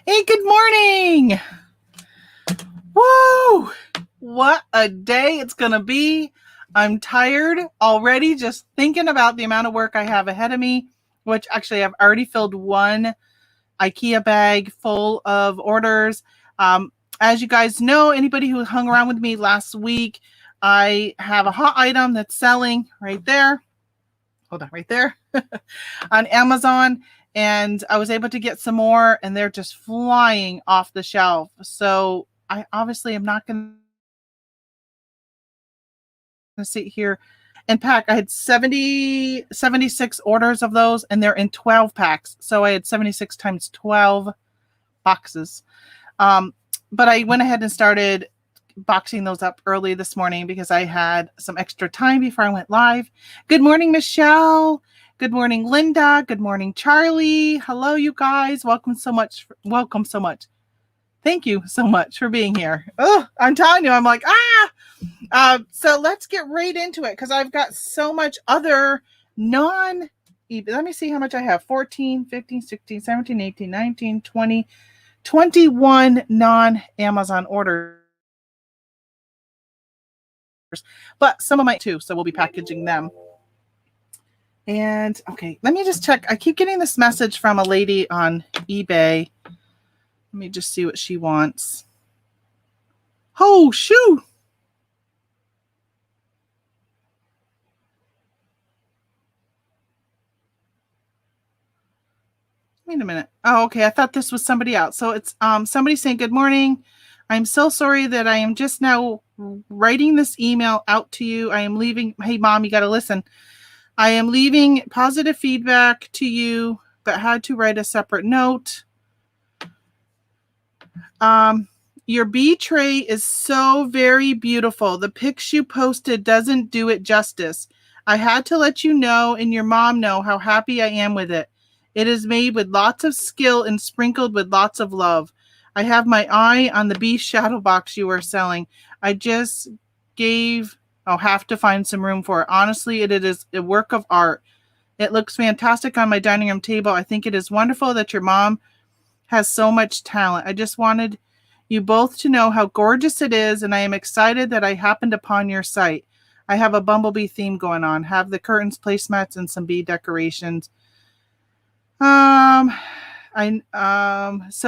Hey, good morning. Whoa, what a day it's going to be. I'm tired already just thinking about the amount of work I have ahead of me, which actually I've already filled one IKEA bag full of orders. As you guys know, anybody who hung around with me last week, I have a hot item that's selling right there. Hold on, right there on Amazon. And I was able to get some more, and they're just flying off the shelf. So I obviously am not going to sit here and pack. I had 76 orders of those, and they're in 12 packs. So I had 76 times 12 boxes. But I went ahead and started boxing those up early this morning because I had some extra time before I went live. Good morning, Michelle. Good morning, Linda. Good morning, Charlie. Hello, you guys. Welcome so much. Thank you so much for being here. Oh, I'm telling you, I'm like, so let's get right into it because I've got so much other let me see how much I have. 14, 15, 16, 17, 18, 19, 20, 21 non-Amazon orders. But some of my too, so we'll be packaging them. And okay, let me just check. I keep getting this message from a lady on eBay. Let me just see what she wants. Oh, shoo. Wait a minute. Oh, okay. I thought this was somebody else. So it's somebody saying, good morning. I'm so sorry that I am just now writing this email out to you. I am leaving. Hey, Mom, you got to listen. I am leaving positive feedback to you, but had to write a separate note. Your bee tray is so very beautiful. The pics you posted doesn't do it justice. I had to let you know and your mom know how happy I am with it. It is made with lots of skill and sprinkled with lots of love. I have my eye on the bee shadow box you are selling. I just I'll have to find some room for it. Honestly, it is a work of art. It looks fantastic on my dining room table. I think it is wonderful that your mom has so much talent. I just wanted you both to know how gorgeous it is, and I am excited that I happened upon your site. I have a bumblebee theme going on. Have the curtains, placemats, and some bee decorations. So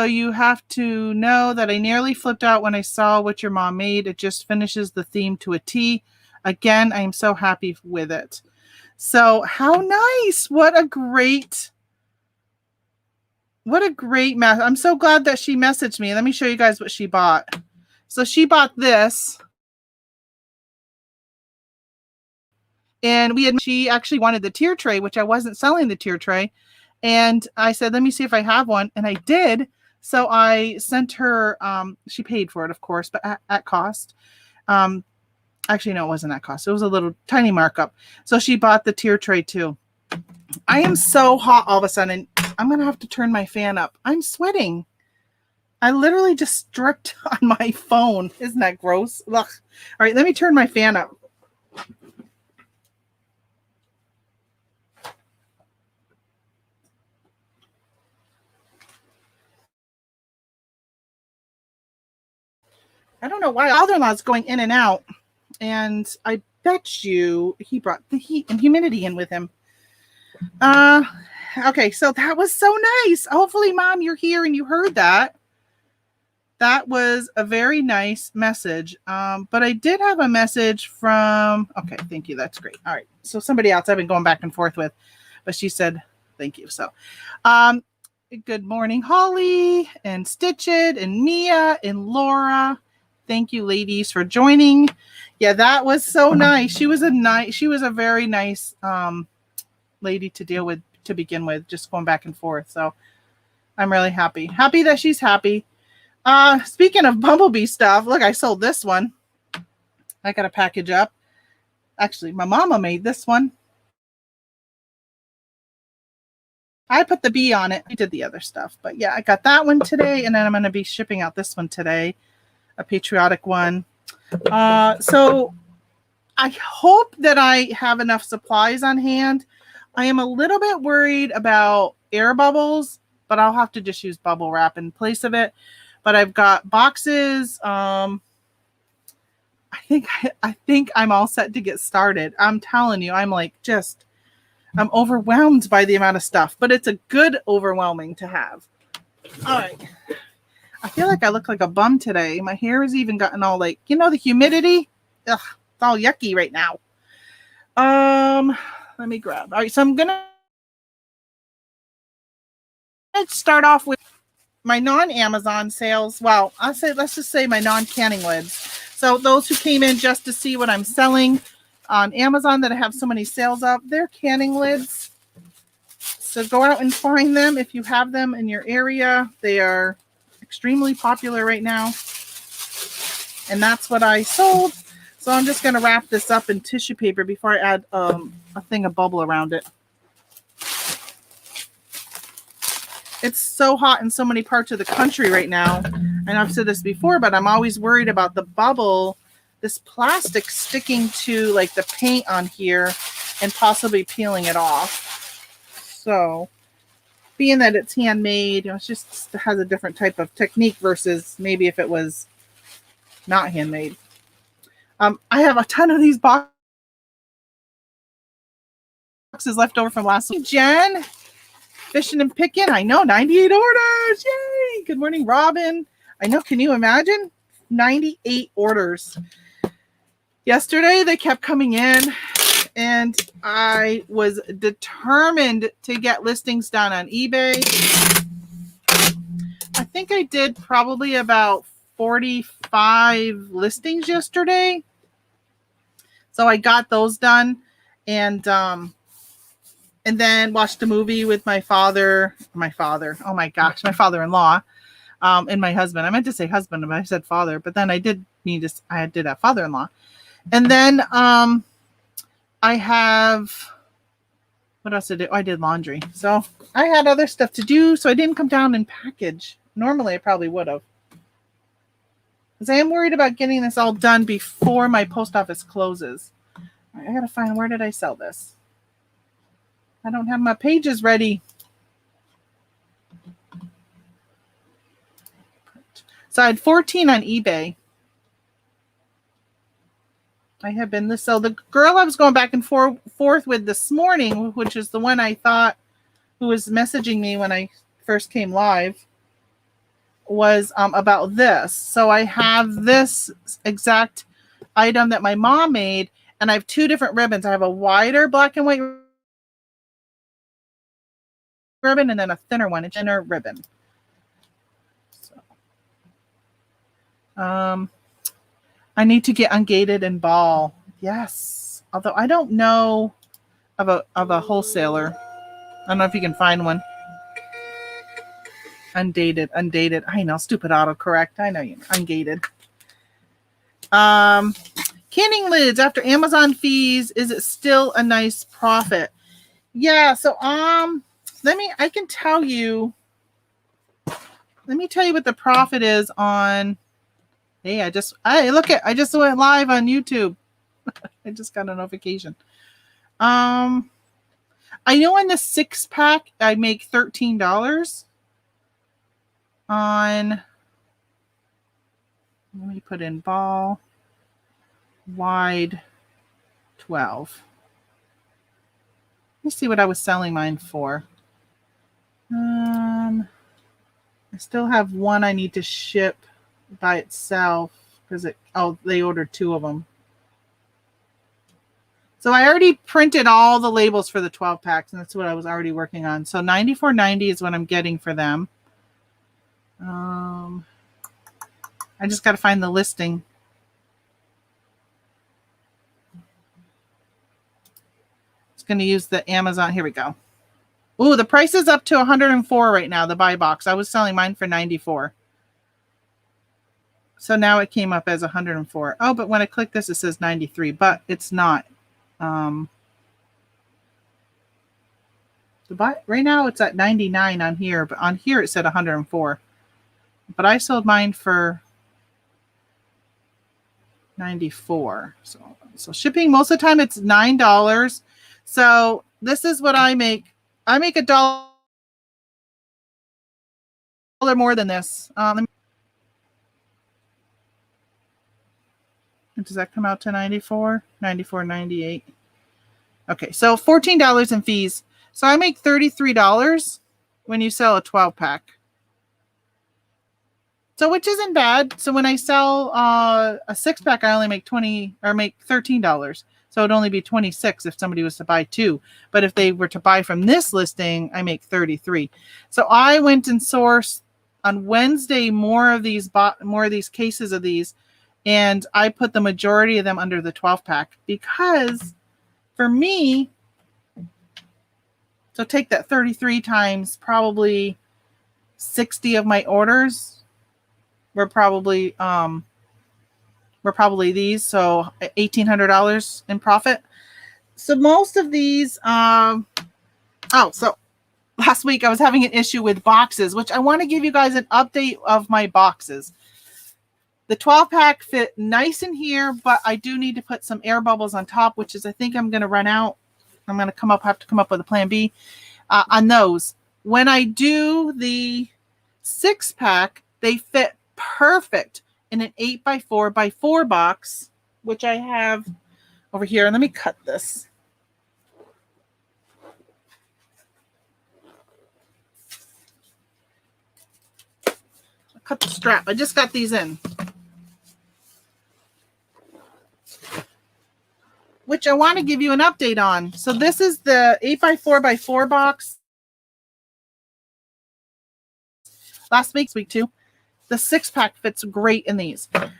you have to know that I nearly flipped out when I saw what your mom made. It just finishes the theme to a T. Again, I am so happy with it. So how nice. What a great mess. I'm so glad that she messaged me. Let me show you guys what she bought. So she bought this. And she actually wanted the tier tray, which I wasn't selling the tier tray. And I said, let me see if I have one. And I did. So I sent her, she paid for it, of course, but at cost. Actually, no, it wasn't at cost. It was a little tiny markup. So she bought the tier tray too. I am so hot all of a sudden. I'm going to have to turn my fan up. I'm sweating. I literally just dripped on my phone. Isn't that gross? Ugh. All right, let me turn my fan up. I don't know why father-in-law's going in and out. And I bet you he brought the heat and humidity in with him. Okay, so that was so nice. Hopefully, Mom, you're here and you heard that. That was a very nice message. But I did have a message from, okay, thank you. That's great. All right. So somebody else I've been going back and forth with, but she said, thank you. So, good morning, Holly and Stitch It and Mia and Laura. Thank you, ladies, for joining. Yeah, that was so nice. She was a very nice lady to deal with to begin with, just going back and forth. So I'm really happy that she's happy. Speaking of bumblebee stuff, look, I sold this one. I got to package up. Actually, my mama made this one. I put the bee on it. We did the other stuff, but yeah, I got that one today, and then I'm going to be shipping out this one today, a patriotic one. So I hope that I have enough supplies on hand. I am a little bit worried about air bubbles but I'll have to just use bubble wrap in place of it. But I've got boxes. I think I'm all set to get started. I'm telling you, I'm overwhelmed by the amount of stuff, but it's a good overwhelming to have. All right. I feel like I look like a bum today. My hair has even gotten all the humidity. Ugh, it's all yucky right now. Let me grab. All right, so I'm gonna start off with my non-Amazon sales. Well, let's just say my non-canning lids. So those who came in just to see what I'm selling on Amazon that I have so many sales of, they're canning lids. So go out and find them if you have them in your area. They are extremely popular right now. And that's what I sold. So I'm just going to wrap this up in tissue paper before I add a thing of bubble around it. It's so hot in so many parts of the country right now. And I've said this before, but I'm always worried about the bubble, this plastic sticking to like the paint on here and possibly peeling it off. So being that it's handmade, it just has a different type of technique versus maybe if it was not handmade. I have a ton of these boxes left over from last week. Jen, fishing and picking. I know, 98 orders. Yay! Good morning, Robin. I know, can you imagine? 98 orders. Yesterday, they kept coming in, and I was determined to get listings done on eBay. I think I did probably about 45 listings yesterday. So I got those done, and then watched a movie with my father. Oh my gosh, my father-in-law, and my husband. I meant to say husband, but I said father. But then I did have father-in-law, and then I have, what else did I do? I did laundry. So I had other stuff to do, so I didn't come down and package. Normally, I probably would have, because I am worried about getting this all done before my post office closes. I gotta find, where did I sell this? I don't have my pages ready. So I had 14 on eBay. I have been this. So the girl I was going back and forth with this morning, which is the one I thought who was messaging me when I first came live, was about this. So I have this exact item that my mom made, and I have two different ribbons. I have a wider black and white ribbon and then a thinner one, a thinner ribbon. So, I need to get ungated and ball. Yes. Although I don't know of a wholesaler. I don't know if you can find one. Undated. I know, stupid autocorrect. I know you. Ungated. Canning lids after Amazon fees, is it still a nice profit? Yeah, so let me tell you what the profit is on. Hey, I just went live on YouTube. I just got a notification. I know on the 6-pack I make $13 on, let me put in ball, wide 12. Let me see what I was selling mine for. I still have one I need to ship by itself because they ordered 2 of them. So I already printed all the labels for the 12 packs, and that's what I was already working on. So $94.90 is what I'm getting for them. I just got to find the listing. It's going to use the Amazon. Here we go. Ooh, the price is up to $104 right now, the buy box. I was selling mine for $94. So now it came up as $104. Oh, but when I click this, it says $93, but it's not. Right now it's at $99 on here, but on here it said $104. But I sold mine for $94. So shipping, most of the time it's $9. So this is what I make. I make $1 more than this. Does that come out to 94? 94.98. Okay, so $14 in fees. So I make $33 when you sell a 12-pack. So which isn't bad. So when I sell a 6-pack, I only make $13. So it'd only be 26 if somebody was to buy 2. But if they were to buy from this listing, I make 33. So I went and sourced on Wednesday more of these cases of these, and I put the majority of them under the 12-pack because for me, so take that 33 times probably 60 of my orders were probably these, so $1,800 in profit. So most of these, so last week I was having an issue with boxes, which I want to give you guys an update of my boxes. The 12-pack fit nice in here, but I do need to put some air bubbles on top, which is I think I'm going to run out. I'm going to have to come up with a plan B on those. When I do the 6-pack, they fit perfect in an 8x4x4 box, which I have over here. Let me cut this. I'll cut the strap. I just got these in. Which I want to give you an update on. So this is the 8x4x4 box. Last week too. The 6-pack fits great in these. And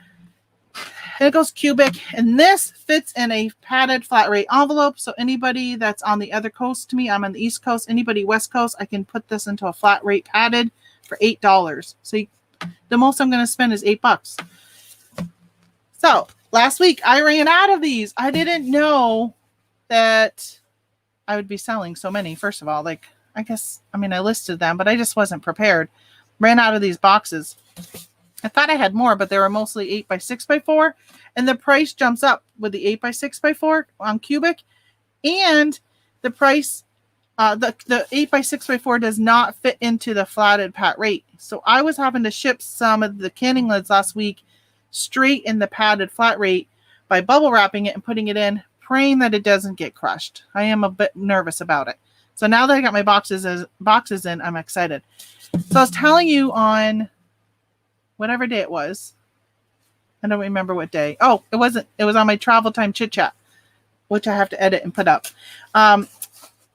it goes cubic, and this fits in a padded flat rate envelope. So anybody that's on the other coast to me, I'm on the East Coast, anybody West Coast, I can put this into a flat rate padded for $8. So the most I'm going to spend is $8. So last week I ran out of these. I didn't know that I would be selling so many. First of all, I listed them, but I just wasn't prepared. Ran out of these boxes. I thought I had more, but they were mostly 8x6x4, and the price jumps up with the 8x6x4 on cubic, and the price, the 8x6x4 does not fit into the flatted pat rate. So I was having to ship some of the canning lids last week straight in the padded flat rate by bubble wrapping it and putting it in, praying that it doesn't get crushed. I am a bit nervous about it. So now that I got my boxes in, I'm excited. So I was telling you on whatever day it was. I don't remember what day. Oh, it wasn't. It was on my travel time chit chat, which I have to edit and put up.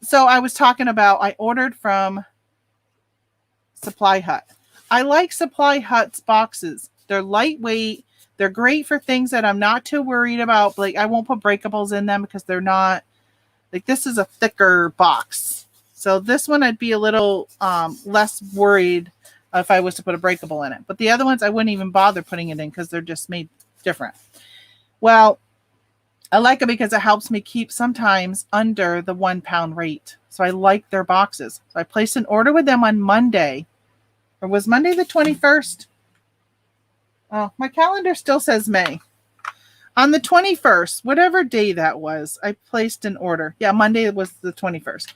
So I was talking about, I ordered from Supply Hut. I like Supply Hut's boxes. They're lightweight. They're great for things that I'm not too worried about. Like I won't put breakables in them because they're not, like this is a thicker box. So this one I'd be a little less worried if I was to put a breakable in it. But the other ones I wouldn't even bother putting it in because they're just made different. Well, I like it because it helps me keep sometimes under the £1 rate. So I like their boxes. So I placed an order with them on Monday. Or was Monday the 21st? Oh, my calendar still says May. On the 21st, whatever day that was, I placed an order. Yeah, Monday was the 21st.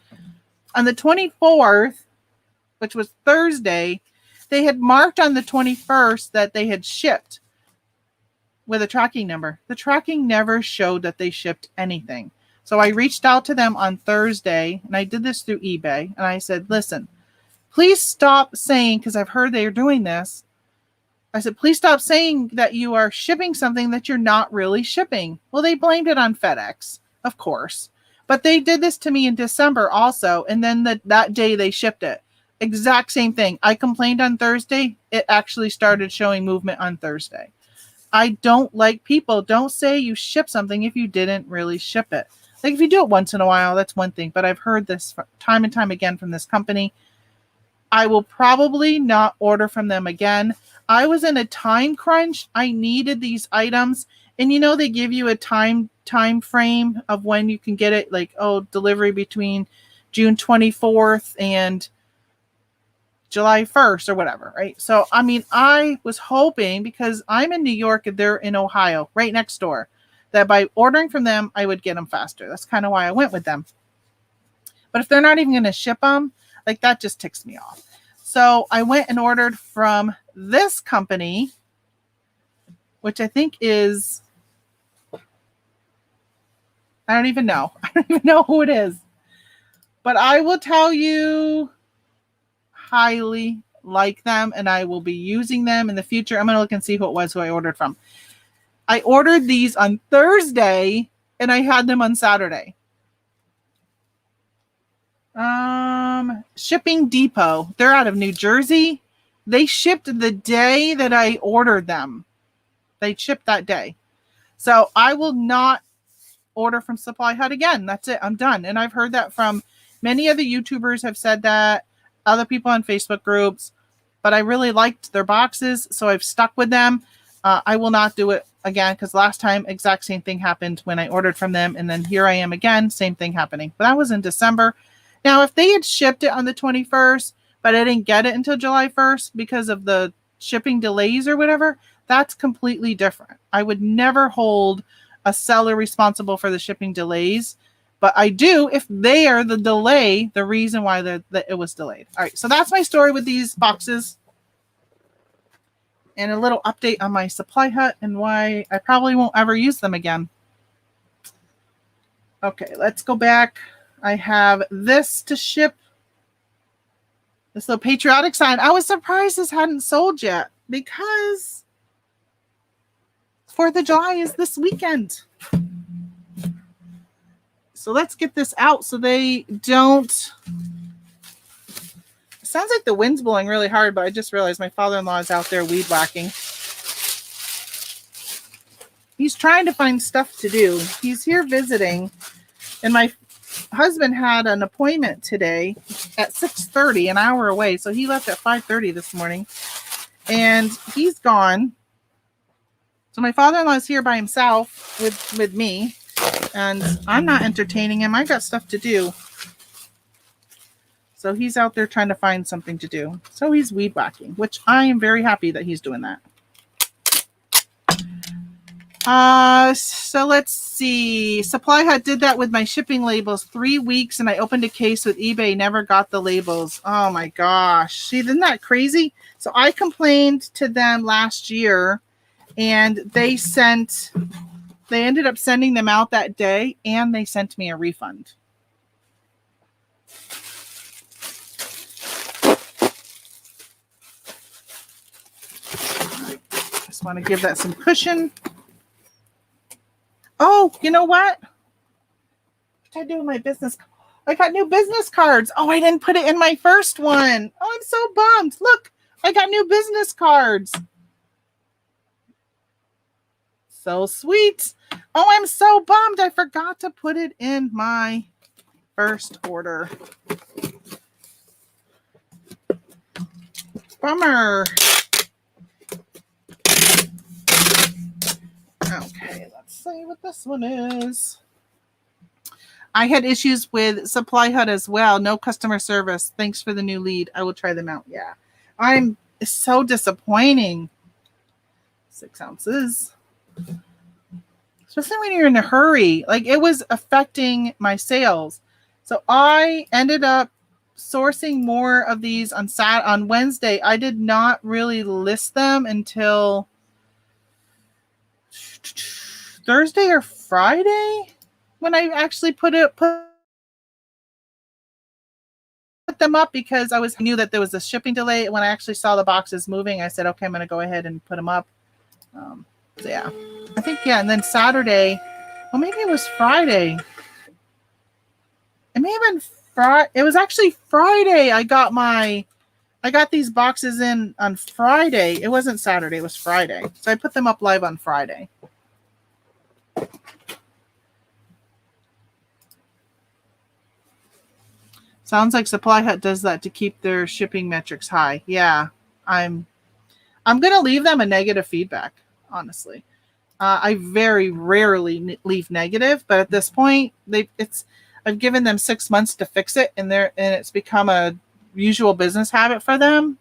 On the 24th, which was Thursday, they had marked on the 21st that they had shipped with a tracking number. The tracking never showed that they shipped anything. So I reached out to them on Thursday, and I did this through eBay, and I said, listen, please stop saying, because I've heard they're doing this, I said, please stop saying that you are shipping something that you're not really shipping. Well, they blamed it on FedEx, of course. But they did this to me in December also, and then that day they shipped it. Exact same thing. I complained on Thursday. It actually started showing movement on Thursday. I don't like people. Don't say you ship something if you didn't really ship it. Like if you do it once in a while, that's one thing. But I've heard this time and time again from this company. I will probably not order from them again. I was in a time crunch. I needed these items. And you know, they give you a time frame of when you can get it, like, oh, delivery between June 24th and July 1st or whatever, right? So, I mean, I was hoping, because I'm in New York and they're in Ohio, right next door, that by ordering from them, I would get them faster. That's kind of why I went with them. But if they're not even going to ship them, like that just ticks me off. So I went and ordered from this company, which I think is, I don't even know. I don't even know who it is. But I will tell you, highly like them, and I will be using them in the future. I'm going to look and see who it was who I ordered from. I ordered these on Thursday, and I had them on Saturday. Shipping Depot. They're out of New Jersey. They shipped the day that I ordered them. They shipped that day. So I will not order from Supply Hut again. That's it. I'm done. And I've heard that from many other YouTubers have said that, other people on Facebook groups, but I really liked their boxes, so I've stuck with them. I will not do it again because last time exact same thing happened when I ordered from them, and then here I am again, same thing happening. But that was in December. Now, if they had shipped it on the 21st, but I didn't get it until July 1st because of the shipping delays or whatever, that's completely different. I would never hold a seller responsible for the shipping delays, but I do if they are the delay, the reason why it was delayed. All right, so that's my story with these boxes. And a little update on my Supply Hut and why I probably won't ever use them again. Okay, let's go back. I have this to ship. This little patriotic sign. I was surprised this hadn't sold yet because 4th of July is this weekend. So let's get this out so they don't. It sounds like the wind's blowing really hard, but I just realized my father-in-law is out there weed whacking. He's trying to find stuff to do. He's here visiting, and my husband had an appointment today at 6:30, an hour away. So he left at 5:30 this morning, and he's gone. So my father-in-law is here by himself with me. And I'm not entertaining him. I got stuff to do. So he's out there trying to find something to do. So he's weed whacking, which I am very happy that he's doing that. So let's see. Supply Hut did that with my shipping labels 3 weeks, and I opened a case with eBay, never got the labels. Oh my gosh. See, isn't that crazy? So I complained to them last year, and they ended up sending them out that day, and they sent me a refund. Just want to give that some cushion. Oh, you know what? What did I do with my business? I got new business cards. Oh, I didn't put it in my first one. Oh, I'm so bummed. Look, I got new business cards. So sweet. Oh, I'm so bummed. I forgot to put it in my first order. Bummer. Okay, let's see what this one is. I had issues with Supply Hut as well. No customer service. Thanks for the new lead. I will try them out. Yeah. It's so disappointing. 6 ounces. Especially when you're in a hurry. Like, it was affecting my sales. So I ended up sourcing more of these on Wednesday. I did not really list them until Thursday or Friday when I actually put them up, because I knew that there was a shipping delay. When I actually saw the boxes moving, I said, okay, I'm going to go ahead and put them up. So yeah, I think, yeah. And then Saturday, well, maybe it was Friday. It may have been Friday. It was actually Friday. I got these boxes in on Friday. It wasn't Saturday. It was Friday. So I put them up live on Friday. Sounds like Supply Hut does that to keep their shipping metrics high. Yeah, I'm going to leave them a negative feedback, honestly. I very rarely leave negative, but at this point, I've given them 6 months to fix it, and it's become a usual business habit for them.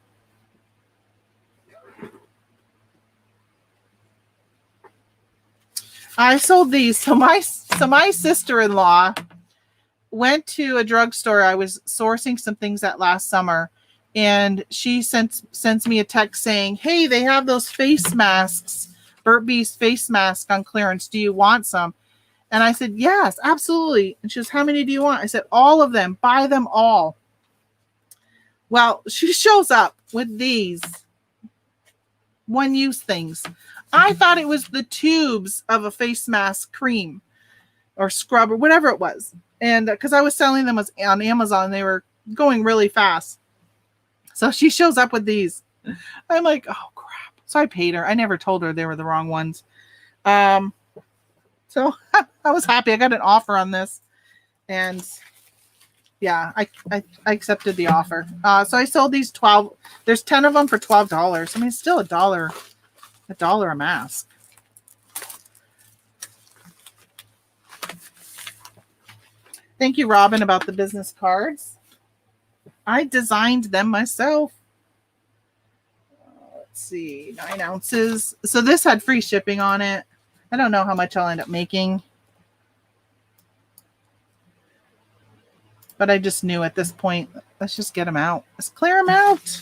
I sold these. So my sister-in-law went to a drugstore I was sourcing some things at last summer, and she sends me a text saying, hey, they have those face masks, Burt's Bees face mask on clearance. Do you want some? And I said, yes, absolutely. And she goes, how many do you want? I said, all of them. Buy them all. Well, she shows up with these one-use things. I thought it was the tubes of a face mask cream or scrub or whatever it was. And because I was selling them on Amazon, they were going really fast. So she shows up with these. I'm like, oh, crap. So I paid her. I never told her they were the wrong ones. So I was happy. I got an offer on this. And yeah, I accepted the offer. So I sold these 12. There's 10 of them for $12. I mean, it's still $1 a mask. Thank you, Robin, about the business cards. I designed them myself. Let's see, 9 ounces. So this had free shipping on it. I don't know how much I'll end up making. But I just knew at this point, let's just get them out. Let's clear them out.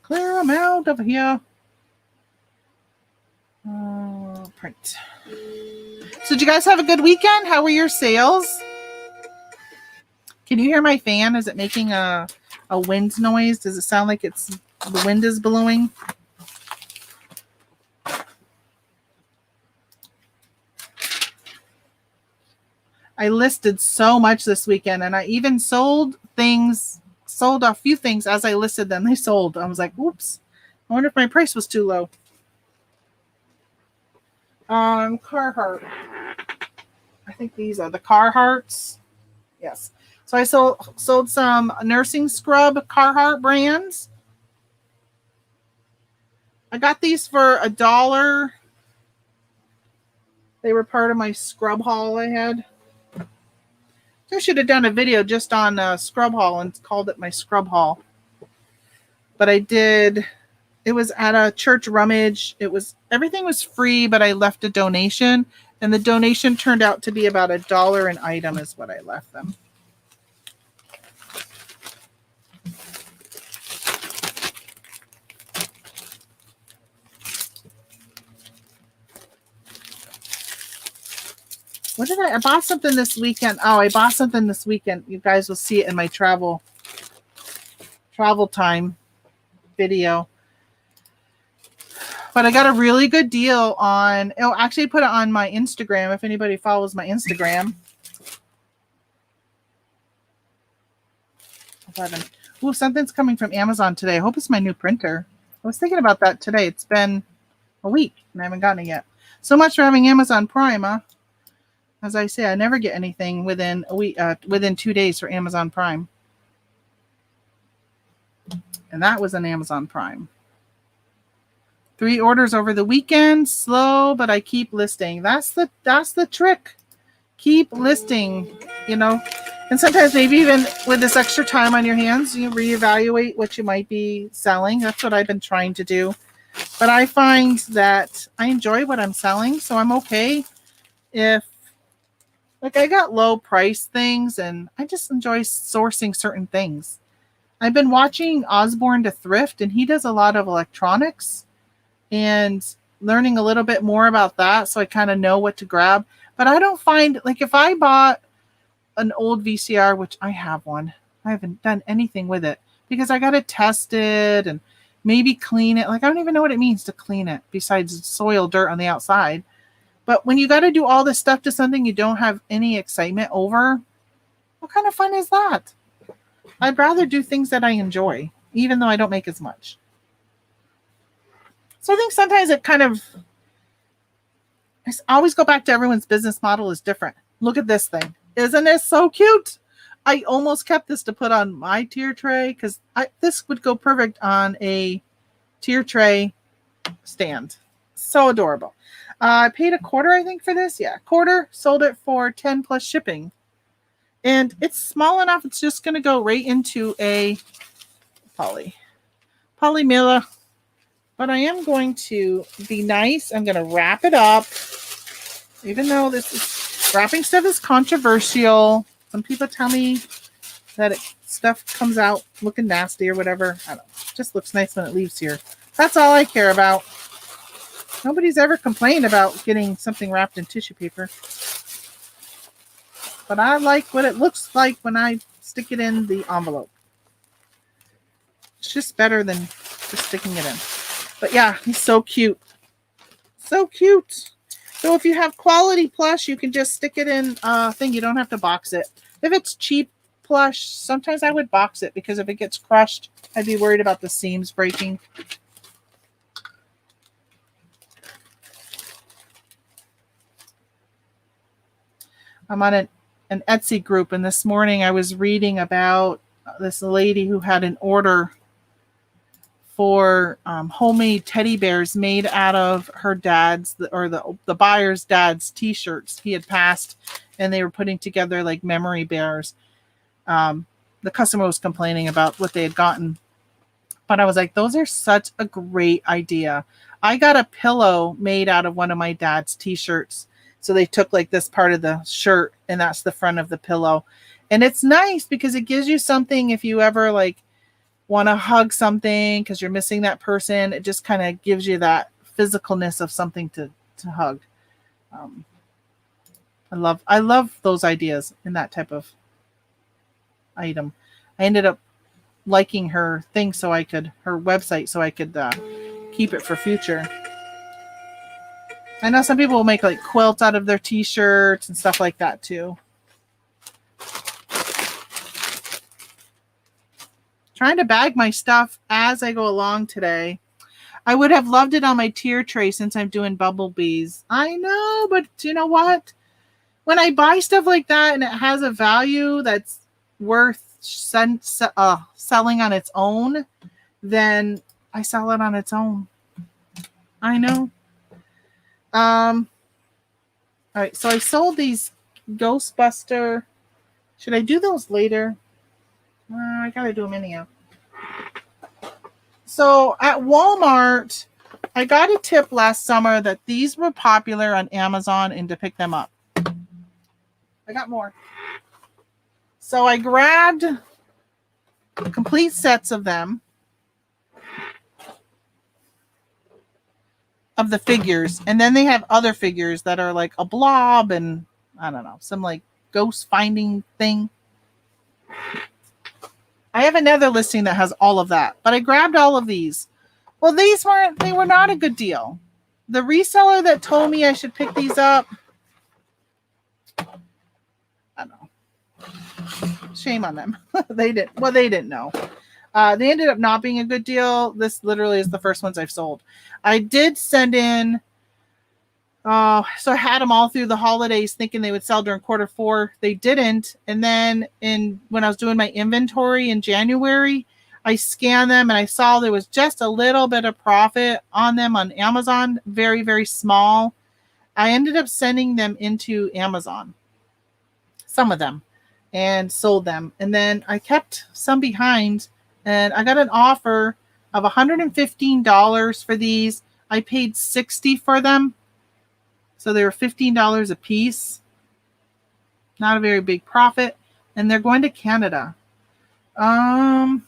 Clear them out of here. Print. So did you guys have a good weekend? How were your sales? Can you hear my fan? Is it making a wind noise? Does it sound like the wind is blowing? I listed so much this weekend, and I even sold a few things as I listed them. They sold. I was like, oops. I wonder if my price was too low. Carhartt. I think these are the Carhartts. Yes. So I sold some nursing scrub Carhartt brands. I got these for $1. They were part of my scrub haul I had. I should have done a video just on scrub haul and called it my scrub haul. But I did. It was at a church rummage. Everything was free, but I left a donation, and the donation turned out to be about $1 an item is what I left them. What did I bought something this weekend. Oh, I bought something this weekend. You guys will see it in my travel time video. But I got a really good deal on, actually put it on my Instagram if anybody follows my Instagram. Ooh, something's coming from Amazon today. I hope it's my new printer. I was thinking about that today. It's been a week and I haven't gotten it yet. So much for having Amazon Prime, huh? As I say, I never get anything within a week, within 2 days for Amazon Prime. And that was an Amazon Prime. 3 orders over the weekend. Slow, but I keep listing. That's the trick. Keep listing, And sometimes maybe even with this extra time on your hands, you reevaluate what you might be selling. That's what I've been trying to do. But I find that I enjoy what I'm selling, so I'm okay if I got low price things and I just enjoy sourcing certain things. I've been watching Osborne to Thrift, and he does a lot of electronics and learning a little bit more about that, so I kind of know what to grab. But I don't find, if I bought an old VCR, which I have one, I haven't done anything with it because I got to test it and maybe clean it. I don't even know what it means to clean it besides soil, dirt on the outside. But when you got to do all this stuff to something you don't have any excitement over, what kind of fun is that? I'd rather do things that I enjoy, even though I don't make as much. So I think sometimes I always go back to everyone's business model is different. Look at this thing. Isn't it so cute? I almost kept this to put on my tier tray because this would go perfect on a tier tray stand. So adorable. I paid $0.25, I think, for this. Yeah, $0.25. Sold it for $10 plus shipping. And it's small enough. It's just going to go right into a polymilla. But I am going to be nice. I'm going to wrap it up. Even though wrapping stuff is controversial. Some people tell me that it's stuff comes out looking nasty or whatever. I don't know. It just looks nice when it leaves here. That's all I care about. Nobody's ever complained about getting something wrapped in tissue paper. But I like what it looks like when I stick it in the envelope. It's just better than just sticking it in. But yeah, he's so cute. So cute. So if you have quality plush, you can just stick it in a thing. You don't have to box it. If it's cheap plush, sometimes I would box it because if it gets crushed, I'd be worried about the seams breaking. I'm on an Etsy group, and this morning I was reading about this lady who had an order for homemade teddy bears made out of her dad's or the buyer's dad's t-shirts. He had passed, and they were putting together like memory bears. The customer was complaining about what they had gotten, but I was like, those are such a great idea. I got a pillow made out of one of my dad's t-shirts. So they took like this part of the shirt, and that's the front of the pillow. And it's nice because it gives you something if you ever like want to hug something because you're missing that person. It just kind of gives you that physicalness of something to hug. I love those ideas in that type of item. I ended up liking her thing her website so I could keep it for future. I know some people will make like quilts out of their t-shirts and stuff like that too. Trying to bag my stuff as I go along today. I would have loved it on my tier tray since I'm doing bumblebees. I know, but you know what? When I buy stuff like that and it has a value that's worth selling on its own, then I sell it on its own. I know. All right, so I sold these Ghostbuster. Should I do those later? I gotta do them anyhow. So at Walmart, I got a tip last summer that these were popular on Amazon and to pick them up. I got more. So I grabbed complete sets of them. Of the figures, and then they have other figures that are like a blob and I don't know, some like ghost finding thing. I have another listing that has all of that, but I grabbed all of these. Well, they were not a good deal. The reseller that told me I should pick these up, I don't know. Shame on them. They didn't know. They ended up not being a good deal. This literally is the first ones I've sold. I did send in, so I had them all through the holidays thinking they would sell during Q4. They didn't. And then when I was doing my inventory in January, I scanned them and I saw there was just a little bit of profit on them on Amazon, very, very small. I ended up sending them into Amazon, some of them, and sold them. And then I kept some behind. And I got an offer of $115 for these. I paid $60 for them. So they were $15 a piece. Not a very big profit. And they're going to Canada. Let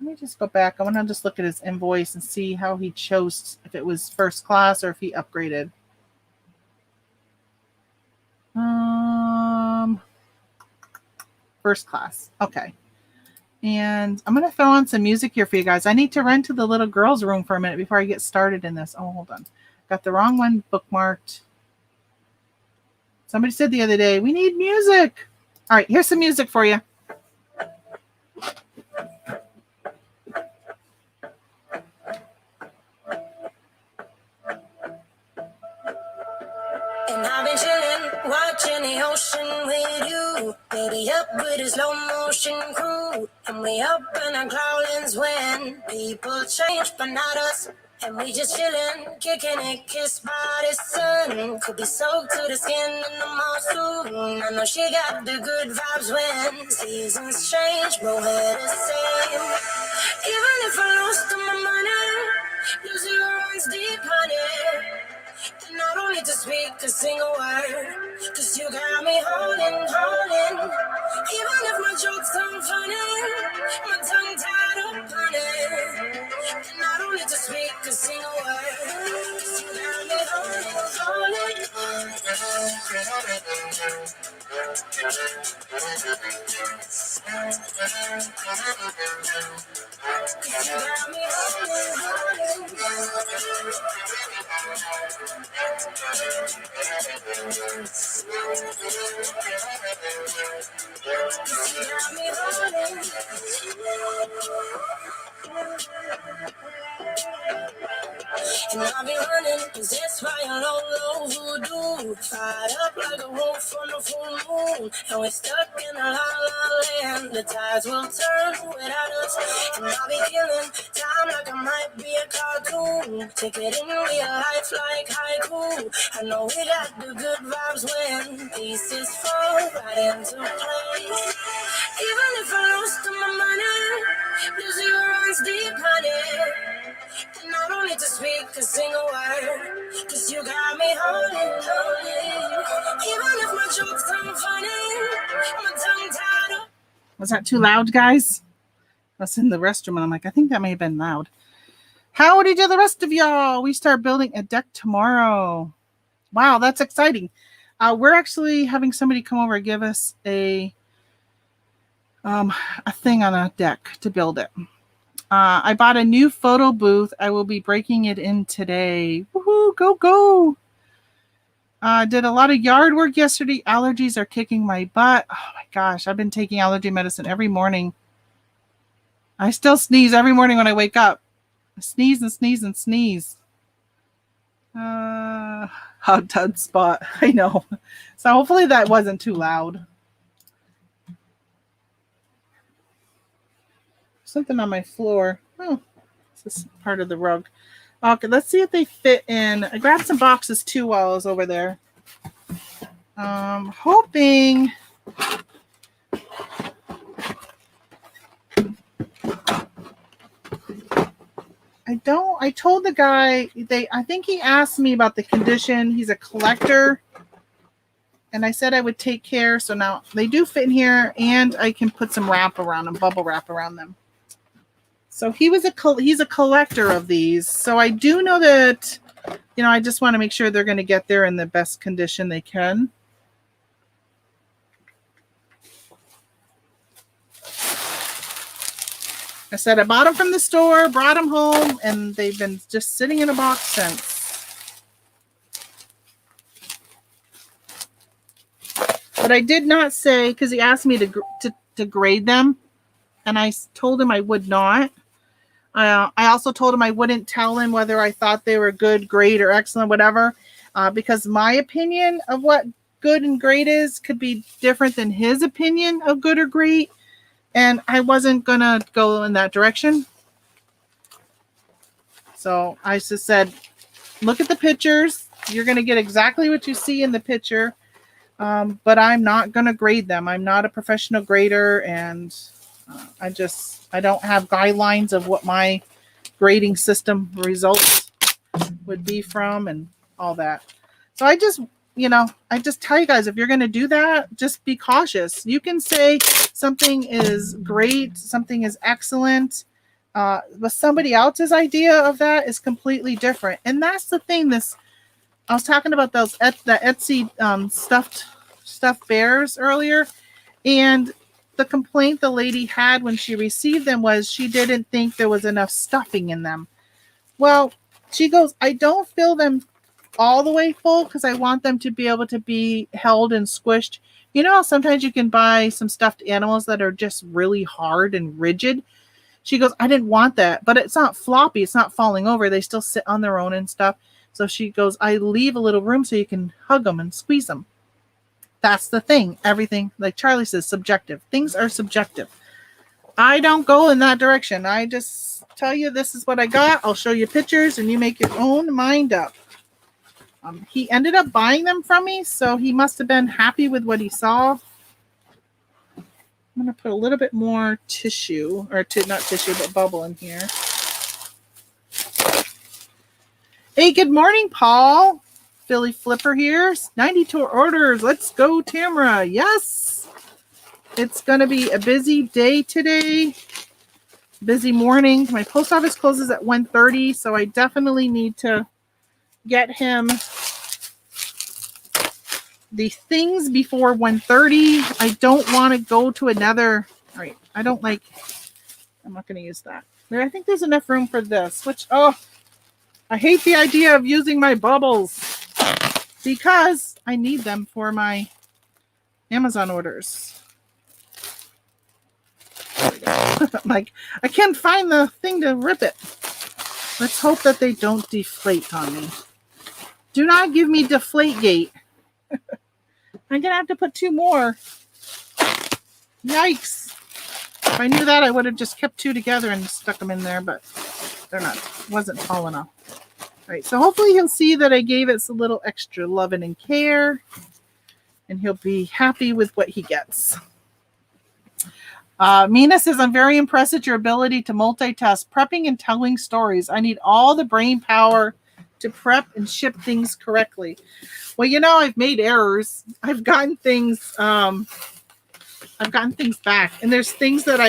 me just go back. I want to just look at his invoice and see how he chose, if it was first class or if he upgraded. First class. Okay. And I'm going to throw on some music here for you guys. I need to run to the little girl's room for a minute before I get started in this. Oh, hold on. Got the wrong one bookmarked. Somebody said the other day, we need music. All right, here's some music for you. And I've been chillin', watching the ocean with you. Baby up with a slow motion crew. And we up in our clouds when people change, but not us. And we just chillin', kicking it, kissed by the sun. Could be soaked to the skin in the mall soon. I know she got the good vibes when seasons change, but we're the same. Even if I lost all my money, losing runs deep, honey. And not only need to speak a single word, 'cause you got me holding. Even if my jokes sound funny, my tongue tied up on it. And I don't need to speak a single word, 'cause you got me holding. You got me and I'll be running, possessed by a low voodoo. Fired up like a wolf on a full moon. And we're stuck in a la land. The tides will turn without us. And I'll be killing time like I might be a cartoon. Take it in real life like haiku. I know we got the good vibes when pieces fall right into place. Even if I lost my money, the zero runs deep, honey. And I don't need to speak a single word, 'cause you got me holding. Even if my jokes sound funny, my tongue tied up. Was that too loud, guys? I was in the restroom and I'm like, I think that may have been loud. Howdy to the rest of y'all. We start building a deck tomorrow. Wow, that's exciting. We're actually having somebody come over and give us a thing on a deck to build it. I bought a new photo booth. I will be breaking it in today. Woohoo, go. Did a lot of yard work yesterday. Allergies are kicking my butt. Oh my gosh, I've been taking allergy medicine every morning. I still sneeze every morning when I wake up. I sneeze and sneeze and sneeze. Hot tub spot. I know. So hopefully that wasn't too loud. Something on my floor. Oh, this is part of the rug. Okay, let's see if they fit in. I grabbed some boxes too while I was over there. Hoping. I told the guy, I think he asked me about the condition. He's a collector. And I said I would take care. So now they do fit in here and I can put some wrap around them, bubble wrap around them. So he's a collector of these. So I do know that, I just want to make sure they're going to get there in the best condition they can. I said I bought them from the store, brought them home, and they've been just sitting in a box since. But I did not say, because he asked me to grade them, and I told him I would not. I also told him I wouldn't tell him whether I thought they were good, great, or excellent, whatever, because my opinion of what good and great is could be different than his opinion of good or great, and I wasn't going to go in that direction. So I just said, look at the pictures. You're going to get exactly what you see in the picture, but I'm not going to grade them. I'm not a professional grader, and I don't have guidelines of what my grading system results would be from and all that. So I just tell you guys, if you're going to do that, just be cautious. You can say something is great, something is excellent, but somebody else's idea of that is completely different. And that's the thing. I was talking about the Etsy stuffed bears earlier, and the complaint the lady had when she received them was she didn't think there was enough stuffing in them. Well, she goes, I don't fill them all the way full because I want them to be able to be held and squished. Sometimes you can buy some stuffed animals that are just really hard and rigid. She goes, I didn't want that, but it's not floppy. It's not falling over. They still sit on their own and stuff. So she goes, I leave a little room so you can hug them and squeeze them. That's the thing. Everything, like Charlie says, subjective. Things are subjective. I don't go in that direction. I just tell you this is what I got. I'll show you pictures and you make your own mind up. He ended up buying them from me, so he must have been happy with what he saw. I'm going to put a little bit more tissue, not tissue, but bubble in here. Hey, good morning, Paul. Philly Flipper here. 92 orders. Let's go, Tamara. Yes. It's going to be a busy day today. Busy morning. My post office closes at 1:30, so I definitely need to get him the things before 1:30. I don't want to go to another. All right. I'm not going to use that. I think there's enough room for this, which, I hate the idea of using my bubbles because I need them for my Amazon orders. Like, I can't find the thing to rip it. Let's hope that they don't deflate on me. Do not give me deflate gate. I'm going to have to put 2 more. Yikes. If I knew that, I would have just kept 2 together and stuck them in there, but they're not. Wasn't tall enough. All right, so hopefully he'll see that I gave it a little extra loving and care, and he'll be happy with what he gets. Mina says, I'm very impressed at your ability to multitask, prepping and telling stories. I need all the brain power to prep and ship things correctly. Well, I've made errors. I've gotten things back, and there's things that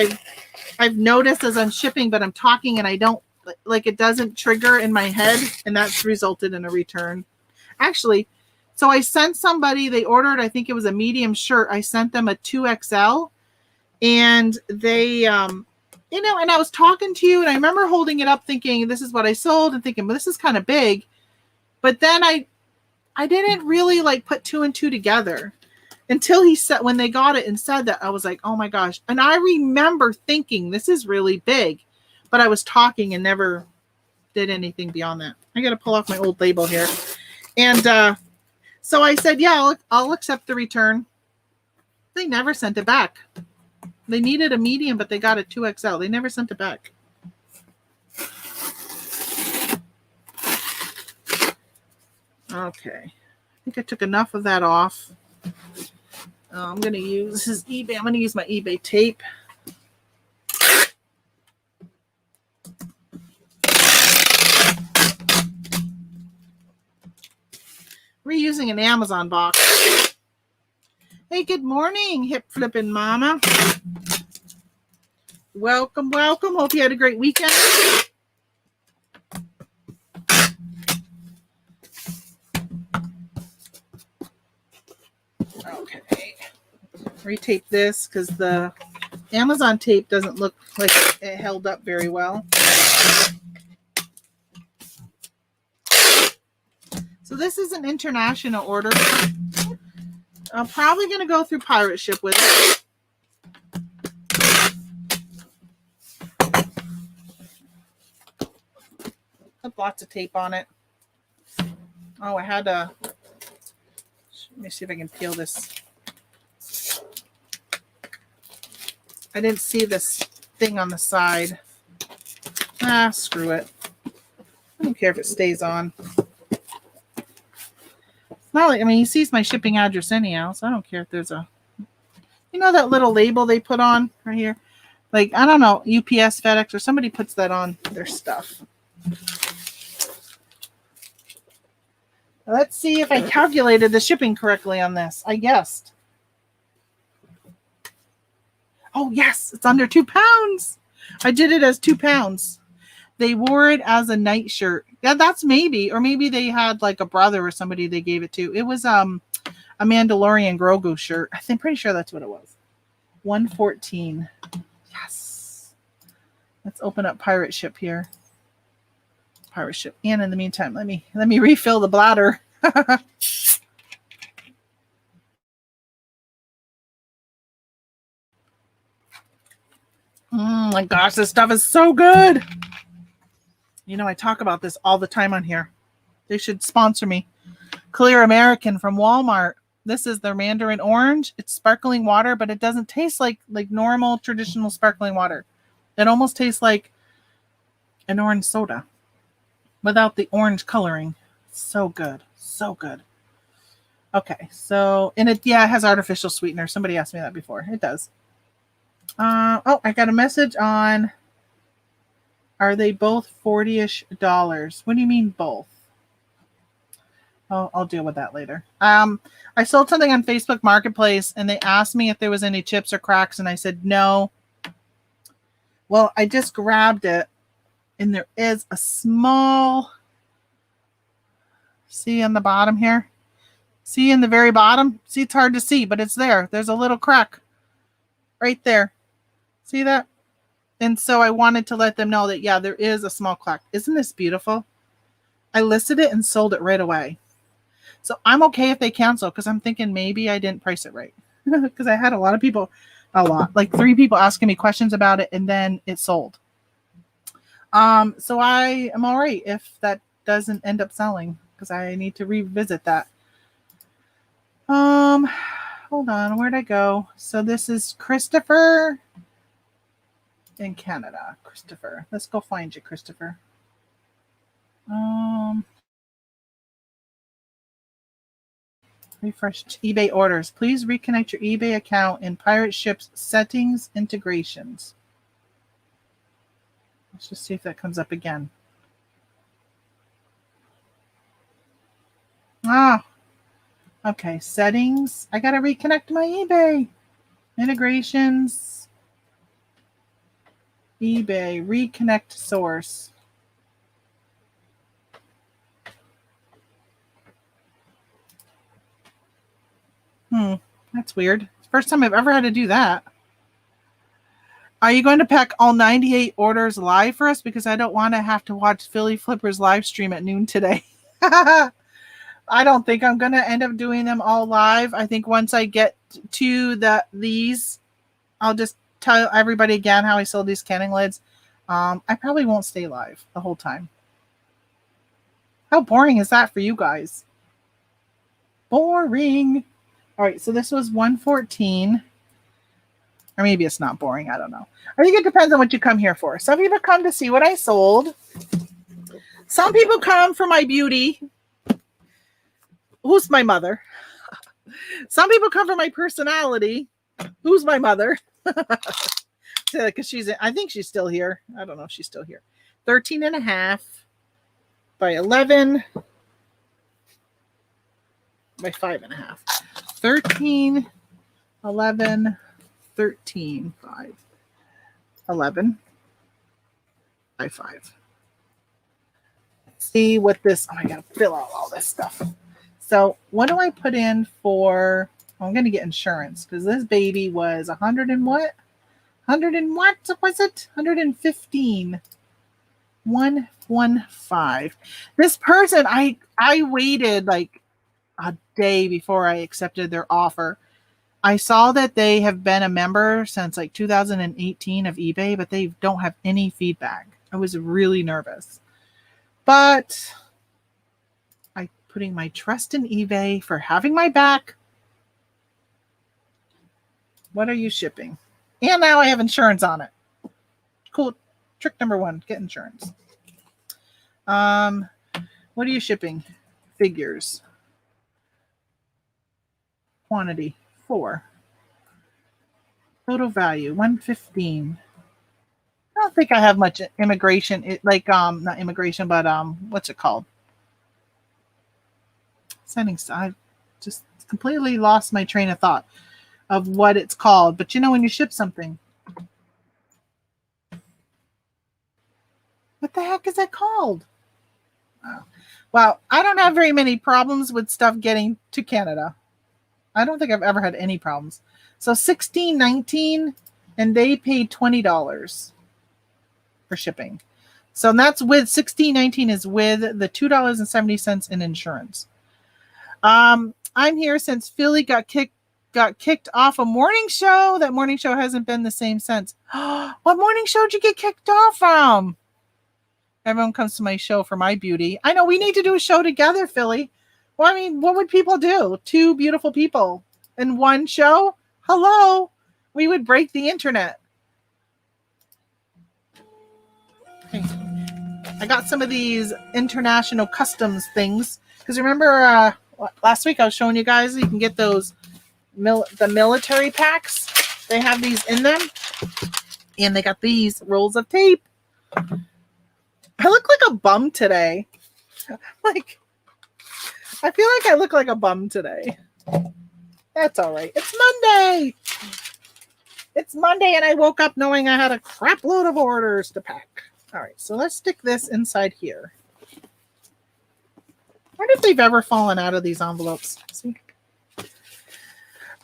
I've noticed as I'm shipping, but I'm talking and I don't it doesn't trigger in my head, and that's resulted in a return. Actually, so I sent somebody, they ordered, I think it was a medium shirt. I sent them a 2XL, and they, and I was talking to you, and I remember holding it up thinking, this is what I sold, and thinking, well, this is kind of big. But then I didn't really put 2 and 2 together until he said, when they got it and said that, I was like, oh my gosh. And I remember thinking, this is really big, but I was talking and never did anything beyond that. I got to pull off my old label here. And so I said, yeah, I'll accept the return. They never sent it back. They needed a medium, but they got a 2XL. They never sent it back. Okay. I think I took enough of that off. I'm going to use, this is eBay. I'm going to use my eBay tape. Reusing an Amazon box. Hey, good morning, hip flipping mama. Welcome, welcome. Hope you had a great weekend. Okay. Retape this because the Amazon tape doesn't look like it held up very well. So this is an international order. I'm probably going to go through pirate ship with it. Have lots of tape on it. Oh, I had a... Let me see if I can peel this. I didn't see this thing on the side. Screw it. I don't care if it stays on. Not like, he sees my shipping address anyhow, so I don't care if there's a, that little label they put on right here? I don't know, UPS, FedEx, or somebody puts that on their stuff. Let's see if I calculated the shipping correctly on this. I guessed. Oh, yes, it's under 2 pounds. I did it as 2 pounds. They wore it as a night shirt. Yeah, that's maybe. Or maybe they had a brother or somebody they gave it to. It was a Mandalorian Grogu shirt. I'm pretty sure that's what it was. 114. Yes. Let's open up pirate ship here. Pirate ship. And in the meantime, let me refill the bladder. Oh my gosh, this stuff is so good. I talk about this all the time on here. They should sponsor me. Clear American from Walmart. This is their Mandarin Orange. It's sparkling water, but it doesn't taste like normal, traditional sparkling water. It almost tastes like an orange soda without the orange coloring. So good. So good. Okay, so, and it has artificial sweetener. Somebody asked me that before. It does. I got a message on, are they both $40-ish? What do you mean both? I'll deal with that later. I sold something on Facebook Marketplace and they asked me if there was any chips or cracks and I said no. Well, I just grabbed it and there is a small, see on the bottom here? See in the very bottom? See, it's hard to see, but it's there. There's a little crack right there. See that? And so I wanted to let them know that, yeah, there is a small crack. Isn't this beautiful? I listed it and sold it right away. So I'm okay if they cancel because I'm thinking maybe I didn't price it right. Because I had like 3 people asking me questions about it and then it sold. So I am all right if that doesn't end up selling because I need to revisit that. Hold on, where'd I go? So this is Christopher in Canada. Christopher, let's go find you, Christopher. Refresh eBay orders. Please reconnect your eBay account in Pirate Ship's settings integrations. Let's just see if that comes up again. Okay, settings. I gotta reconnect my eBay. Integrations. eBay, reconnect source. That's weird. First time I've ever had to do that. Are you going to pack all 98 orders live for us? Because I don't want to have to watch Philly Flippers live stream at noon today. I don't think I'm going to end up doing them all live. I think once I get to these, I'll just tell everybody again how I sold these canning lids. I probably won't stay live the whole time. How boring is that for you guys? Boring. All right, so this was 114. Or maybe it's not boring. I don't know. I think it depends on what you come here for. Some people come to see what I sold. Some people come for my beauty. Who's my mother? Some people come for my personality. Who's my mother? Because I think she's still here. I don't know if she's still here. 13 and a half by 11 by 5 and a half. 13, 11, 13, 5, 11 by 5. Let's see what this, I got to fill out all this stuff. So what do I put in for, I'm going to get insurance because this baby was 100 and what? 100 and what was it? 115. 115. This person, I waited like a day before I accepted their offer. I saw that they have been a member since like 2018 of eBay, but they don't have any feedback. I was really nervous. But I'm putting my trust in eBay for having my back. What are you shipping? And now I have insurance on it. Cool. Trick number 1, get insurance. What are you shipping? Figures. Quantity 4. Total value 115. I don't think I have much immigration. Not immigration, but what's it called? Settings. I just completely lost my train of thought of what it's called. But you know when you ship something, what the heck is that called? Well, I don't have very many problems with stuff getting to Canada. I don't think I've ever had any problems. So $16.19, and they paid $20 for shipping. So that's with $16.19 is with the $2.70 in insurance. I'm here since Philly got kicked off a morning show. That morning show hasn't been the same since. What morning show did you get kicked off from? Everyone comes to my show for my beauty. I know we need to do a show together, Philly. Well, I mean, what would people do? 2 beautiful people in one show? Hello. We would break the internet. Okay. I got some of these international customs things. Because remember last week I was showing you guys you can get those the military packs. They have these in them. And they got these rolls of tape. I look like a bum today. Like, I feel like I look like a bum today. That's all right. It's Monday. It's Monday, and I woke up knowing I had a crap load of orders to pack. All right, so let's stick this inside here. I wonder if they've ever fallen out of these envelopes. See?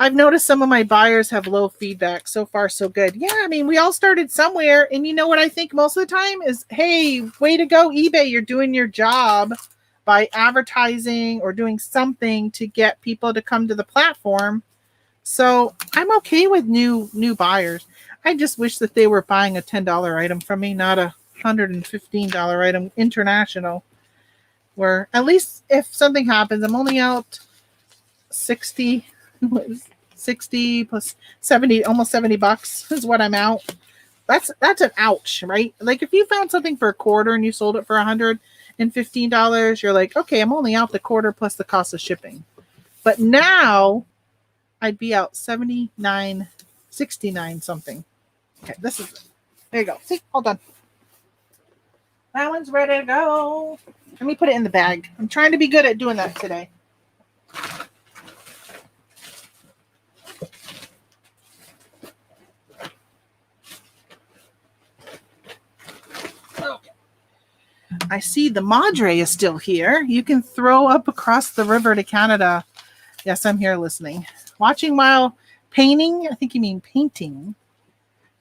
I've noticed some of my buyers have low feedback. So far, so good. Yeah, I mean, we all started somewhere. And you know what I think most of the time is, hey, way to go, eBay. You're doing your job by advertising or doing something to get people to come to the platform. So I'm okay with new buyers. I just wish that they were buying a $10 item from me, not a $115 item international. Where at least if something happens, I'm only out 60 plus 70, almost $70 is what I'm out. That's an ouch, right? Like if you found something for a quarter and you sold it for $115, you're like, okay, I'm only out the quarter plus the cost of shipping. But now I'd be out 79, 69 something. Okay, this is it. There you go. See, all done. That one's ready to go. Let me put it in the bag. I'm trying to be good at doing that today. Okay. I see the Madre is still here. You can throw up across the river to Canada. Yes, I'm here listening. Watching while painting. I think you mean painting.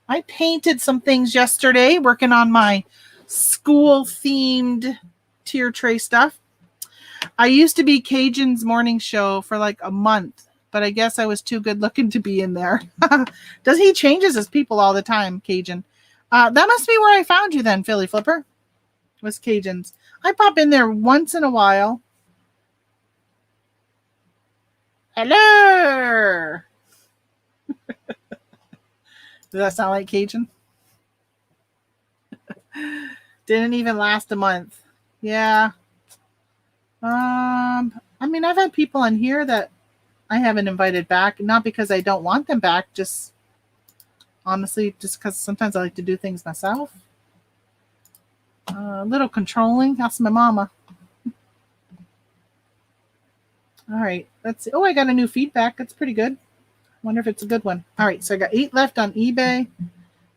I painted some things yesterday, working on my school-themed tier tray stuff. I used to be Cajun's morning show for like a month, but I guess I was too good looking to be in there. Does he changes his people all the time, Cajun? That must be where I found you then, Philly Flipper. Was Cajun's. I pop in there once in a while. Hello. Does that sound like Cajun? Didn't even last a month. Yeah. I mean, I've had people on here that I haven't invited back, not because I don't want them back, just honestly, just because sometimes I like to do things myself. A little controlling. Ask my mama. All right, let's see. Oh, I got a new feedback. That's pretty good. Wonder if it's a good one. All right, so I got 8 left on eBay.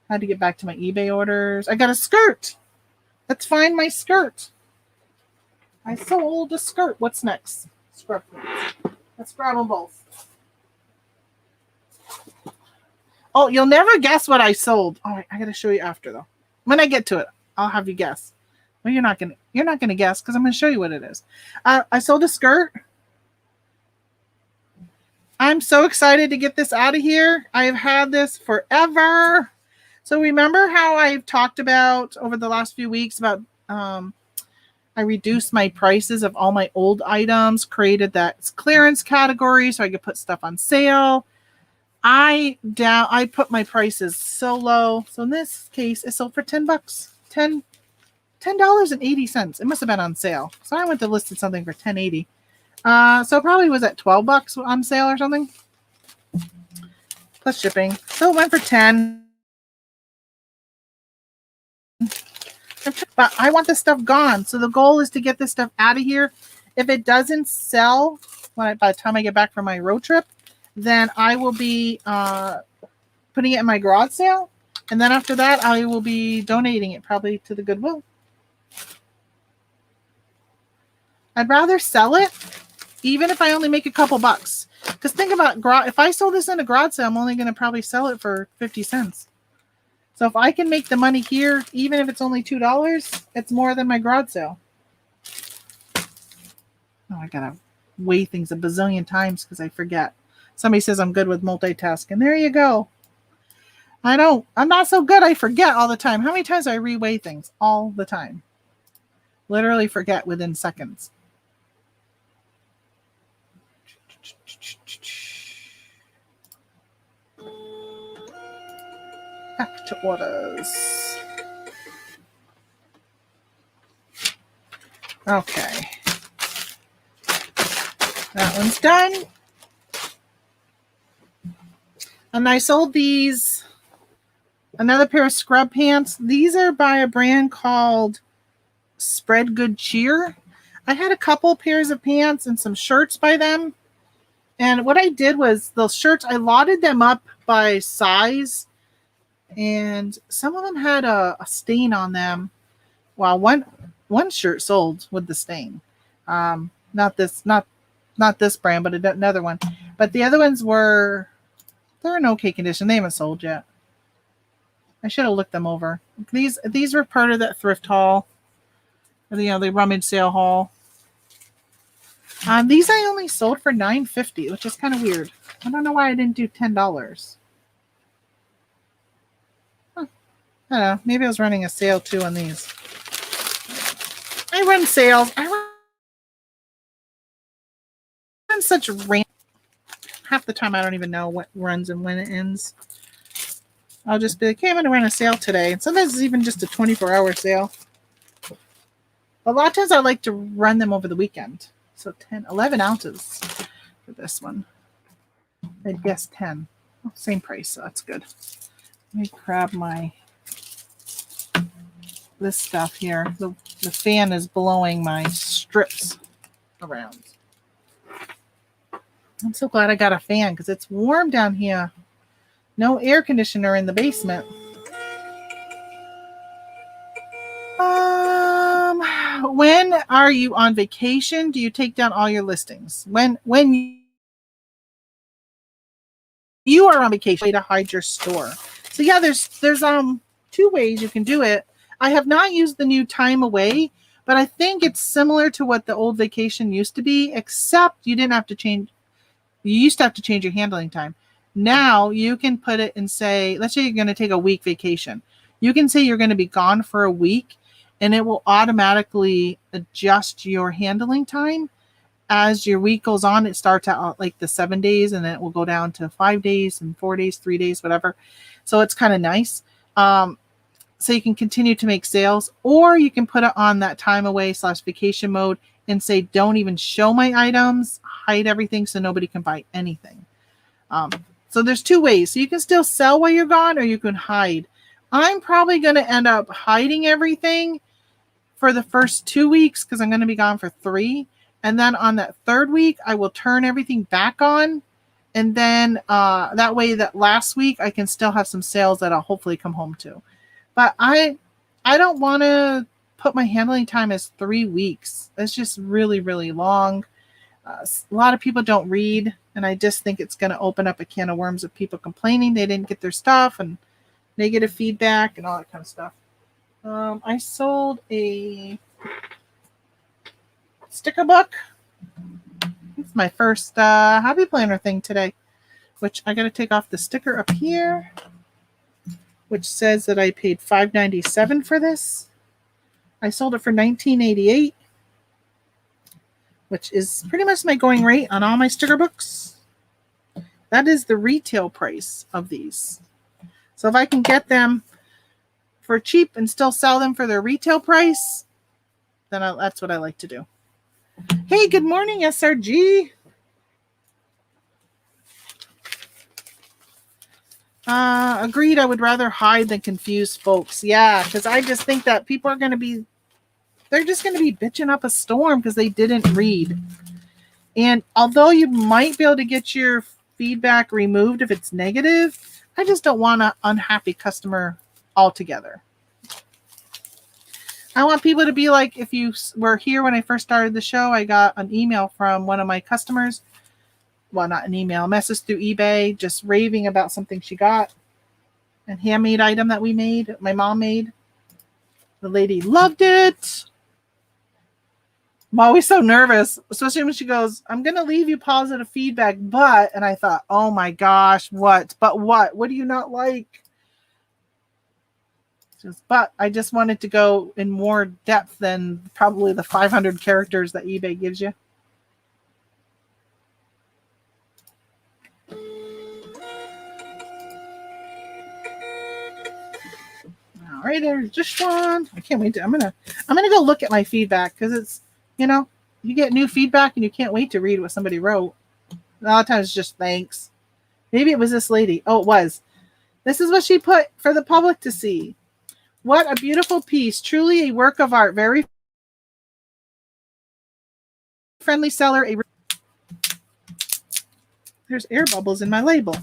How to get back to my eBay orders. I got a skirt. Let's find my skirt. I sold a skirt. What's next? Scrub pants. Let's grab them both. Oh, you'll never guess what I sold. All right, I got to show you after though. When I get to it, I'll have you guess. Well, you're not gonna guess because I'm gonna show you what it is. I sold a skirt. I'm so excited to get this out of here. I've had this forever. So remember how I've talked about over the last few weeks about I reduced my prices of all my old items, created that clearance category so I could put stuff on sale. I put my prices so low. So in this case, it sold for $10. $10.80. It must have been on sale. So I went to listed something for $10.80. So it probably was at $12 on sale or something. Plus shipping. So it went for $10. But I want this stuff gone. So the goal is to get this stuff out of here. If it doesn't sell by the time I get back from my road trip, then I will be putting it in my garage sale. And then after that, I will be donating it probably to the Goodwill. I'd rather sell it, even if I only make a couple bucks. Because think about, if I sold this in a garage sale, I'm only going to probably sell it for 50 cents. So if I can make the money here, even if it's only $2, it's more than my garage sale. Oh, I got to weigh things a bazillion times because I forget. Somebody says I'm good with multitasking. There you go. I'm not so good. I forget all the time. How many times do I reweigh things? All the time. Literally forget within seconds. Back to orders. Okay. That one's done. And I sold these, another pair of scrub pants. These are by a brand called Spread Good Cheer. I had a couple pairs of pants and some shirts by them. And what I did was those shirts, I lotted them up by size. And some of them had a stain on them. Well, one shirt sold with the stain. Not this brand, but another one. But the other ones they're in okay condition. They haven't sold yet. I should have looked them over. These were part of that thrift haul, or the rummage sale haul. These I only sold for $9.50, which is kind of weird. I don't know why I didn't do $10. Huh. I don't know. Maybe I was running a sale too on these. I run sales. I run such random. Half the time I don't even know what runs and when it ends. I'll just be like, hey, I'm going to run a sale today. And sometimes it's even just a 24-hour sale. A lot of times I like to run them over the weekend. So 11 ounces for this one. I'd guess 10. Oh, same price, so that's good. Let me grab this stuff here. The fan is blowing my strips around. I'm so glad I got a fan because it's warm down here. No air conditioner in the basement. When are you on vacation? Do you take down all your listings? When you are on vacation, way to hide your store. So yeah, there's two ways you can do it. I have not used the new time away, but I think it's similar to what the old vacation used to be, except you didn't have to change. You used to have to change your handling time. Now you can put it and say, let's say you're going to take a week vacation. You can say you're going to be gone for a week, and it will automatically adjust your handling time. As your week goes on, it starts out like the 7 days, and then it will go down to 5 days and 4 days, 3 days, whatever. So it's kind of nice. So you can continue to make sales, or you can put it on that time away / vacation mode and say, don't even show my items, hide everything so nobody can buy anything. So there's two ways. So you can still sell while you're gone, or you can hide. I'm probably going to end up hiding everything for the first 2 weeks because I'm going to be gone for 3. And then on that third week, I will turn everything back on. And then that way that last week, I can still have some sales that I'll hopefully come home to. But I don't want to put my handling time as 3 weeks. That's just really, really long. A lot of people don't read. And I just think it's going to open up a can of worms of people complaining they didn't get their stuff and negative feedback and all that kind of stuff. I sold a sticker book. It's my first hobby planner thing today, which I got to take off the sticker up here, which says that I paid $5.97 for this. I sold it for $19.88, which is pretty much my going rate on all my sticker books. That is the retail price of these. So if I can get them for cheap and still sell them for their retail price, then that's what I like to do. Hey, good morning, SRG. Agreed, I would rather hide than confuse folks. Yeah, because I just think that people are going to be, they're just going to be bitching up a storm because they didn't read. And although you might be able to get your feedback removed if it's negative, I just don't want an unhappy customer altogether. I want people to be like, if you were here when I first started the show, I got an email from one of my customers. Well, not an email, a message through eBay, just raving about something she got. A handmade item that we made, my mom made. The lady loved it. I'm always so nervous, especially when she goes, I'm going to leave you positive feedback, but, and I thought, oh my gosh, what? But what? What do you not like? But I just wanted to go in more depth than probably the 500 characters that eBay gives you. All right, there's just one. I can't wait to. I'm gonna go look at my feedback because it's, you get new feedback and you can't wait to read what somebody wrote. A lot of times it's just thanks. Maybe it was this lady. Oh, it was. This is what she put for the public to see. What a beautiful piece. Truly a work of art. Very friendly seller. There's air bubbles in my label.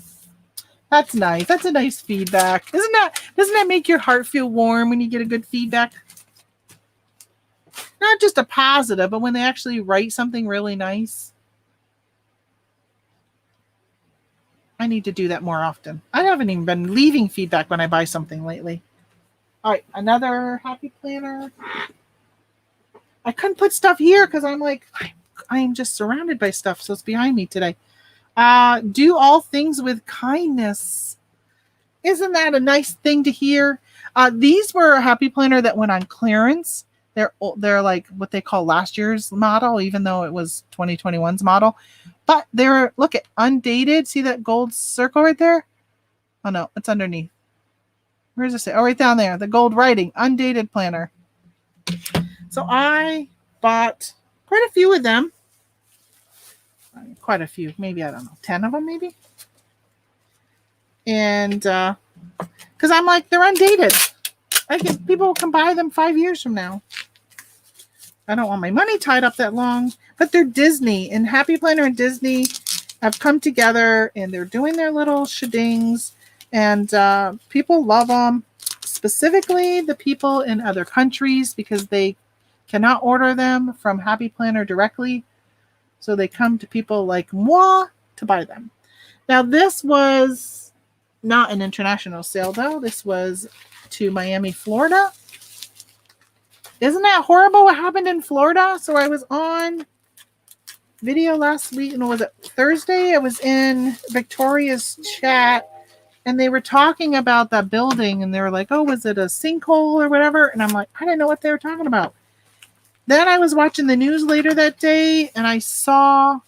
That's nice. That's a nice feedback. Doesn't that make your heart feel warm when you get a good feedback? Not just a positive, but when they actually write something really nice. I need to do that more often. I haven't even been leaving feedback when I buy something lately. All right, another happy planner. I couldn't put stuff here because I'm like, I'm just surrounded by stuff, so it's behind me today. Do all things with kindness. Isn't that a nice thing to hear? These were a happy planner that went on clearance. They're like what they call last year's model, even though it was 2021's model. But they're, look at undated. See that gold circle right there? Oh no, it's underneath. Where does it say? Oh, right down there. The gold writing, undated planner. So I bought quite a few of them. Quite a few, maybe, I don't know, 10 of them maybe. And because I'm like, they're undated. I guess people can buy them 5 years from now. I don't want my money tied up that long, but they're Disney, and Happy Planner and Disney have come together and they're doing their little shedings, and people love them, specifically the people in other countries, because they cannot order them from Happy Planner directly. So they come to people like moi to buy them. Now, this was not an international sale, though. This was to Miami, Florida. Isn't that horrible what happened in Florida? So I was on video last week, and was it Thursday? I was in Victoria's chat, and they were talking about that building, and they were like, oh, was it a sinkhole or whatever? And I'm like, I didn't know what they were talking about. Then I was watching the news later that day, and I saw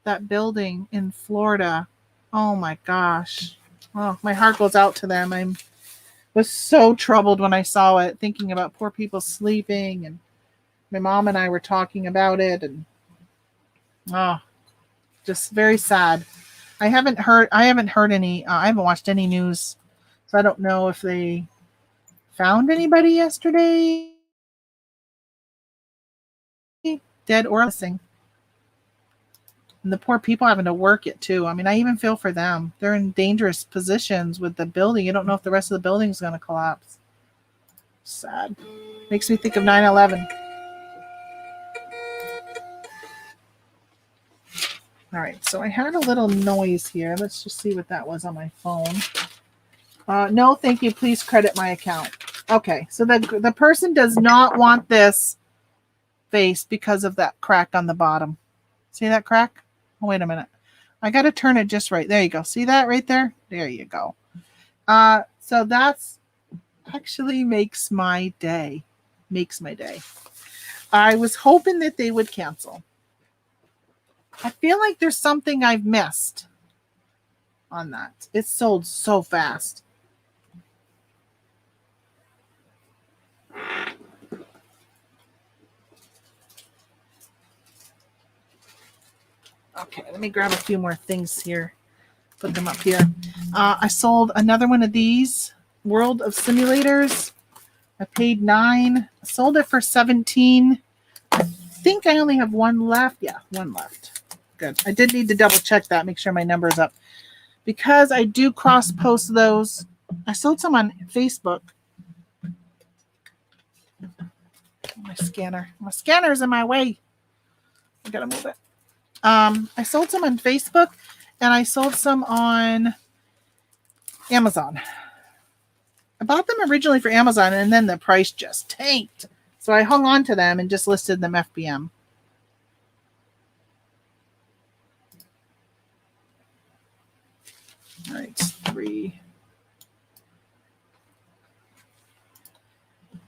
that building in Florida. Oh my gosh. Oh, my heart goes out to them. I was so troubled when I saw it, thinking about poor people sleeping, and my mom and I were talking about it, and just very sad. I haven't heard any, I haven't watched any news, so I don't know if they found anybody yesterday, dead or missing. And the poor people having to work it too. I mean, I even feel for them. They're in dangerous positions with the building. You don't know if the rest of the building is going to collapse. Sad. Makes me think of 9/11. All right, so I had a little noise here. Let's just see what that was on my phone. No, thank you. Please credit my account. Okay, so the person does not want this face because of that crack on the bottom. See that crack? Oh, wait a minute. I got to turn it just right. There you go. See that right there? There you go. So that's actually makes my day. Makes my day. I was hoping that they would cancel. I feel like there's something I've missed on that. It sold so fast. Okay, let me grab a few more things here. Put them up here. I sold another one of these, World of Simulators. I paid $9. I sold it for $17. I think I only have one left. Yeah, one left. Good. I did need to double check that, make sure my number's up. Because I do cross-post those. I sold some on Facebook. My scanner. My scanner's in my way. I gotta move it. I sold some on Facebook, and I sold some on Amazon. I bought them originally for Amazon, and then the price just tanked. So I hung on to them and just listed them FBM. All right, 3.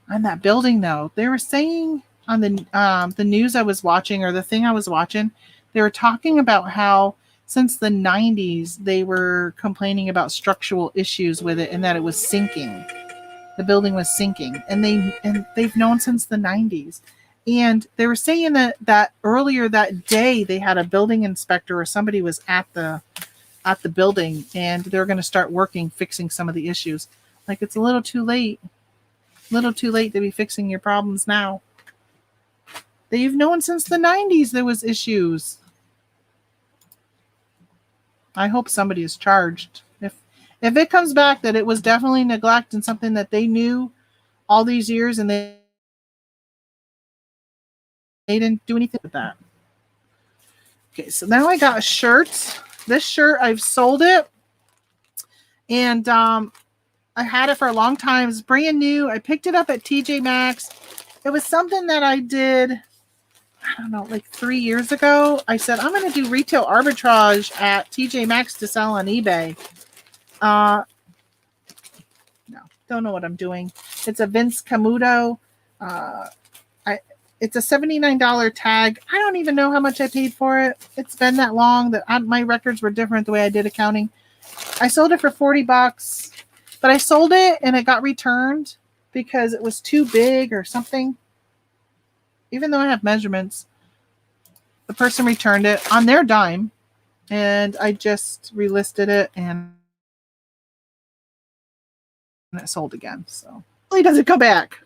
On that building, though, they were saying on the news I was watching, or the thing I was watching, they were talking about how since the 90s they were complaining about structural issues with it, and that it was sinking. The building was sinking, and they've known since the 90s. And they were saying that earlier that day they had a building inspector or somebody was at the building, and they're going to start fixing some of the issues. Like, it's a little too late. A little too late to be fixing your problems now. They've known since the 90s there was issues. I hope somebody is charged. If it comes back that it was definitely neglect and something that they knew all these years and they didn't do anything with that. Okay, so now I got a shirt. This shirt, I've sold it. And I had it for a long time. It's brand new. I picked it up at TJ Maxx. It was something that I did, I don't know, like 3 years ago. I said, I'm going to do retail arbitrage at TJ Maxx to sell on eBay. No, don't know what I'm doing. It's a Vince Camuto. It's a $79 tag. I don't even know how much I paid for it. It's been that long that my records were different the way I did accounting. I sold it for $40, but I sold it and it got returned because it was too big or something. Even though I have measurements, the person returned it on their dime, and I just relisted it and it sold again. So it doesn't come back.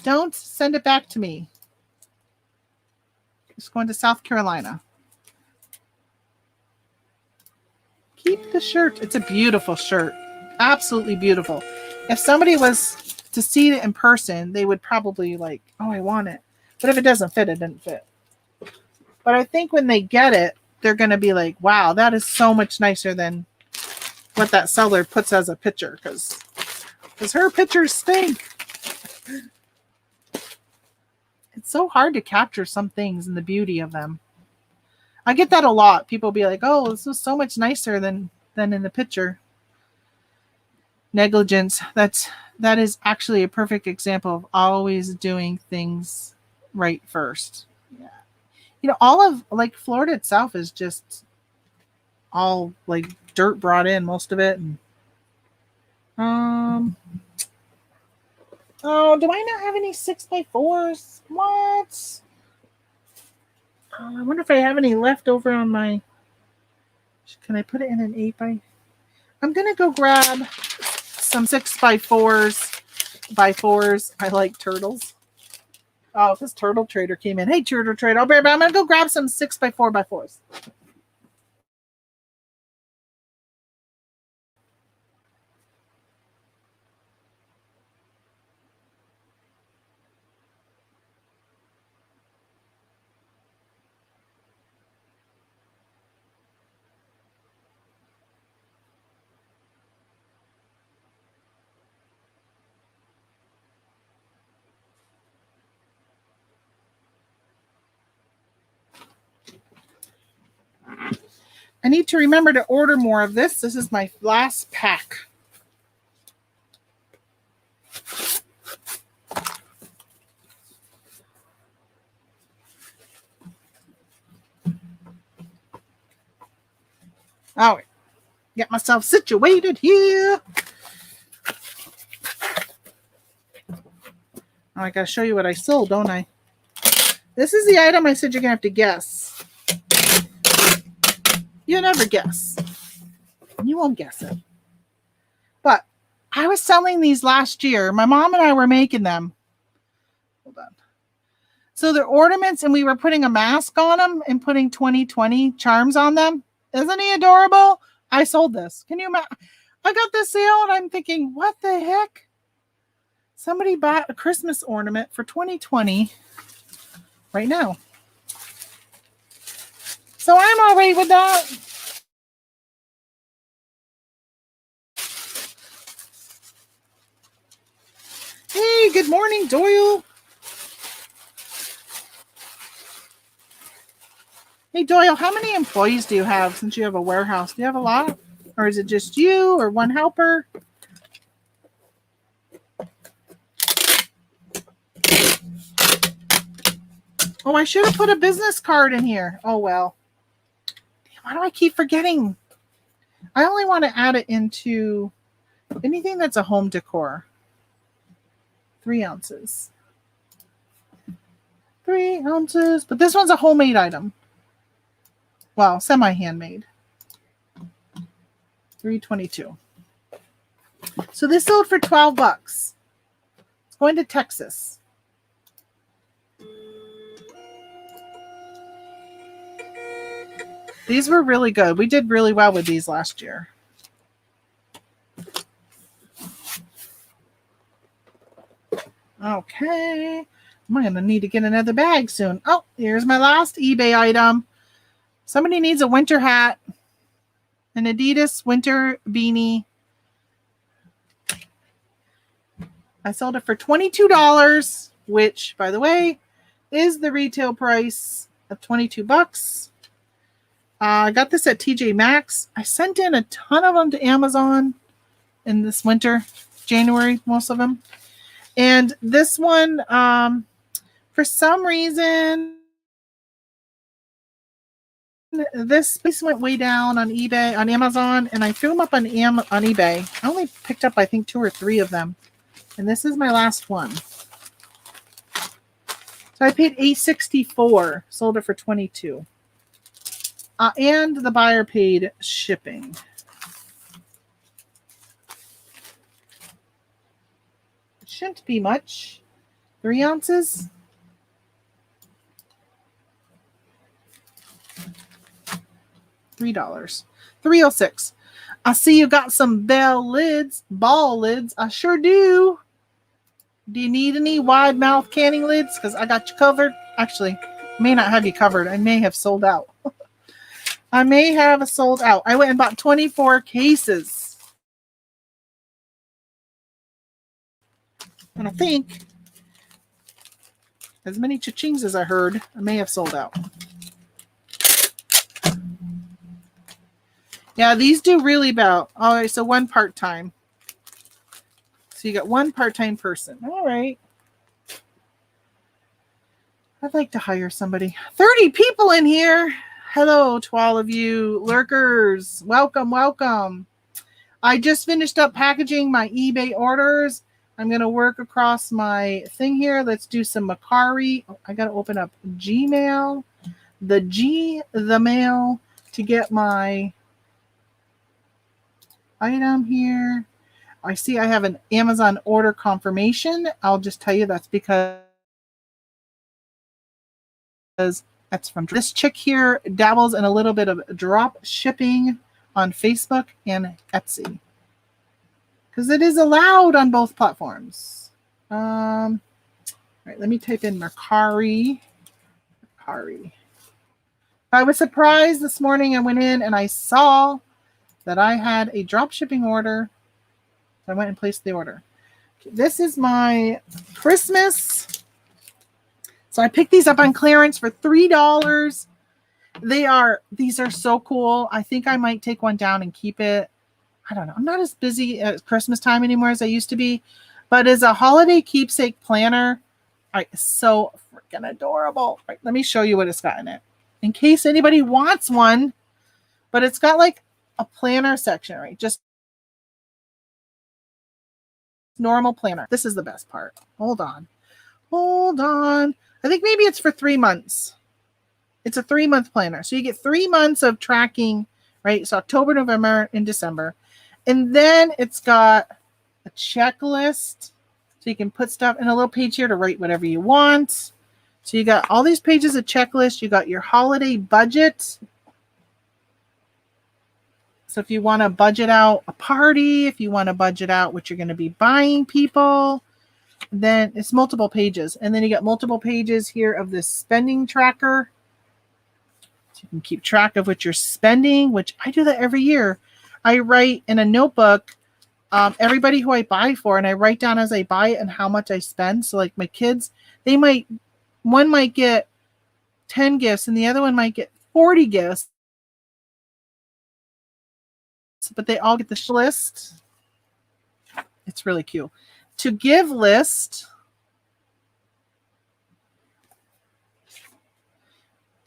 Don't send it back to me. It's going to South Carolina. Keep the shirt. It's a beautiful shirt. Absolutely beautiful. If somebody was to see it in person, they would probably like, oh, I want it. But if it doesn't fit, it didn't fit. But I think when they get it, they're going to be like, wow, that is so much nicer than what that seller puts as a picture. Because her pictures stink. It's so hard to capture some things and the beauty of them. I get that a lot. People be like, oh, this was so much nicer than in the picture. Negligence. That is actually a perfect example of always doing things right first. Yeah. You know, all of like Florida itself is just all like dirt brought in, most of it. And, oh, do I not have any 6x4s? What? I wonder if I have any left over on my. Can I put it in an 8x? I'm gonna go grab some 6x4s. I like turtles. Oh, this turtle trader came in. Hey, turtle trader, I'm gonna go grab some 6x4x4s. I need to remember to order more of this. This is my last pack. All right. Get myself situated here. Oh, I gotta show you what I sold, don't I? This is the item I said you're gonna have to guess. You'll never guess. You won't guess it. But I was selling these last year. My mom and I were making them. Hold on. So they're ornaments, and we were putting a mask on them and putting 2020 charms on them. Isn't he adorable? I sold this. Can you imagine? I got this sale, and I'm thinking, what the heck? Somebody bought a Christmas ornament for 2020 right now. So I'm all right with that. Hey, good morning, Doyle. Hey, Doyle, how many employees do you have since you have a warehouse? Do you have a lot? Or is it just you or one helper? Oh, I should have put a business card in here. Oh, well. Why do I keep forgetting? I only want to add it into anything that's a home decor. 3 ounces. 3 ounces. But this one's a homemade item. Well, semi-handmade. $3.22. So this sold for $12. It's going to Texas. These were really good. We did really well with these last year. Okay. I'm going to need to get another bag soon. Oh, here's my last eBay item. Somebody needs a winter hat. An Adidas winter beanie. I sold it for $22, which, by the way, is the retail price of $22. I got this at TJ Maxx. I sent in a ton of them to Amazon in this winter, January, most of them. And this one, for some reason, this piece went way down on eBay, on Amazon, and I threw them up on eBay. I only picked up, I think, 2 or 3 of them. And this is my last one. So I paid $8.64, sold it for $22. And the buyer paid shipping. It shouldn't be much. 3 ounces. $3. $3.06. I see you got some ball lids. I sure do. Do you need any wide mouth canning lids? Because I got you covered. Actually, I may not have you covered. I may have sold out. I may have sold out. I went and bought 24 cases. And I think, as many cha-chings as I heard, I may have sold out. Yeah, these do really well. All right, so 1 part-time. So you got 1 part-time person. All right. I'd like to hire somebody. 30 people in here. Hello to all of you lurkers. Welcome, welcome. I just finished up packaging my eBay orders. I'm going to work across my thing here. Let's do some Macari. Oh, I got to open up Gmail. The mail to get my item here. I see I have an Amazon order confirmation. I'll just tell you that's because that's from this chick here dabbles in a little bit of drop shipping on Facebook and Etsy because it is allowed on both platforms. All right, let me type in Macari. I was surprised this morning. I went in and I saw that I had a drop shipping order. So I went and placed the order. This is my Christmas. So I picked these up on clearance for $3. These are so cool. I think I might take one down and keep it. I don't know. I'm not as busy at Christmas time anymore as I used to be. But as a holiday keepsake planner, it's so freaking adorable. All right, let me show you what it's got in it. In case anybody wants one. But it's got like a planner section, right? Just normal planner. This is the best part. Hold on. I think maybe it's for 3 months. It's a 3-month planner. So you get 3 months of tracking, right? It's October, November, and December. And then it's got a checklist. So you can put stuff in a little page here to write whatever you want. So you got all these pages of checklist. You got your holiday budget. So if you want to budget out a party, if you want to budget out what you're going to be buying people, then it's multiple pages. And then you got multiple pages here of this spending tracker. So you can keep track of what you're spending, which I do that every year. I write in a notebook everybody who I buy for, and I write down as I buy it and how much I spend. So like my kids, one might get 10 gifts and the other one might get 40 gifts. But they all get the list. It's really cute. To give list.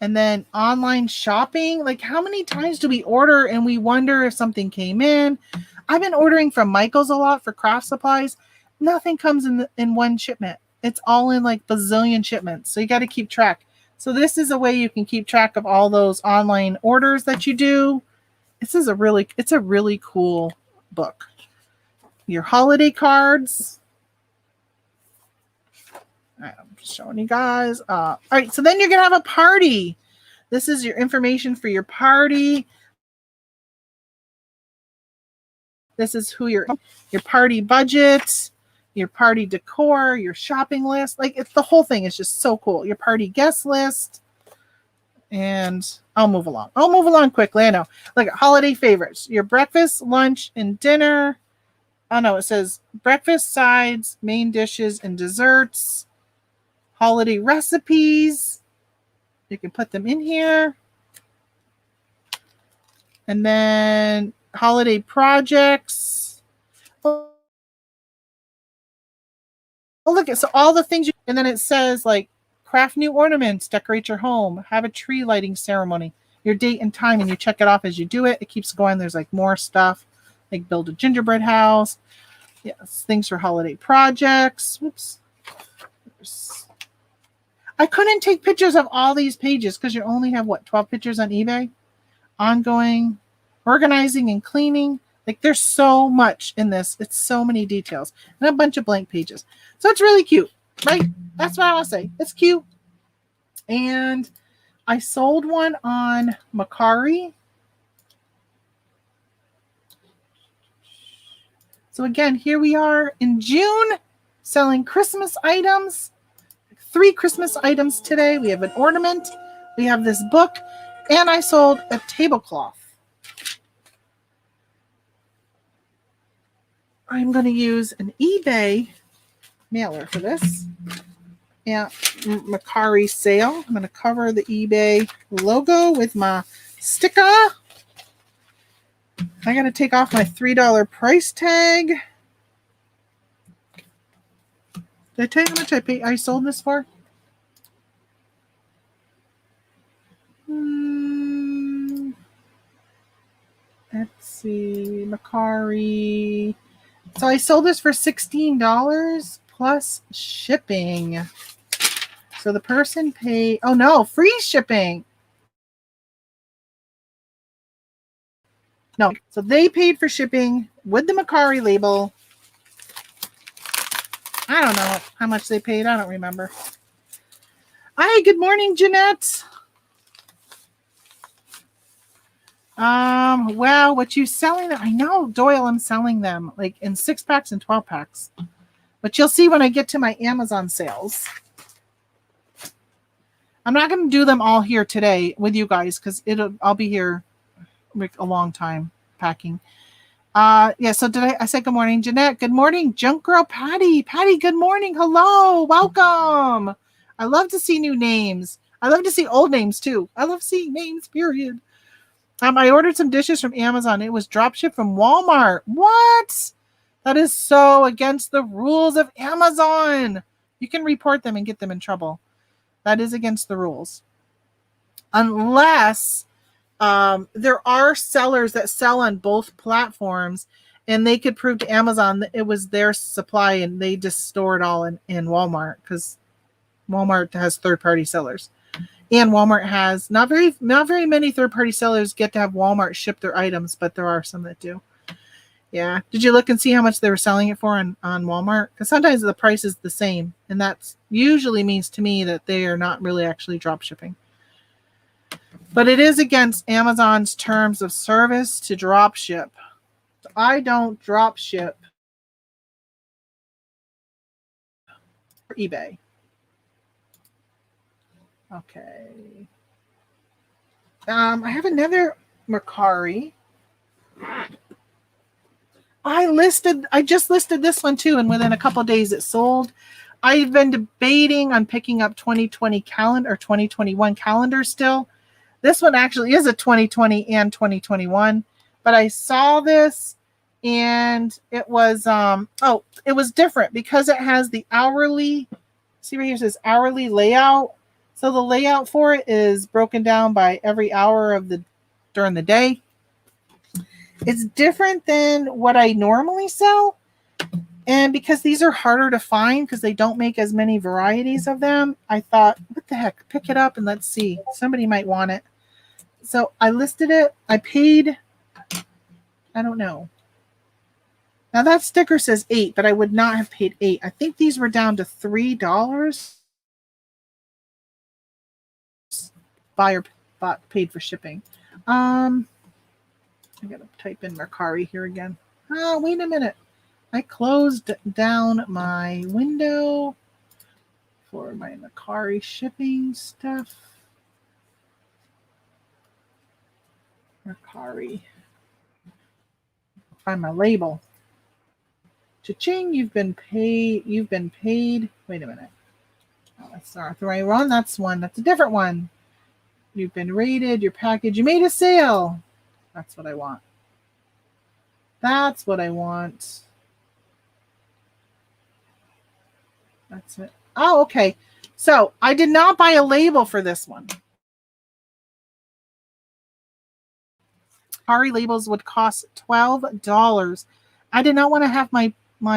And then online shopping. Like how many times do we order and we wonder if something came in? I've been ordering from Michael's a lot for craft supplies. Nothing comes in one shipment. It's all in like bazillion shipments. So you got to keep track. So this is a way you can keep track of all those online orders that you do. It's a really cool book. Your holiday cards. All right, I'm just showing you guys. All right, so then you're going to have a party. This is your information for your party. This is who your party budget, your party decor, your shopping list. Like, it's the whole thing is just so cool. Your party guest list. And I'll move along. I'll move along quickly. I know. Look at holiday favorites. Your breakfast, lunch, and dinner. Oh no, it says breakfast, sides, main dishes, and desserts. Holiday recipes. You can put them in here. And then holiday projects. Oh, look at so all the things. And then it says like craft new ornaments, decorate your home, have a tree lighting ceremony, your date and time, and you check it off as you do it. It keeps going. There's like more stuff, like build a gingerbread house. Yes, things for holiday projects. Whoops. I couldn't take pictures of all these pages because you only have, 12 pictures on eBay? Ongoing, organizing and cleaning. Like, there's so much in this. It's so many details. And a bunch of blank pages. So it's really cute, right? That's what I want to say. It's cute. And I sold one on Mercari. So again, here we are in June selling Christmas items. 3 Christmas items today. We have an ornament. We have this book. And I sold a tablecloth. I'm going to use an eBay mailer for this. Yeah, Mercari sale. I'm going to cover the eBay logo with my sticker. I got to take off my $3 price tag. Did I tell you how much I sold this for? Let's see, Mercari. So I sold this for $16 plus shipping. So the person paid, oh no, free shipping. No, so they paid for shipping with the Mercari label. I don't know how much they paid. I don't remember. Hi, good morning, Jeanette. Wow, what you selling? I know, Doyle, I'm selling them like in 6-packs and 12-packs. But you'll see when I get to my Amazon sales. I'm not going to do them all here today with you guys because I'll be here a long time packing. Yeah, so I said good morning, Jeanette. Good morning, Junk Girl Patty. Patty, good morning. Hello, welcome. I love to see new names. I love to see old names too. I love seeing names, period. I ordered some dishes from Amazon. It was dropshipped from Walmart. What? That is so against the rules of Amazon. You can report them and get them in trouble. That is against the rules. Unless there are sellers that sell on both platforms and they could prove to Amazon that it was their supply and they just store it all in Walmart because Walmart has third-party sellers. And Walmart has not very many third-party sellers get to have Walmart ship their items, but there are some that do. Yeah. Did you look and see how much they were selling it for on Walmart? Because sometimes the price is the same, and that usually means to me that they are not really actually drop shipping. But it is against Amazon's terms of service to drop ship. I don't drop ship for eBay. Okay. I have another Mercari. I just listed this one too, and within a couple of days it sold. I've been debating on picking up 2020 calendar or 2021 calendar still. This one actually is a 2020 and 2021, but I saw this and it was it was different because it has the hourly. See right here, it says hourly layout. So the layout for it is broken down by every hour during the day. It's different than what I normally sell. And because these are harder to find because they don't make as many varieties of them, I thought, what the heck, pick it up and let's see. Somebody might want it. So I listed it. I paid, I don't know. Now that sticker says $8, but I would not have paid $8. I think these were down to $3. Buyer. paid for shipping. I gotta type in Mercari here again. Oh, wait a minute. I closed down my window for my Mercari shipping stuff. Mercari. Find my label. Cha-ching, you've been paid. Wait a minute. Oh, that's not the right one. That's one. That's a different one. You've been rated. Your package. You made a sale. That's what I want. That's what I want. That's it. Oh, okay. So I did not buy a label for this one. Mercari labels would cost $12. I did not want to have my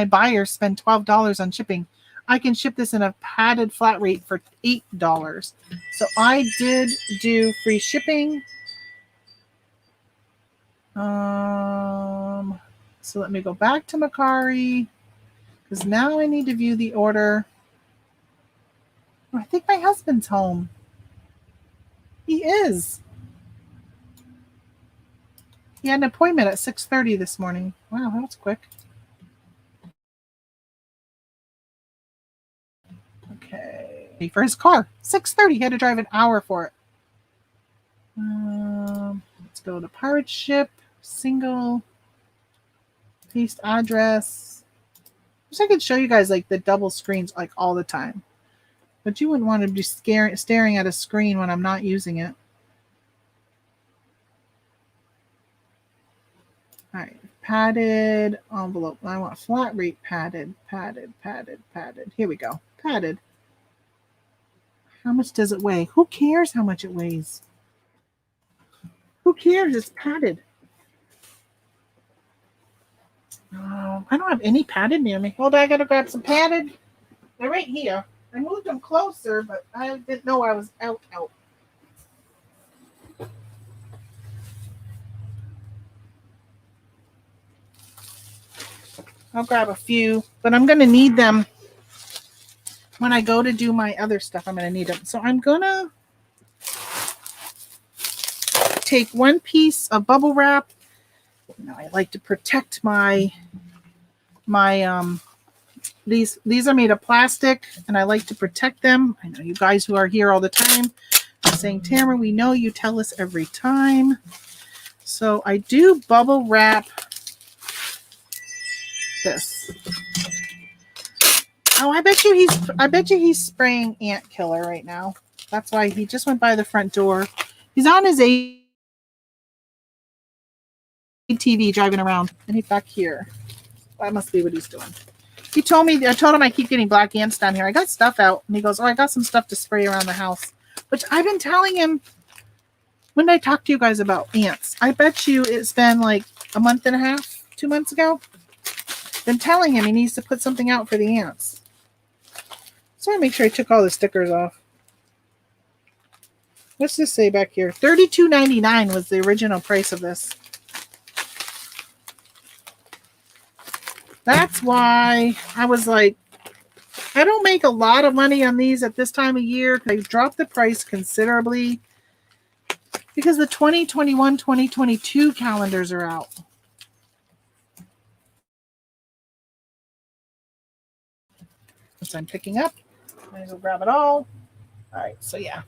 buyer spend $12 on shipping. I can ship this in a padded flat rate for $8. So I did do free shipping. So let me go back to Mercari because now I need to view the order. Oh, I think my husband's home. He is. He had an appointment at 6:30 this morning. Wow, that was quick. Okay. For his car. 6:30. He had to drive an hour for it. Let's go to pirate ship. Single. Paste address. I wish I could show you guys like the double screens like all the time. But you wouldn't want to be staring at a screen when I'm not using it. All right. Padded envelope. I want flat rate padded. Here we go. Padded. How much does it weigh? Who cares how much it weighs? Who cares? It's padded. I don't have any padded near me. Hold on, I gotta grab some padded. They're right here. I moved them closer, but I didn't know I was out. I'll grab a few, but I'm gonna need them when I go to do my other stuff. I'm gonna need them. So I'm gonna take one piece of bubble wrap. Now I like to protect my these are made of plastic and I like to protect them. I know you guys who are here all the time are saying, Tamara, we know you tell us every time. So I do bubble wrap this. Oh, I bet you he's spraying ant killer right now. That's why he just went by the front door. He's on his ATV driving around and he's back here. That must be what he's doing. I told him I keep getting black ants down here. I got stuff out. And he goes, oh, I got some stuff to spray around the house. Which I've been telling him, when did I talk to you guys about ants? I bet you it's been like a month and a half, 2 months ago. Been telling him he needs to put something out for the ants. So I make sure I took all the stickers off. What's this say back here? $32.99 was the original price of this. That's why I was like, I don't make a lot of money on these at this time of year. They dropped the price considerably because the 2021-2022 calendars are out. Which I'm picking up. Might as well grab it all. All right, so yeah.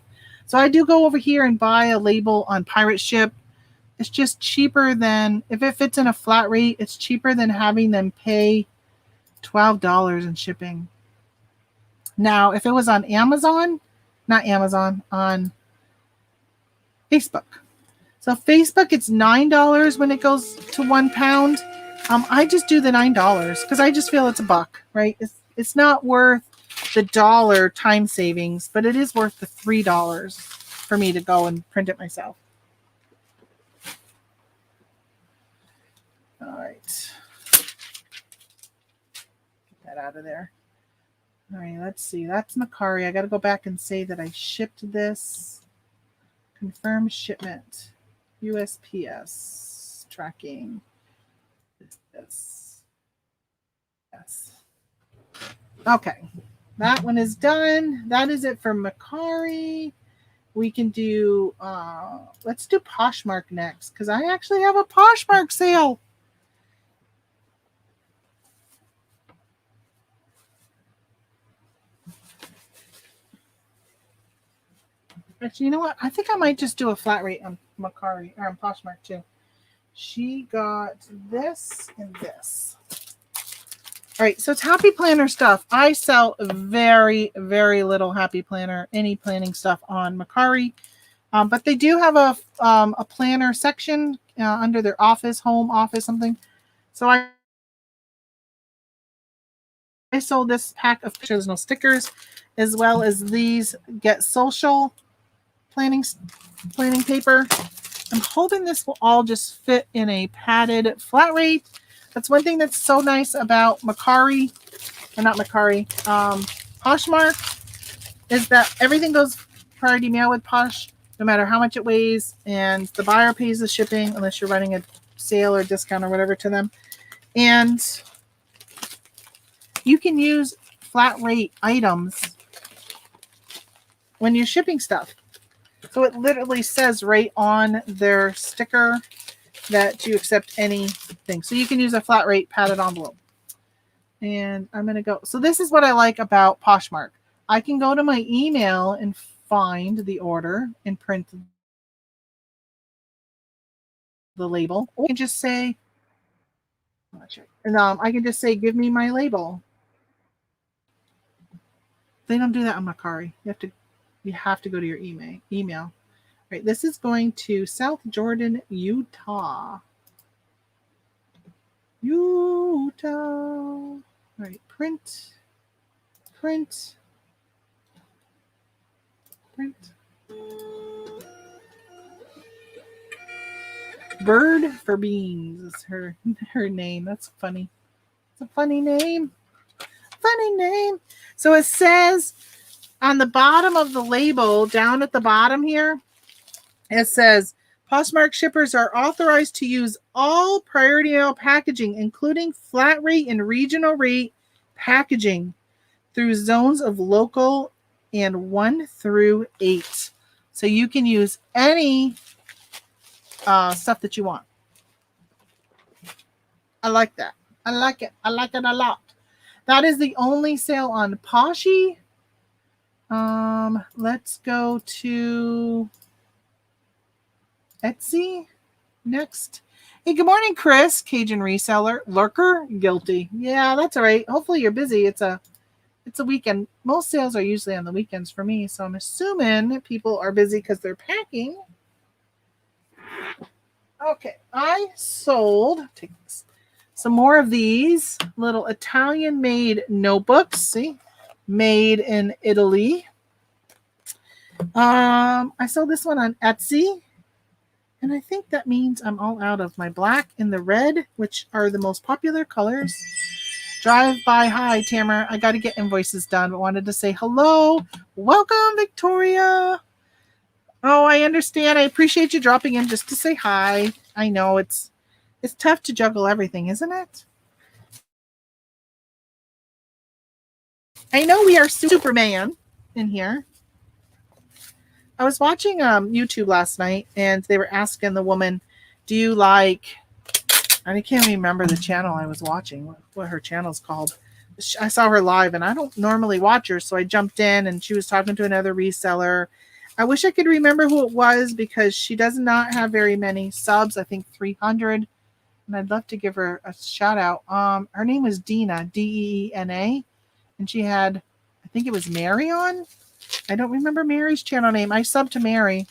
So I do go over here and buy a label on Pirate Ship. It's just cheaper than, if it fits in a flat rate, it's cheaper than having them pay $12 in shipping. Now, if it was on Amazon, on Facebook. So Facebook, it's $9 when it goes to £1. I just do the $9 because I just feel it's a buck, right? It's not worth the dollar time savings, but it is worth the $3 for me to go and print it myself. All right. Get that out of there. All right, let's see. That's Mercari. I got to go back and say that I shipped this. Confirm shipment. USPS. Tracking. This. Yes. Okay. That one is done. That is it for Mercari. We can do, let's do Poshmark next, because I actually have a Poshmark sale. Actually, you know what? I think I might just do a flat rate on Macari or on Poshmark too. She got this and this. All right, so it's Happy Planner stuff. I sell very, very little Happy Planner, any planning stuff on Macari, but they do have a planner section under their office, home office, something. So I sold this pack of no stickers, as well as these Get Social planning paper. I'm hoping this will all just fit in a padded flat rate. That's one thing that's so nice about Macari, or not Macari, Poshmark, is that everything goes priority mail with Posh, no matter how much it weighs, and the buyer pays the shipping unless you're running a sale or discount or whatever to them. And you can use flat rate items when you're shipping stuff. So it literally says right on their sticker that you accept anything. So you can use a flat rate padded envelope. And I'm going to go. So this is what I like about Poshmark. I can go to my email and find the order and print the label. Or I can just say, I can just say, give me my label. They don't do that on Macari. You have to go to your email. All right, this is going to South Jordan, Utah. All right, print. Bird for Beans is her name. That's funny. It's a funny name. So it says on the bottom of the label, down at the bottom here, it says Poshmark shippers are authorized to use all priority mail packaging, including flat rate and regional rate packaging, through zones of local and 1 through 8. So you can use any stuff that you want. I like that. I like it a lot. That is the only sale on Poshy. Let's go to Etsy next. Hey, good morning, Chris. Cajun reseller. Lurker? Guilty. Yeah, that's all right. Hopefully you're busy. It's a weekend. Most sales are usually on the weekends for me, so I'm assuming people are busy because they're packing. Okay, I sold some more of these little Italian-made notebooks. See? Made in Italy. I sold this one on Etsy. And I think that means I'm all out of my black and the red, which are the most popular colors. Drive by. Hi, Tamara. I got to get invoices done, but wanted to say hello. Welcome, Victoria. Oh, I understand. I appreciate you dropping in just to say hi. I know it's tough to juggle everything, isn't it? I know we are Superman in here. I was watching YouTube last night, and they were asking the woman, do you like, I can't remember the channel I was watching, what her channel's called. I saw her live, and I don't normally watch her, so I jumped in, and she was talking to another reseller. I wish I could remember who it was, because she does not have very many subs, I think 300, and I'd love to give her a shout out. Her name was Dina, Deena, and she had, I think it was Mary on. I don't remember Mary's channel name. I subbed to Mary.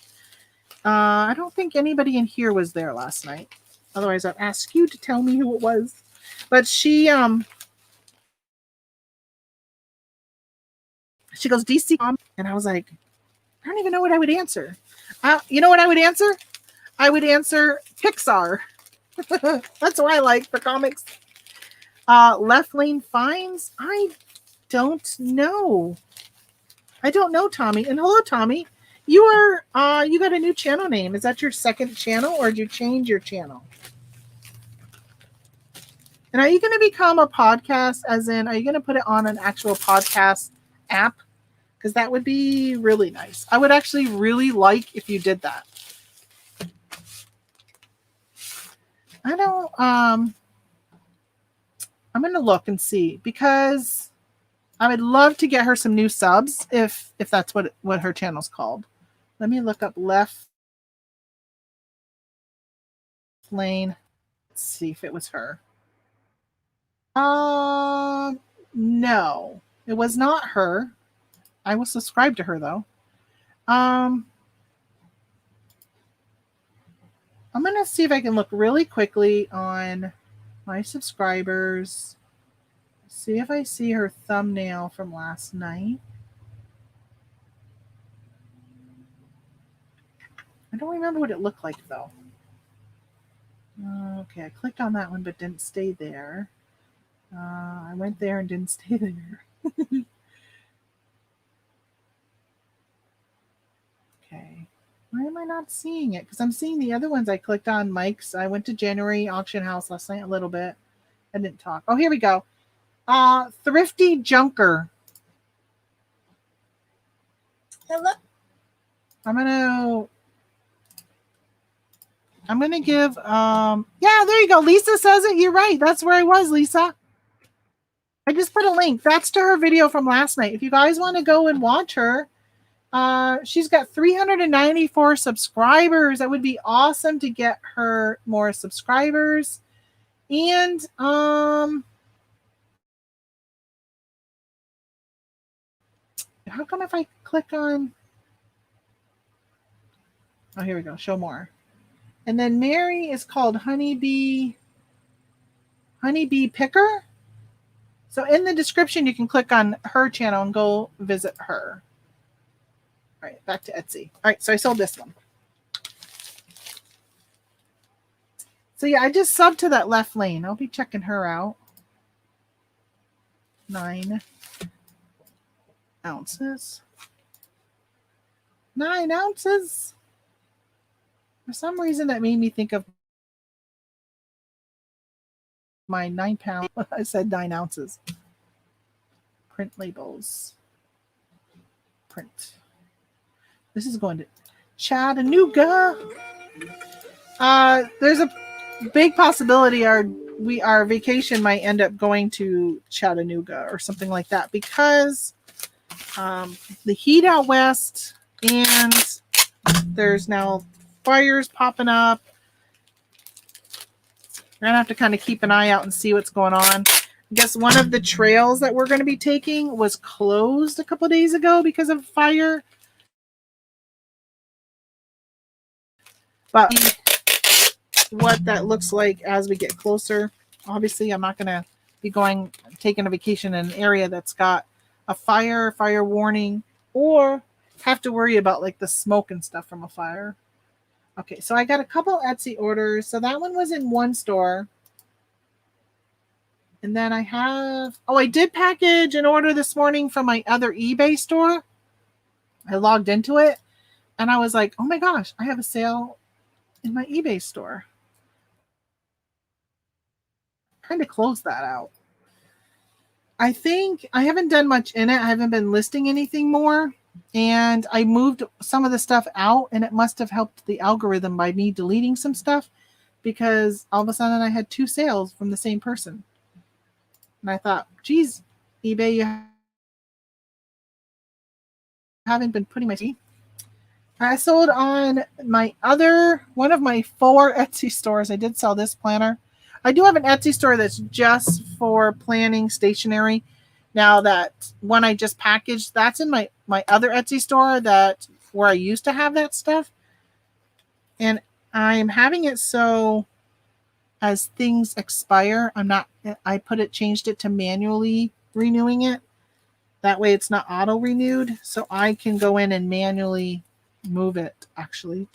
I don't think anybody in here was there last night. Otherwise, I'd ask you to tell me who it was. But she goes, DC, and I was like, I don't even know what I would answer. You know what I would answer? I would answer Pixar. That's what I like for comics. Left Lane Finds? I don't know. Tommy. And hello, Tommy. You got a new channel name. Is that your second channel, or did you change your channel? And are you going to become a podcast, as in, are you going to put it on an actual podcast app? because that would be really nice. I would actually really like if you did that. I don't, I'm going to look and see, because I would love to get her some new subs if that's what her channel's called. Let me look up Left Lane. Let's see if it was her. No, it was not her. I will subscribe to her though. I'm gonna see if I can look really quickly on my subscribers. See if I see her thumbnail from last night. I don't remember what it looked like though. Okay, I clicked on that one but didn't stay there. I went there and didn't stay there. Okay. Why am I not seeing it? Because I'm seeing the other ones I clicked on. Mike's. I went to January auction house last night a little bit. I didn't talk. Oh, here we go. Thrifty Junker. Hello. I'm gonna give yeah, there you go. Lisa says it. You're right. That's where I was, Lisa. I just put a link. That's to her video from last night. If you guys want to go and watch her, she's got 394 subscribers. That would be awesome to get her more subscribers. And how come if I click on, oh, here we go, show more. And then Mary is called Honeybee Picker. So in the description, you can click on her channel and go visit her. All right, back to Etsy. All right, so I sold this one. So yeah, I just subbed to that Left Lane. I'll be checking her out. 9 ounces. 9 ounces. For some reason, that made me think of my 9 pound. I said 9 ounces. Print labels. Print. This is going to Chattanooga. There's a big possibility our vacation might end up going to Chattanooga or something like that, because the heat out west, and there's now fires popping up. We're gonna have to kind of keep an eye out and see what's going on. I guess one of the trails that we're going to be taking was closed a couple days ago because of fire. But what that looks like as we get closer. Obviously, I'm not going to be taking a vacation in an area that's got a fire warning, or have to worry about like the smoke and stuff from a fire. Okay, so I got a couple Etsy orders. So that one was in one store. And then I did package an order this morning from my other eBay store. I logged into it and I was like, oh my gosh, I have a sale in my eBay store. Trying to close that out. I think I haven't done much in it. I haven't been listing anything more. And I moved some of the stuff out, and it must have helped the algorithm by me deleting some stuff, because all of a sudden I had 2 sales from the same person. And I thought, geez, eBay, you haven't been putting my tea. I sold on one of my 4 Etsy stores. I did sell this planner. I do have an Etsy store that's just for planning stationery. Now that one I just packaged, that's in my other Etsy store where I used to have that stuff. And I'm having it so as things expire, changed it to manually renewing it. That way it's not auto renewed. So I can go in and manually move it actually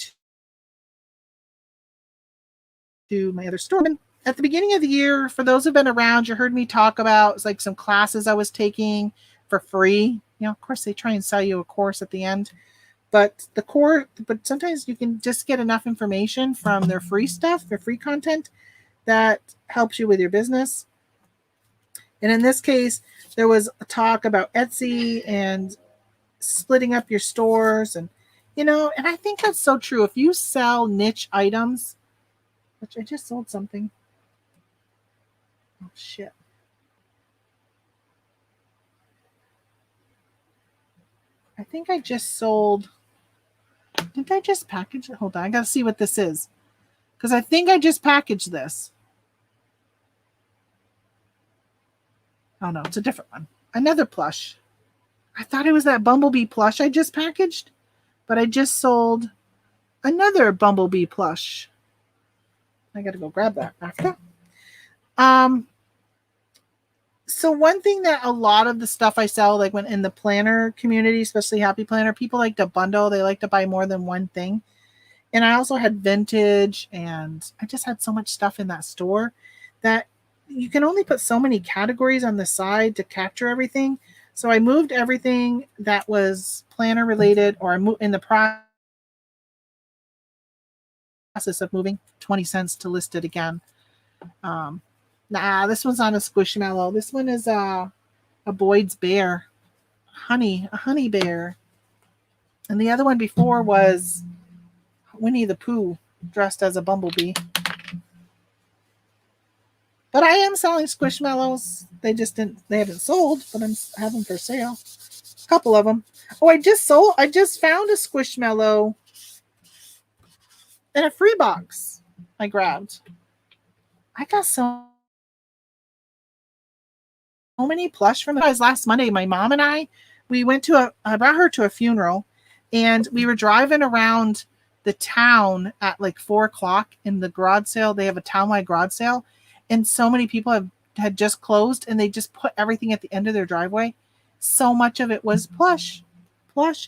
to my other store. At the beginning of the year, for those who've been around, you heard me talk about like some classes I was taking for free. Of course, they try and sell you a course at the end, but sometimes you can just get enough information from their free stuff, their free content, that helps you with your business. And in this case, there was a talk about Etsy and splitting up your stores and and I think that's so true. If you sell niche items, which I just sold something. Oh shit. I think I just sold. Didn't I just package it? Hold on, I gotta see what this is. Because I think I just packaged this. Oh no, it's a different one. Another plush. I thought it was that Bumblebee plush I just packaged, but I just sold another Bumblebee plush. I gotta go grab that after. So one thing that a lot of the stuff I sell, like when in the planner community, especially Happy Planner, people like to bundle. They like to buy more than one thing. And I also had vintage, and I just had so much stuff in that store that you can only put so many categories on the side to capture everything. So I moved everything that was planner related, or I moved in the process of moving 20 cents to list it again. This one's not a Squishmallow. This one is a Boyd's bear, a honey bear. And the other one before was Winnie the Pooh dressed as a bumblebee. But I am selling Squishmallows. They haven't sold, but I have them for sale. A couple of them. Oh, I just found a Squishmallow in a free box I grabbed. I got so many plush from it. Last Monday, my mom and I brought her to a funeral, and we were driving around the town at like 4:00 in the garage sale. They have a townwide garage sale, and so many people had just closed, and they just put everything at the end of their driveway. So much of it was plush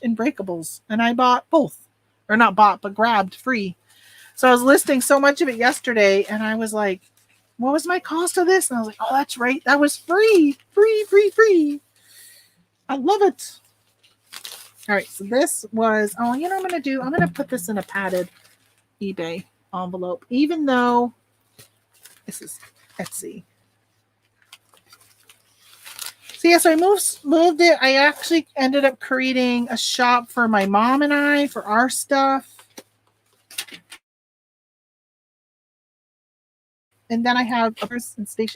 and breakables, and I bought both, or not bought, but grabbed free. So I was listing so much of it yesterday, and I was like, what was my cost of this? And I was like, oh, that's right. That was free. I love it. All right. So this was, I'm going to put this in a padded eBay envelope, even though this is Etsy. So yeah, so I moved it. I actually ended up creating a shop for my mom and I for our stuff. And then I have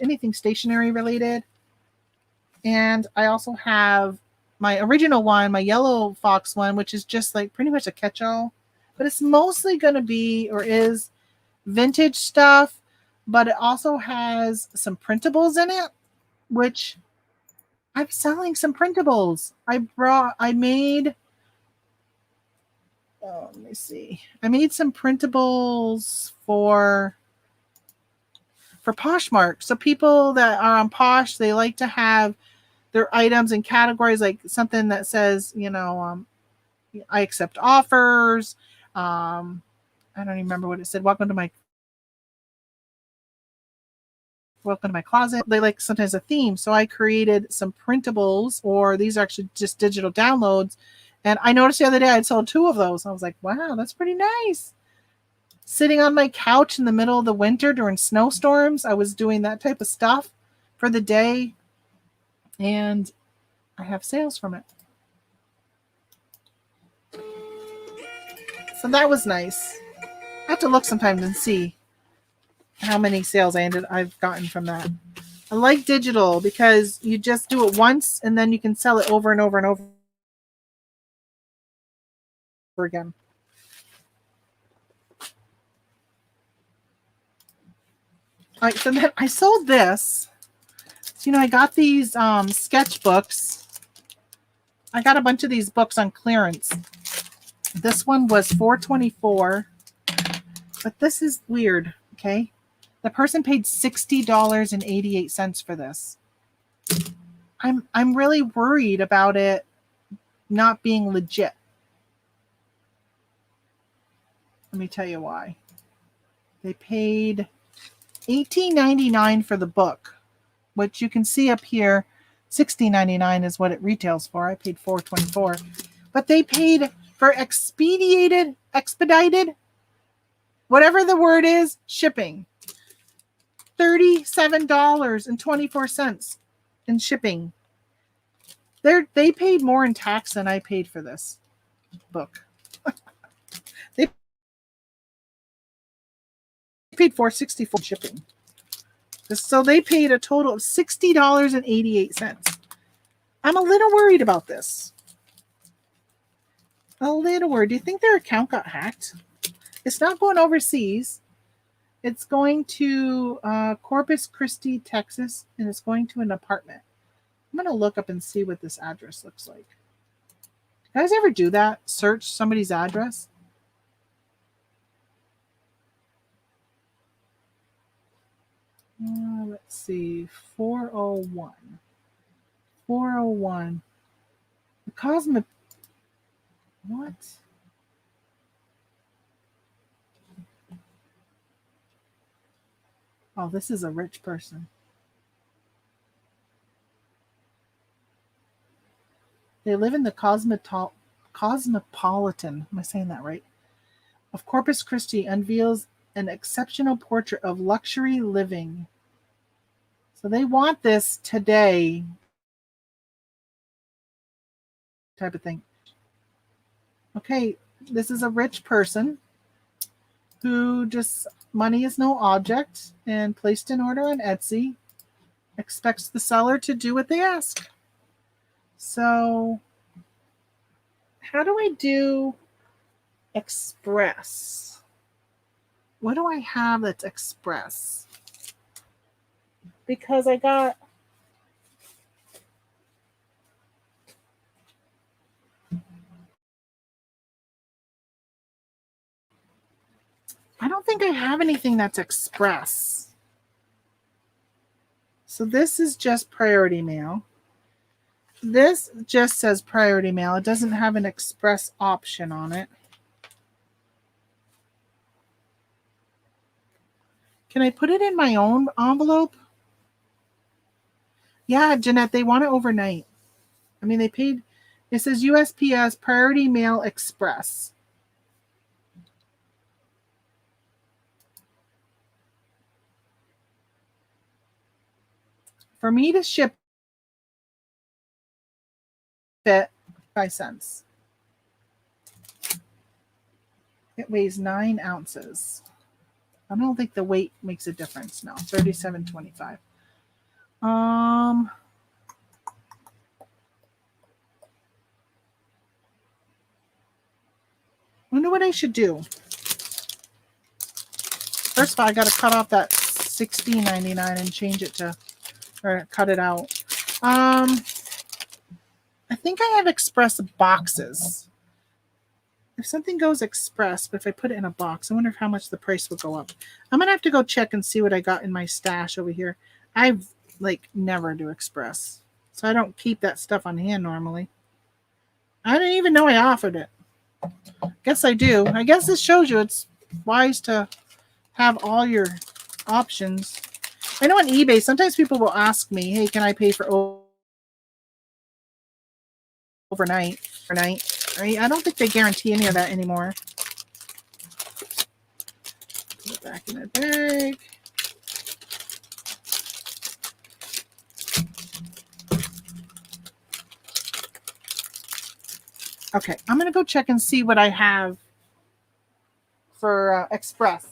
anything stationery related. And I also have my original one, my yellow fox one, which is just like pretty much a catch-all. But it's mostly going to be, or is, vintage stuff. But it also has some printables in it, which I'm selling some printables. I made some printables for Poshmark. So people that are on Posh, they like to have their items in categories, like something that says, I accept offers. I don't even remember what it said. Welcome to my closet. They like sometimes a theme. So I created some printables, or these are actually just digital downloads. And I noticed the other day I'd sold 2 of those. I was like, wow, that's pretty nice. Sitting on my couch in the middle of the winter during snowstorms, I was doing that type of stuff for the day, and I have sales from it. So that was nice. I have to look sometimes and see how many sales I've gotten from that. I like digital because you just do it once and then you can sell it over and over and over again. All right, so then I sold this. So, I got these sketchbooks. I got a bunch of these books on clearance. This one was $4.24, but this is weird. Okay, the person paid $60.88 for this. I'm really worried about it not being legit. Let me tell you why. They paid $18.99 for the book, which you can see up here. $16.99 is what it retails for. I paid $4.24, but they paid for expedited, whatever the word is, shipping. $37.24 in shipping. They paid more in tax than I paid for this book. They paid $4.64 for shipping. So they paid a total of $60.88. I'm a little worried about this. A little worried. Do you think their account got hacked? It's not going overseas. It's going to Corpus Christi, Texas, and it's going to an apartment. I'm going to look up and see what this address looks like. You guys ever do that? Search somebody's address? Let's see. 401. 401. The Cosmo. What? Oh, this is a rich person. They live in the Cosmopolitan, am I saying that right? Of Corpus Christi, unveils an exceptional portrait of luxury living. So they want this today. Type of thing. Okay, this is a rich person who just, money is no object, and placed an order on Etsy. Expects the seller to do what they ask. So, how do I do Express? What do I have that's Express? Because I got... I don't think I have anything that's Express. So this is just priority mail. This just says priority mail. It doesn't have an Express option on it. Can I put it in my own envelope? Yeah, Jeanette, they want it overnight. I mean, they paid, it says USPS Priority Mail Express. For me to ship it, 5 cents. It weighs 9 ounces. I don't think the weight makes a difference. No, $37.25. Wonder what I should do. First of all, I got to cut off that $16.99 and change it to, or cut it out. I think I have Express boxes. If something goes Express, but if I put it in a box, I wonder how much the price would go up. I'm going to have to go check and see what I got in my stash over here. I've never do Express. So I don't keep that stuff on hand normally. I didn't even know I offered it. Guess I do. I guess this shows you it's wise to have all your options. I know on eBay, sometimes people will ask me, hey, can I pay for overnight? I don't think they guarantee any of that anymore. Put it back in the bag. Okay, I'm going to go check and see what I have for Express.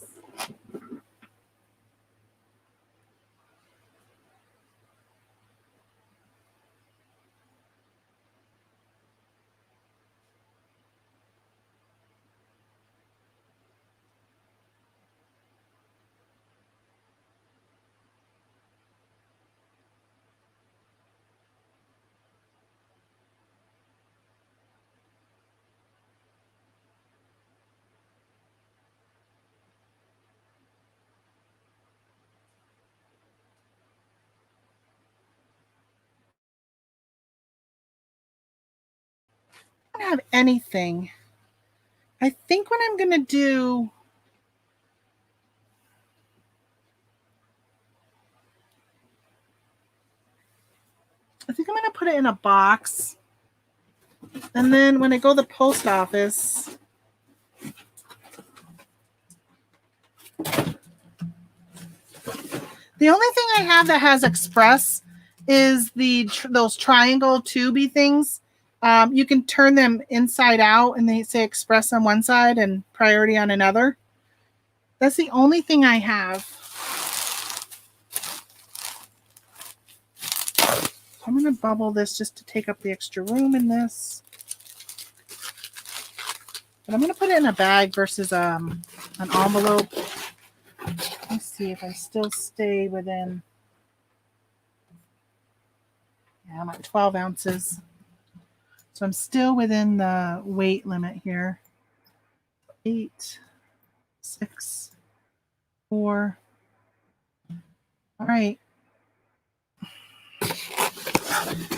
I don't have anything. I think what I'm going to do... I think I'm going to put it in a box. And then when I go to the post office... The only thing I have that has Express is those triangle tubey things. You can turn them inside out and they say express on one side and priority on another. That's the only thing I have. I'm going to bubble this just to take up the extra room in this. But I'm going to put it in a bag versus an envelope. Let's see if I still stay within. Yeah, I'm at 12 ounces. So I'm still within the weight limit here. 8, 6, 4. All right.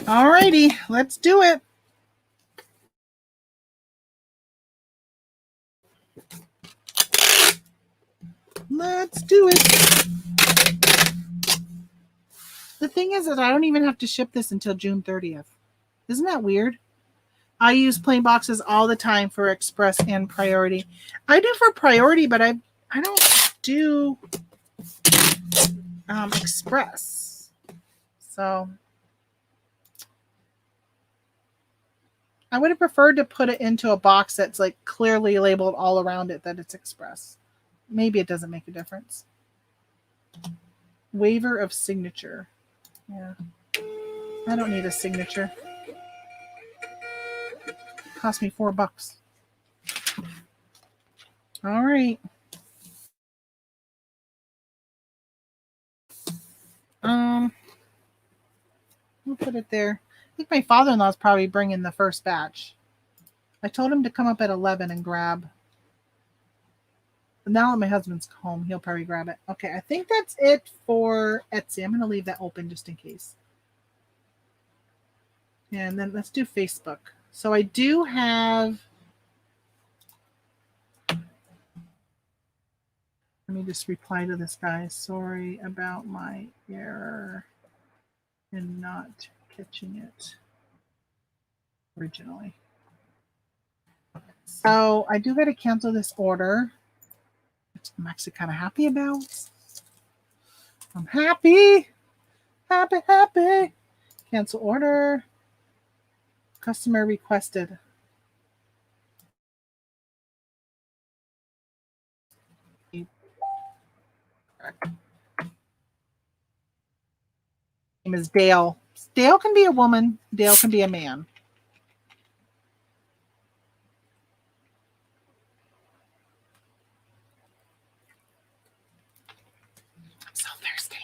All righty, let's do it. Let's do it. The thing is that I don't even have to ship this until June 30th. Isn't that weird? I use plain boxes all the time for express and priority. I do for priority, but I don't do express. So I would have preferred to put it into a box that's like clearly labeled all around it that it's express. Maybe it doesn't make a difference. Waiver of signature. Yeah. I don't need a signature. Cost me $4. All right. We'll put it there. I think my father-in-law is probably bringing the first batch. I told him to come up at 11 and grab. But now that my husband's home, he'll probably grab it. Okay, I think that's it for Etsy. I'm going to leave that open just in case. And then let's do Facebook. So I do have... Let me just reply to this guy. Sorry about my error in not catching it originally. So I do got to cancel this order, which I'm actually kind of happy about. I'm happy. Happy. Cancel order. Customer requested. Name is Dale. Dale can be a woman. Dale can be a man. I'm so thirsty.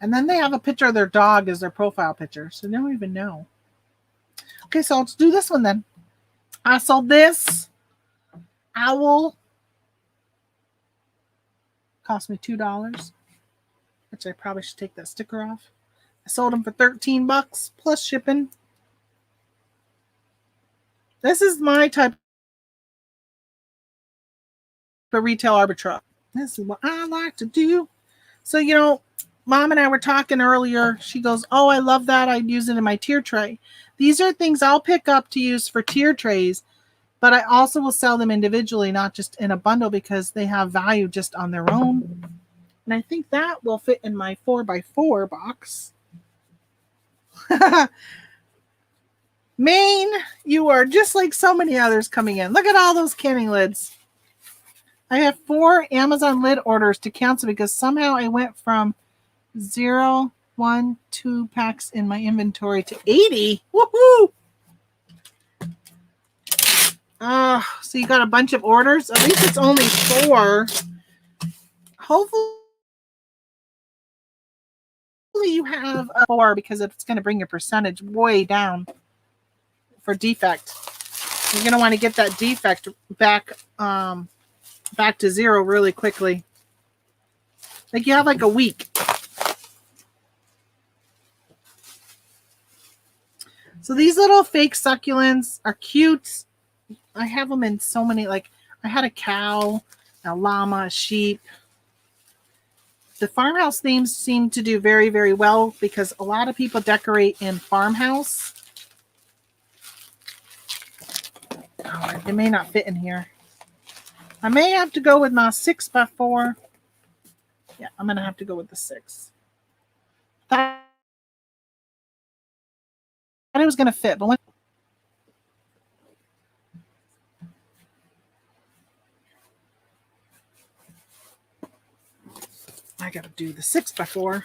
And then they have a picture of their dog as their profile picture, so they don't even know. Okay, so let's do this one then. I sold this owl. Cost me $2. Which I probably should take that sticker off. I sold them for $13 plus shipping. This is my type of retail arbitrage. This is what I like to do. So, you know, Mom and I were talking earlier. She goes, oh, I love that. I'd use it in my tier tray. These are things I'll pick up to use for tier trays, but I also will sell them individually, not just in a bundle because they have value just on their own. And I think that will fit in my 4x4 box. Maine, you are just like so many others coming in. Look at all those canning lids. I have 4 Amazon lid orders to cancel because somehow I went from 0, 1, 2 packs in my inventory to 80. Woohoo! So you got a bunch of orders? At least it's only 4. Hopefully you have 4 because it's going to bring your percentage way down for defect. You're going to want to get that defect back to 0 really quickly. Like you have like a week. So these little fake succulents are cute. I have them in so many, like I had a cow, a llama, a sheep. The farmhouse themes seem to do very, very well because a lot of people decorate in farmhouse. Oh, it may not fit in here. I may have to go with my 6x4. Yeah, I'm going to have to go with the 6. thought it was going to fit, but when I got to do the 6x4.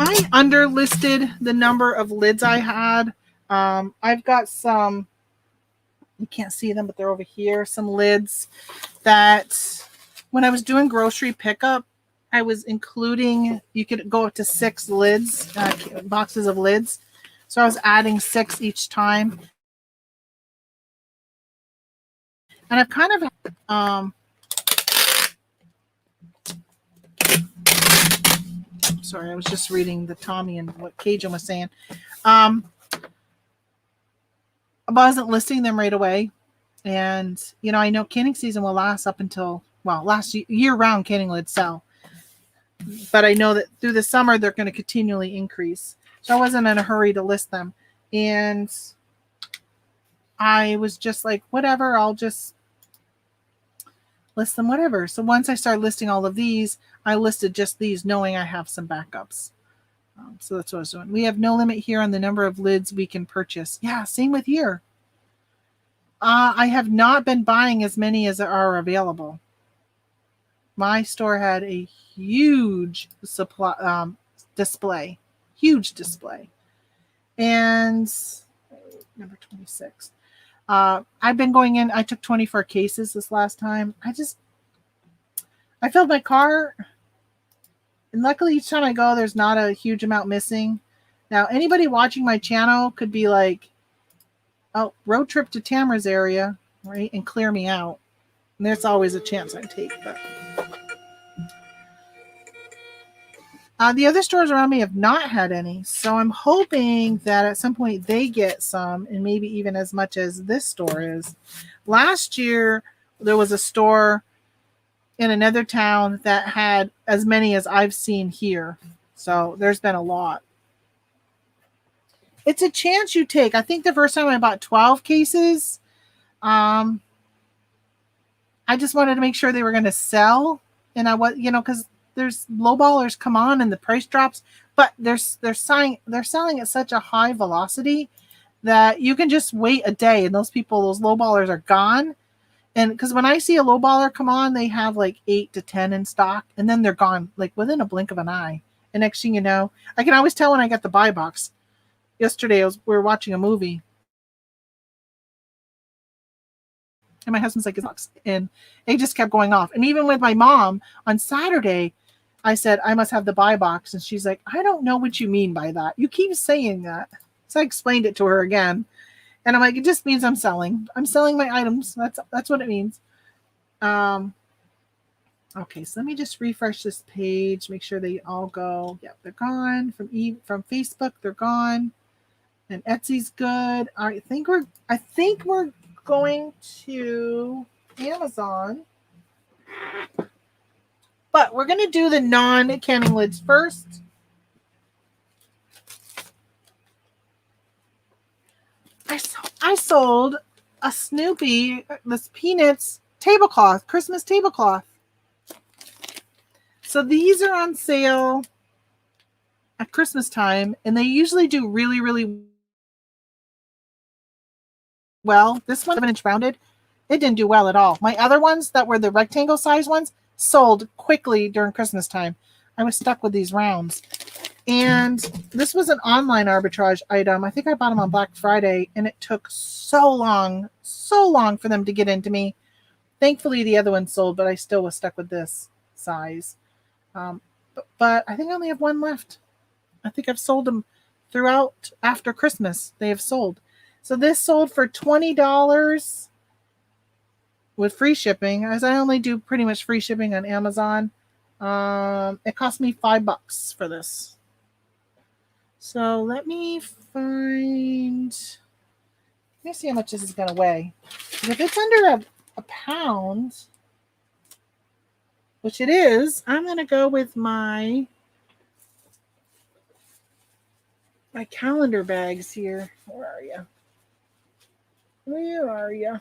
I underlisted the number of lids I had. I've got some, you can't see them, but they're over here, some lids that when I was doing grocery pickup, I was including, you could go up to 6 lids, boxes of lids. So I was adding 6 each time. And I've kind of, sorry, I was just reading the Tommy and what Cajun was saying. I wasn't listing them right away. And, you know, I know canning season will last up until, well, last year-round canning lids sell. But I know that through the summer, they're going to continually increase. So I wasn't in a hurry to list them. And I was just like, whatever, I'll just list them, whatever. So once I started listing all of these, I listed just these, knowing I have some backups. So that's what I was doing. We have no limit here on the number of lids we can purchase. Yeah, same with here. I have not been buying as many as are available. My store had a huge supply display, huge display. And number 26. I've been going in. I took 24 cases this last time. I filled my car. And luckily, each time I go, there's not a huge amount missing. Now, anybody watching my channel could be like, oh, road trip to Tamara's area, right, and clear me out. And there's always a chance I take. But the other stores around me have not had any. So I'm hoping that at some point they get some, and maybe even as much as this store is. Last year, there was a store in another town that had as many as I've seen here. So there's been a lot. It's a chance you take. I think the first time I bought 12 cases, I just wanted to make sure they were going to sell. And I was, you know, because there's lowballers come on and the price drops, but they're selling at such a high velocity that you can just wait a day and those lowballers are gone. And because when I see a lowballer come on, they have like 8 to 10 in stock, and then they're gone like within a blink of an eye. And next thing you know, I can always tell when I get the buy box. Yesterday, we were watching a movie, and my husband's like, and it just kept going off. And even with my mom on Saturday, I said, I must have the buy box. And she's like, I don't know what you mean by that. You keep saying that. So I explained it to her again. And I'm like, it just means I'm selling. I'm selling my items. That's what it means. Okay, so let me just refresh this page, make sure they all go. Yeah, they're gone. From Facebook, they're gone. And Etsy's good. I think we're going to Amazon. But we're going to do the non-canning lids first. I sold a Snoopy, this Peanuts tablecloth, Christmas tablecloth. So these are on sale at Christmas time, and they usually do really, really well. This one, 7-inch rounded, it didn't do well at all. My other ones that were the rectangle size ones sold quickly during Christmas time. I was stuck with these rounds. And this was an online arbitrage item. I think I bought them on Black Friday, and it took so long for them to get into me. Thankfully, the other one sold, but I still was stuck with this size. But I think I only have one left. I think I've sold them throughout after Christmas. They have sold. So this sold for $20 with free shipping, as I only do pretty much free shipping on Amazon. It cost me $5 for this. So let me see how much this is going to weigh. If it's under a pound, which it is, I'm going to go with my calendar bags here. Where are you?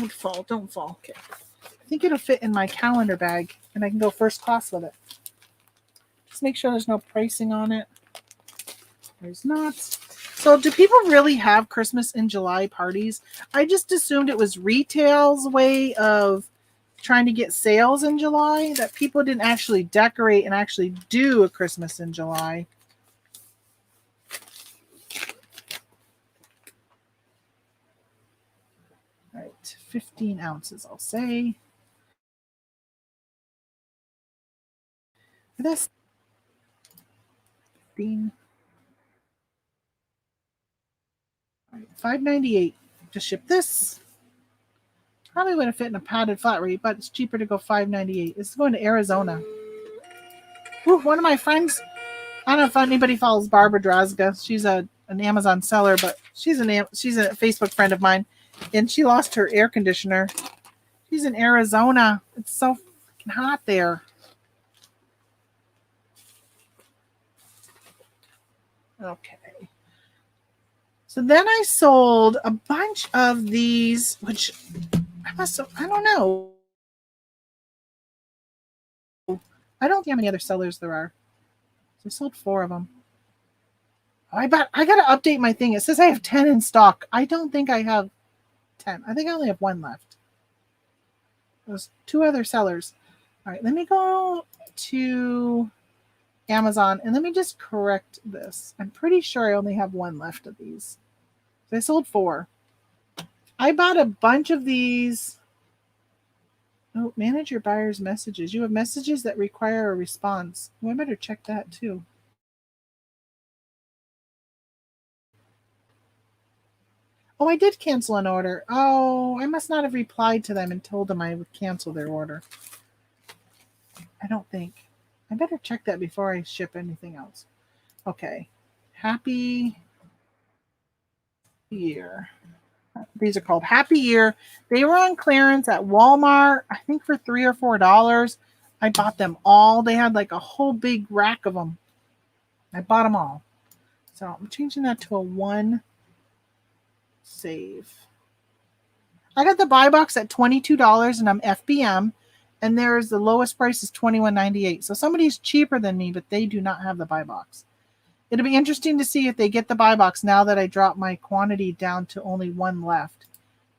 Don't fall. Don't fall. Okay. I think it'll fit in my calendar bag, and I can go first class with it. Just make sure there's no pricing on it. There's not. So do people really have Christmas in July parties? I just assumed it was retail's way of trying to get sales in July, that people didn't actually decorate and actually do a Christmas in July. All right, 15 ounces, I'll say. This 15. All right, $5.98 to ship this. Probably would have fit in a padded flat rate, but it's cheaper to go $5.98. This is going to Arizona. Ooh, one of my friends, I don't know if anybody follows Barbara Drazga. She's an Amazon seller, but she's a Facebook friend of mine, and she lost her air conditioner. She's in Arizona. It's so freaking hot there. Okay. So then I sold a bunch of these, which I don't know. I don't see how many other sellers there are. So I sold 4 of them. I got to update my thing. It says I have 10 in stock. I don't think I have 10. I think I only have 1 left. There's 2 other sellers. All right, let me go to Amazon and let me just correct this. I'm pretty sure I only have 1 left of these. So I sold 4. I bought a bunch of these. Oh, manage your buyer's messages. You have messages that require a response. Oh, I better check that too. Oh, I did cancel an order. Oh, I must not have replied to them and told them I would cancel their order. I don't think. I better check that before I ship anything else. Okay. Happy Year. These are called Happy Year. They were on clearance at Walmart, I think for $3 or $4. I bought them all. They had like a whole big rack of them. I bought them all. So I'm changing that to a 1 save. I got the buy box at $22 and I'm FBM, and there's the lowest price is $21.98. So somebody's cheaper than me, but they do not have the buy box. It'll be interesting to see if they get the buy box now that I drop my quantity down to only 1 left.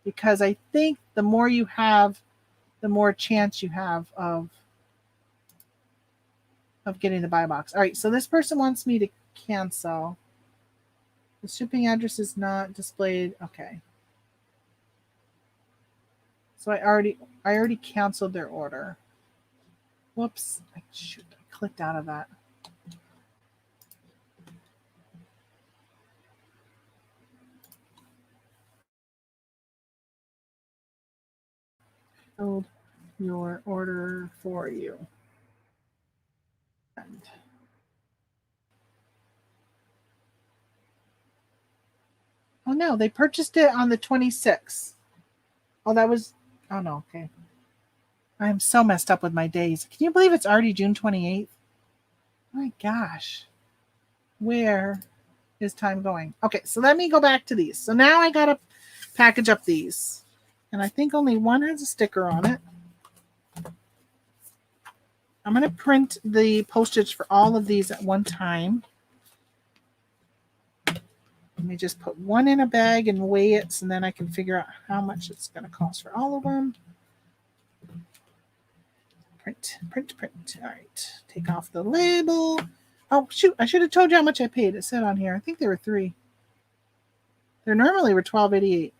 Because I think the more you have, the more chance you have of getting the buy box. All right, so this person wants me to cancel. The shipping address is not displayed. Okay. So I already canceled their order. Whoops. I clicked out of that. Hold your order for you. Oh no, they purchased it on the 26th. Oh, that was, oh no, okay. I'm so messed up with my days. Can you believe it's already June 28th? My gosh. Where is time going? Okay, so let me go back to these. So now I got to package up these. And I think only 1 has a sticker on it. I'm going to print the postage for all of these at one time. Let me just put 1 in a bag and weigh it, so then I can figure out how much it's going to cost for all of them. Print. All right. Take off the label. Oh, shoot. I should have told you how much I paid. It said on here. I think they were $3. They normally were $12.88.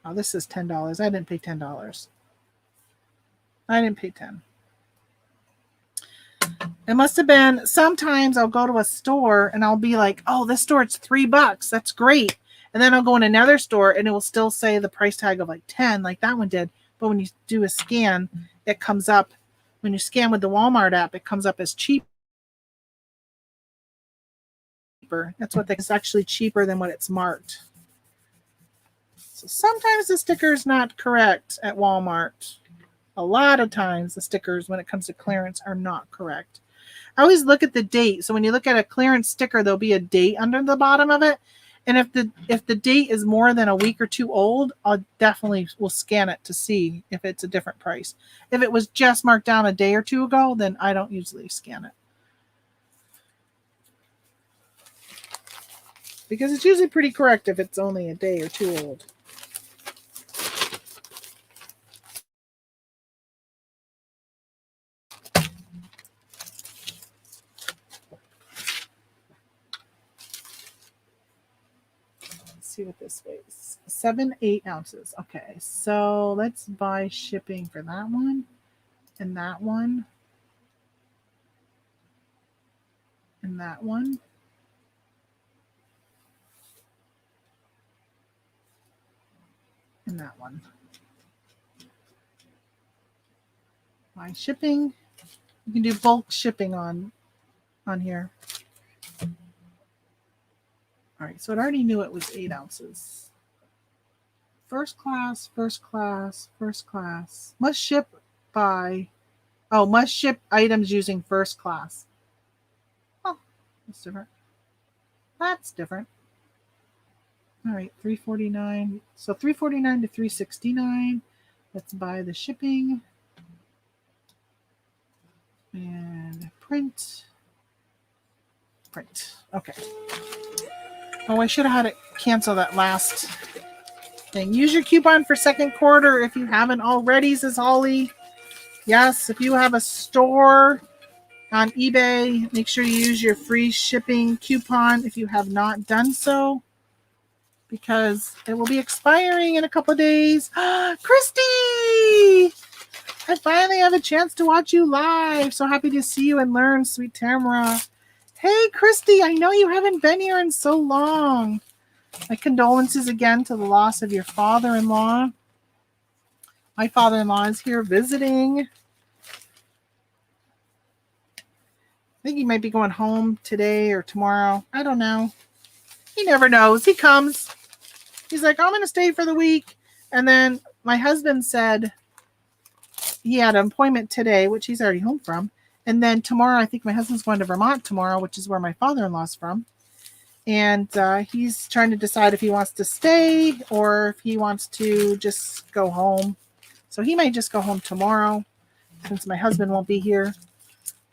Oh, this is $10. I didn't pay $10. I didn't pay $10. It must have been, sometimes I'll go to a store and I'll be like, oh, this store, it's $3. That's great. And then I'll go in another store and it will still say the price tag of like 10, like that one did. But when you do a scan, it comes up, when you scan with the Walmart app, it comes up as cheaper. That's what it's actually cheaper than what it's marked. So sometimes the sticker is not correct at Walmart. A lot of times the stickers, when it comes to clearance, are not correct. I always look at the date. So when you look at a clearance sticker, there'll be a date under the bottom of it. And if the date is more than a week or two old, I'll definitely will scan it to see if it's a different price. If it was just marked down a day or two ago, then I don't usually scan it. Because it's usually pretty correct if it's only a day or two old. See what this weighs. 7-8 ounces. Okay, so let's buy shipping for that one and that one and that one and that one. Buy shipping. You can do bulk shipping on here. All right, so it already knew it was 8 ounces. First class, first class, first class. Must ship items using first class. Oh, that's different. That's different. All right, $3.49. So $3.49 to $3.69. Let's buy the shipping. And print. Okay. Oh, I should have had it cancel that last thing. Use your coupon for second quarter if you haven't already, says Holly. Yes, if you have a store on eBay, make sure you use your free shipping coupon if you have not done so, because it will be expiring in a couple of days. Christy! I finally have a chance to watch you live. So happy to see you and learn, sweet Tamara. Hey, Christy, I know you haven't been here in so long. My condolences again to the loss of your father-in-law. My father-in-law is here visiting. I think he might be going home today or tomorrow. I don't know. He never knows. He comes. He's like, I'm going to stay for the week. And then my husband said he had an appointment today, which he's already home from. And then tomorrow, I think my husband's going to Vermont tomorrow, which is where my father-in-law's from. And he's trying to decide if he wants to stay or if he wants to just go home. So he might just go home tomorrow since my husband won't be here.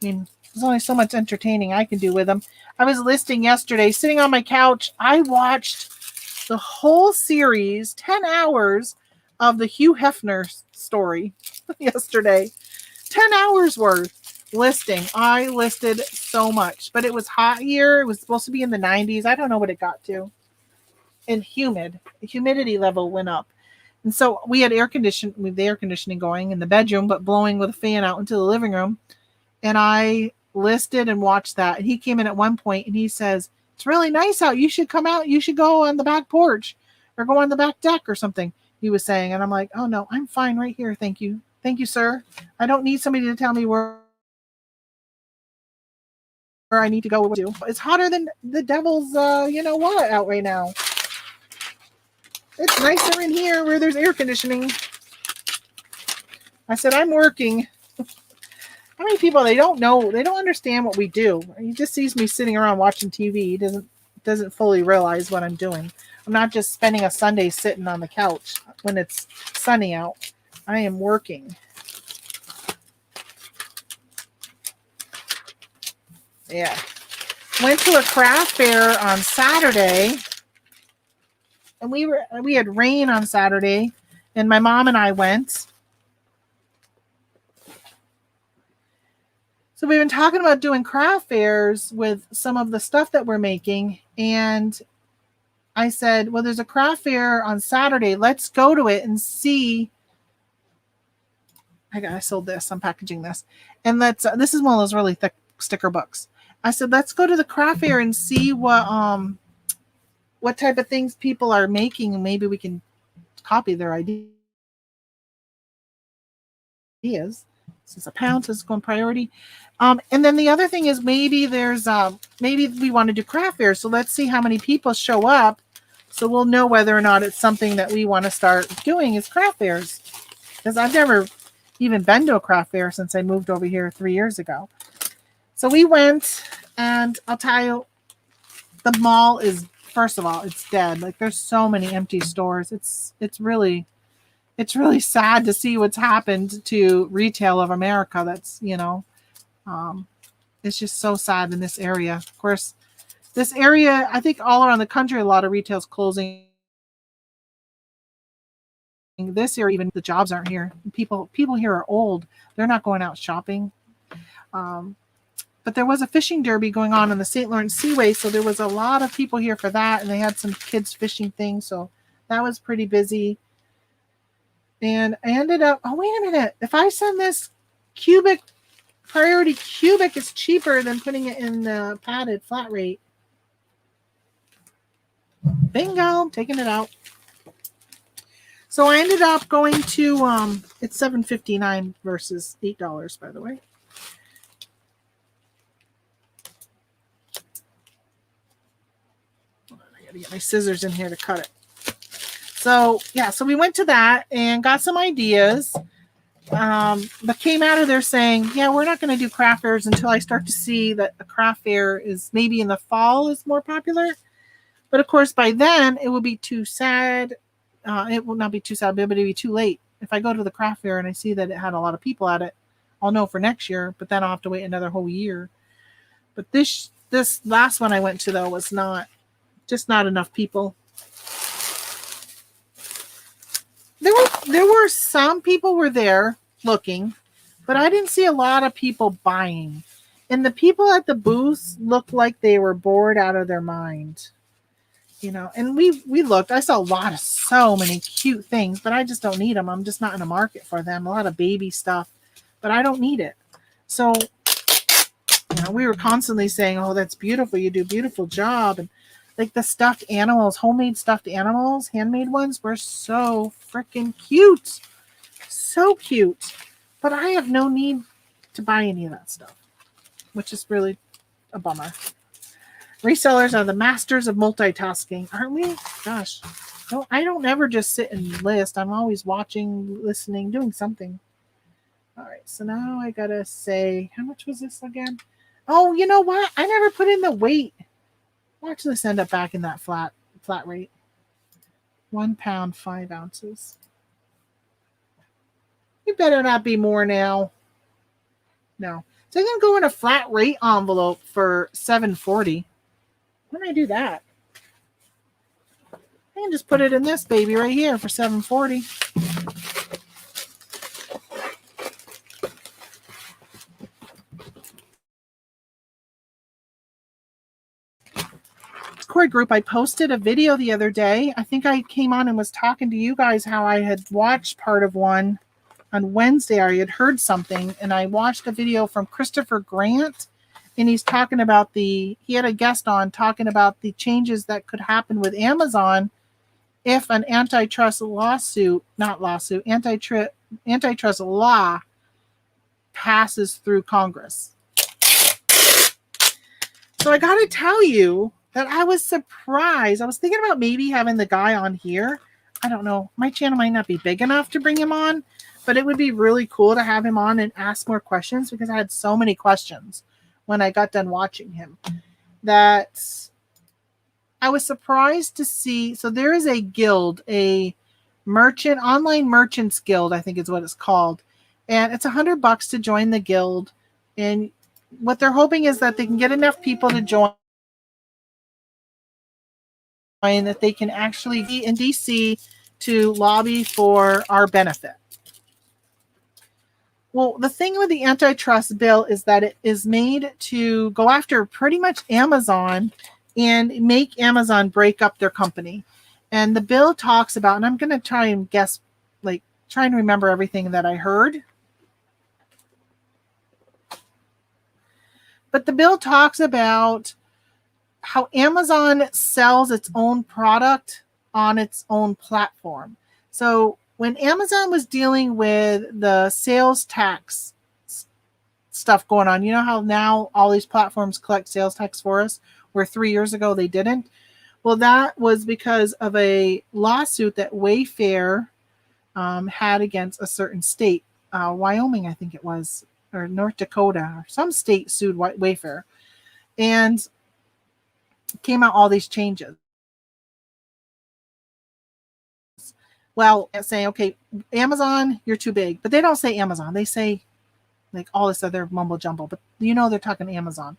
I mean, there's only so much entertaining I can do with him. I was listing yesterday, sitting on my couch. I watched the whole series, 10 hours of the Hugh Hefner story yesterday. 10 hours worth. Listing. I listed so much, but it was hot here. It was supposed to be in the 90s. I don't know what it got to. And humid. The humidity level went up. And so we had the air conditioning going in the bedroom, but blowing with a fan out into the living room. And I listed and watched that. And he came in at one point and he says, it's really nice out. You should come out. You should go on the back porch or go on the back deck or something, he was saying. And I'm like, oh no, I'm fine right here. Thank you. Thank you, sir. I don't need somebody to tell me where I need to go. It's hotter than the devil's, what out right now. It's nicer in here where there's air conditioning. I said, I'm working. How many people, they don't know, they don't understand what we do. He just sees me sitting around watching TV. He doesn't fully realize what I'm doing. I'm not just spending a Sunday sitting on the couch when it's sunny out. I am working. Yeah. Went to a craft fair on Saturday. And we had rain on Saturday. And my mom and I went. So we've been talking about doing craft fairs with some of the stuff that we're making. And I said, well, there's a craft fair on Saturday. Let's go to it and see. I sold this. I'm packaging this. And this is one of those really thick sticker books. I said, let's go to the craft fair and see what type of things people are making, and maybe we can copy their ideas. This is a pound, so it's going priority. And then the other thing is maybe maybe we want to do craft fairs. So let's see how many people show up, so we'll know whether or not it's something that we want to start doing is craft fairs. Because I've never even been to a craft fair since I moved over here 3 years ago. So we went, and I'll tell you, the mall is first of all, it's dead. Like there's so many empty stores. It's really sad to see what's happened to retail of America. That's, it's just so sad in this area. Of course, this area, I think all around the country, a lot of retail's closing. This area, even the jobs aren't here. People here are old. They're not going out shopping. But there was a fishing derby going on the St. Lawrence Seaway, so there was a lot of people here for that, and they had some kids fishing things, so that was pretty busy. And I ended up, oh, wait a minute. If I send this priority cubic, it's cheaper than putting it in the padded flat rate. Bingo, I'm taking it out. So I ended up going to, it's $7.59 versus $8, by the way. I gotta get my scissors in here to cut it. So, yeah, so we went to that and got some ideas, but came out of there saying, yeah, we're not going to do craft fairs until I start to see that a craft fair is maybe in the fall is more popular. But, of course, by then, it will be too sad. It will not be too sad, but it'll be too late. If I go to the craft fair and I see that it had a lot of people at it, I'll know for next year, but then I'll have to wait another whole year. But this last one I went to, though, was not enough people. There were some people were there looking, but I didn't see a lot of people buying. And the people at the booths looked like they were bored out of their mind. And we looked. I saw so many cute things, but I just don't need them. I'm just not in a market for them. A lot of baby stuff, but I don't need it. So, we were constantly saying, oh, that's beautiful. You do a beautiful job. And like the stuffed animals, homemade stuffed animals, handmade ones were so freaking cute. So cute. But I have no need to buy any of that stuff, which is really a bummer. Resellers are the masters of multitasking, aren't we? Gosh. No, I don't ever just sit and list. I'm always watching, listening, doing something. All right, so now I got to say, how much was this again? Oh, you know what? I never put in the weight. Watch this end up back in that flat rate. 1 pound, 5 ounces. You better not be more now. No. So I'm going to go in a flat rate envelope for $7.40. When did I do that? I can just put it in this baby right here for $7.40. Discord group, I posted a video the other day. I think I came on and was talking to you guys how I had watched part of one on Wednesday. I had heard something, and I watched a video from Christopher Grant, and he's talking about he had a guest on talking about the changes that could happen with Amazon if an antitrust law passes through Congress. So I got to tell you that I was surprised. I was thinking about maybe having the guy on here. I don't know. My channel might not be big enough to bring him on, but it would be really cool to have him on and ask more questions, because I had so many questions when I got done watching him that I was surprised to see. So there is a guild, a online merchants guild, I think is what it's called. And it's $100 to join the guild. And what they're hoping is that they can get enough people to join that they can actually be in DC to lobby for our benefit. Well, the thing with the antitrust bill is that it is made to go after pretty much Amazon and make Amazon break up their company. And the bill talks about, and I'm going to try and guess, try and remember everything that I heard. But the bill talks about how Amazon sells its own product on its own platform. So when Amazon was dealing with the sales tax stuff going on, you know how now all these platforms collect sales tax for us, where 3 years ago they didn't? Well, that was because of a lawsuit that Wayfair had against a certain state. Wyoming, I think it was, or North Dakota, or some state sued Wayfair. And came out all these changes. Well, saying, okay, Amazon, you're too big. But they don't say Amazon. They say like all this other mumbo jumbo. But they're talking Amazon.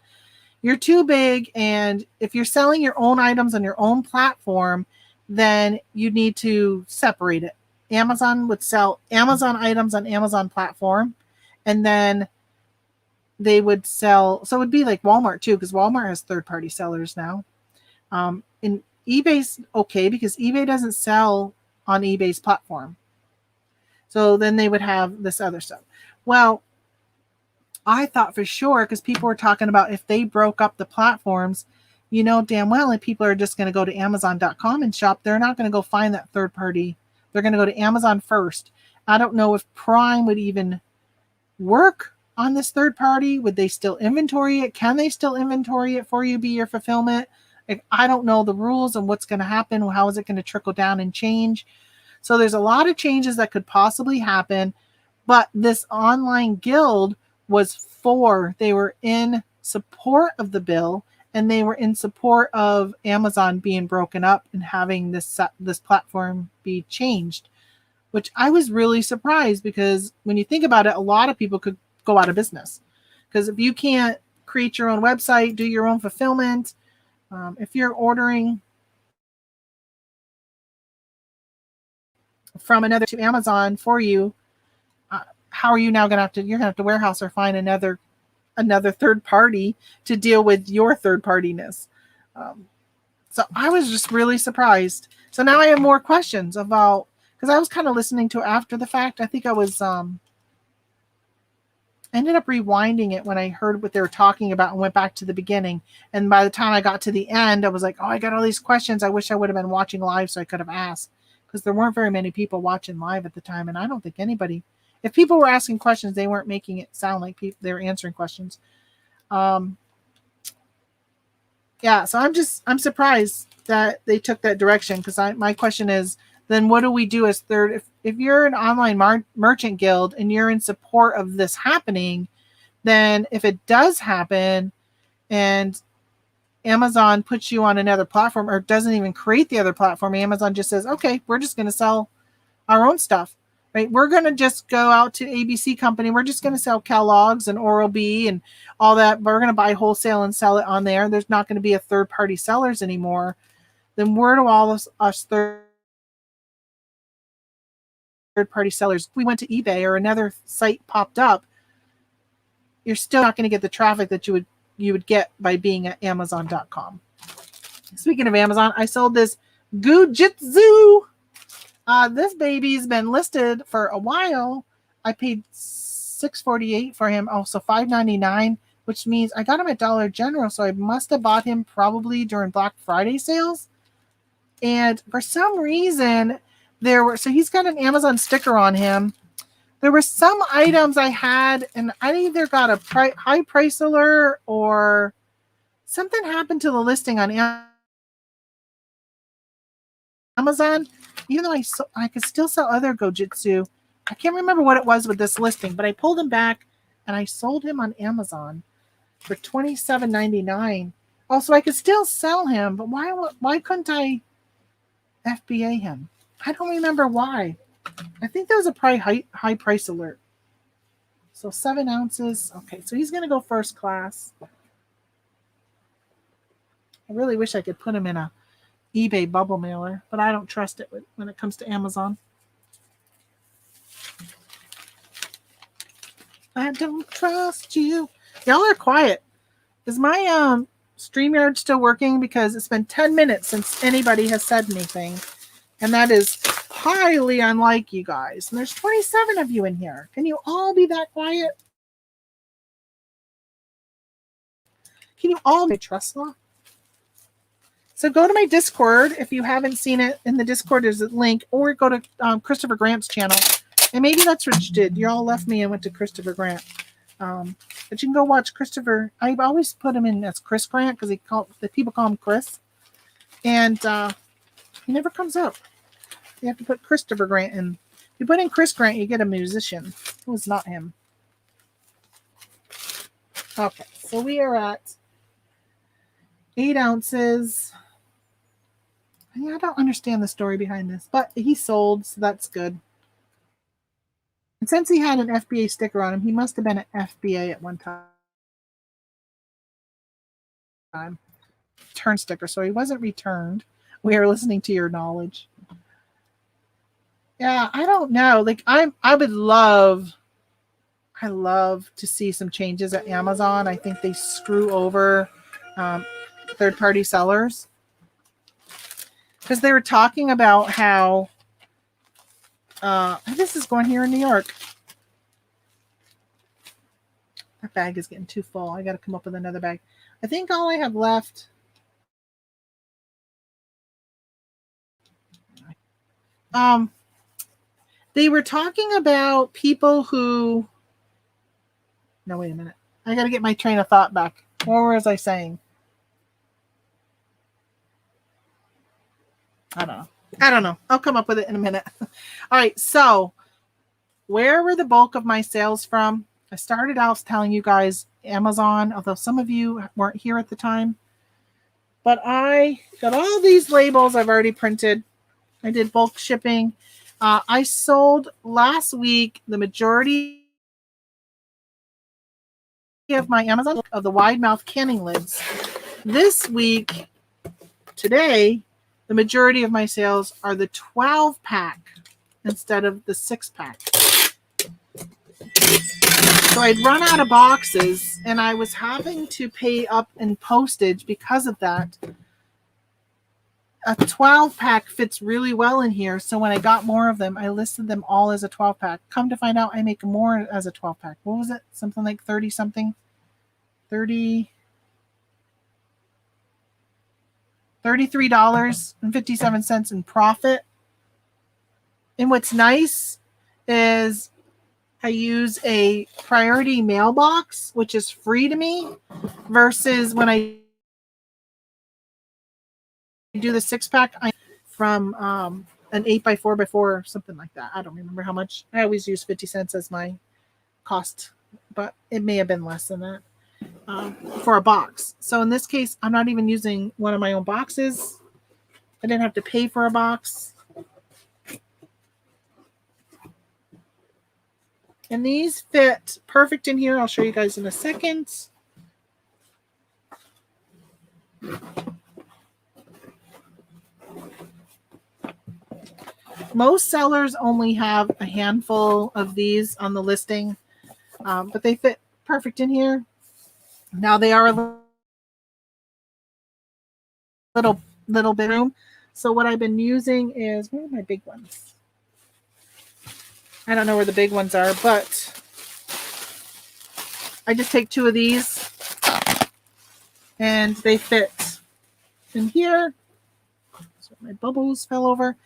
You're too big. And if you're selling your own items on your own platform, then you need to separate it. Amazon would sell Amazon items on Amazon platform. And then they would sell, so it would be like Walmart too, because Walmart has third-party sellers now. And eBay's okay because eBay doesn't sell on eBay's platform. So then they would have this other stuff. Well, I thought for sure, because people were talking about if they broke up the platforms, damn well, and people are just going to go to Amazon.com and shop. They're not going to go find that third party. They're going to go to Amazon first. I don't know if Prime would even work on this third party. Would they still inventory it? Can they still inventory it for you, be your fulfillment? I don't know the rules and what's going to happen. How is it going to trickle down and change? So there's a lot of changes that could possibly happen. But this online guild they were in support of the bill, and they were in support of Amazon being broken up and having this platform be changed, which I was really surprised, because when you think about it, a lot of people could go out of business. Because if you can't create your own website, do your own fulfillment, if you're ordering from another to Amazon for you, how are you now going to you're going to have to warehouse or find another third party to deal with your third partiness. So I was just really surprised. So now I have more questions about, because I was kind of listening to it after the fact. I think I was ended up rewinding it when I heard what they were talking about and went back to the beginning. And by the time I got to the end, I was like, oh, I got all these questions. I wish I would have been watching live so I could have asked, because there weren't very many people watching live at the time. And I don't think anybody, if people were asking questions, they weren't making it sound like they were answering questions. Yeah, so I'm surprised that they took that direction, because my question is, then what do we do as third? If you're an online merchant guild and you're in support of this happening, then if it does happen and Amazon puts you on another platform or doesn't even create the other platform, Amazon just says, okay, we're just going to sell our own stuff, right? We're going to just go out to ABC company. We're just going to sell Kellogg's and Oral-B and all that. But we're going to buy wholesale and sell it on there. There's not going to be a third-party sellers anymore. Then where do all us third-party sellers? If we went to eBay or another site popped up, you're still not going to get the traffic that you would get by being at Amazon.com. Speaking of Amazon, I sold this Gujitsu. This baby's been listed for a while. I paid $6.48 for him, also $5.99, which means I got him at Dollar General, so I must have bought him probably during Black Friday sales. And for some reason, so he's got an Amazon sticker on him. There were some items I had, and I either got a high price alert or something happened to the listing on Amazon. Even though I could still sell other Gojitsu, I can't remember what it was with this listing, but I pulled him back and I sold him on Amazon for $27.99. Also, I could still sell him, but why couldn't I FBA him? I don't remember why. I think there was a probably high price alert. So 7 ounces. Okay, so he's going to go first class. I really wish I could put him in a eBay bubble mailer, but I don't trust it when it comes to Amazon. I don't trust you. Y'all are quiet. Is my StreamYard still working? Because it's been 10 minutes since anybody has said anything. And that is highly unlike you guys. And there's 27 of you in here. Can you all be that quiet? Can you all be trust law? So go to my Discord if you haven't seen it. In the Discord, there's a link. Or go to Christopher Grant's channel. And maybe that's what you did. You all left me and went to Christopher Grant. But you can go watch Christopher. I always put him in as Chris Grant because the people call him Chris. And he never comes up. You have to put Christopher Grant in. If you put in Chris Grant, you get a musician. It was not him. Okay, so we are at 8 ounces. I don't understand the story behind this, but he sold, so that's good. And since he had an FBA sticker on him, he must have been an FBA at one time. Turn sticker, so he wasn't returned. We are listening to your knowledge. Yeah, I don't know. Like I love to see some changes at Amazon. I think they screw over third-party sellers because they were talking about how this is going here in New York. That bag is getting too full. I got to come up with another bag. I think all I have left. They were talking about people who. No, wait a minute. I got to get my train of thought back. What was I saying? I don't know. I'll come up with it in a minute. All right. So, where were the bulk of my sales from? I started out telling you guys Amazon, although some of you weren't here at the time. But I got all these labels I've already printed. I did bulk shipping. I sold last week the majority of my Amazon of the wide mouth canning lids. This week, today, the majority of my sales are the 12 pack instead of the 6-pack. So I'd run out of boxes and I was having to pay up in postage because of that. A 12-pack fits really well in here. So when I got more of them, I listed them all as a 12-pack. Come to find out, I make more as a 12-pack. What was it? Something like 30 something? $33.57 in profit. And what's nice is I use a priority mailbox, which is free to me, versus when I do the 6-pack from an 8x4x4 or something like that. I don't remember how much. I always use 50 cents as my cost, but it may have been less than that for a box. So in this case, I'm not even using one of my own boxes. I didn't have to pay for a box. And these fit perfect in here. I'll show you guys in a second. Most sellers only have a handful of these on the listing, but they fit perfect in here. Now they are a little bit room. So what I've been using is, where are my big ones? I don't know where the big ones are, but I just take 2 of these and they fit in here. So my bubbles fell over.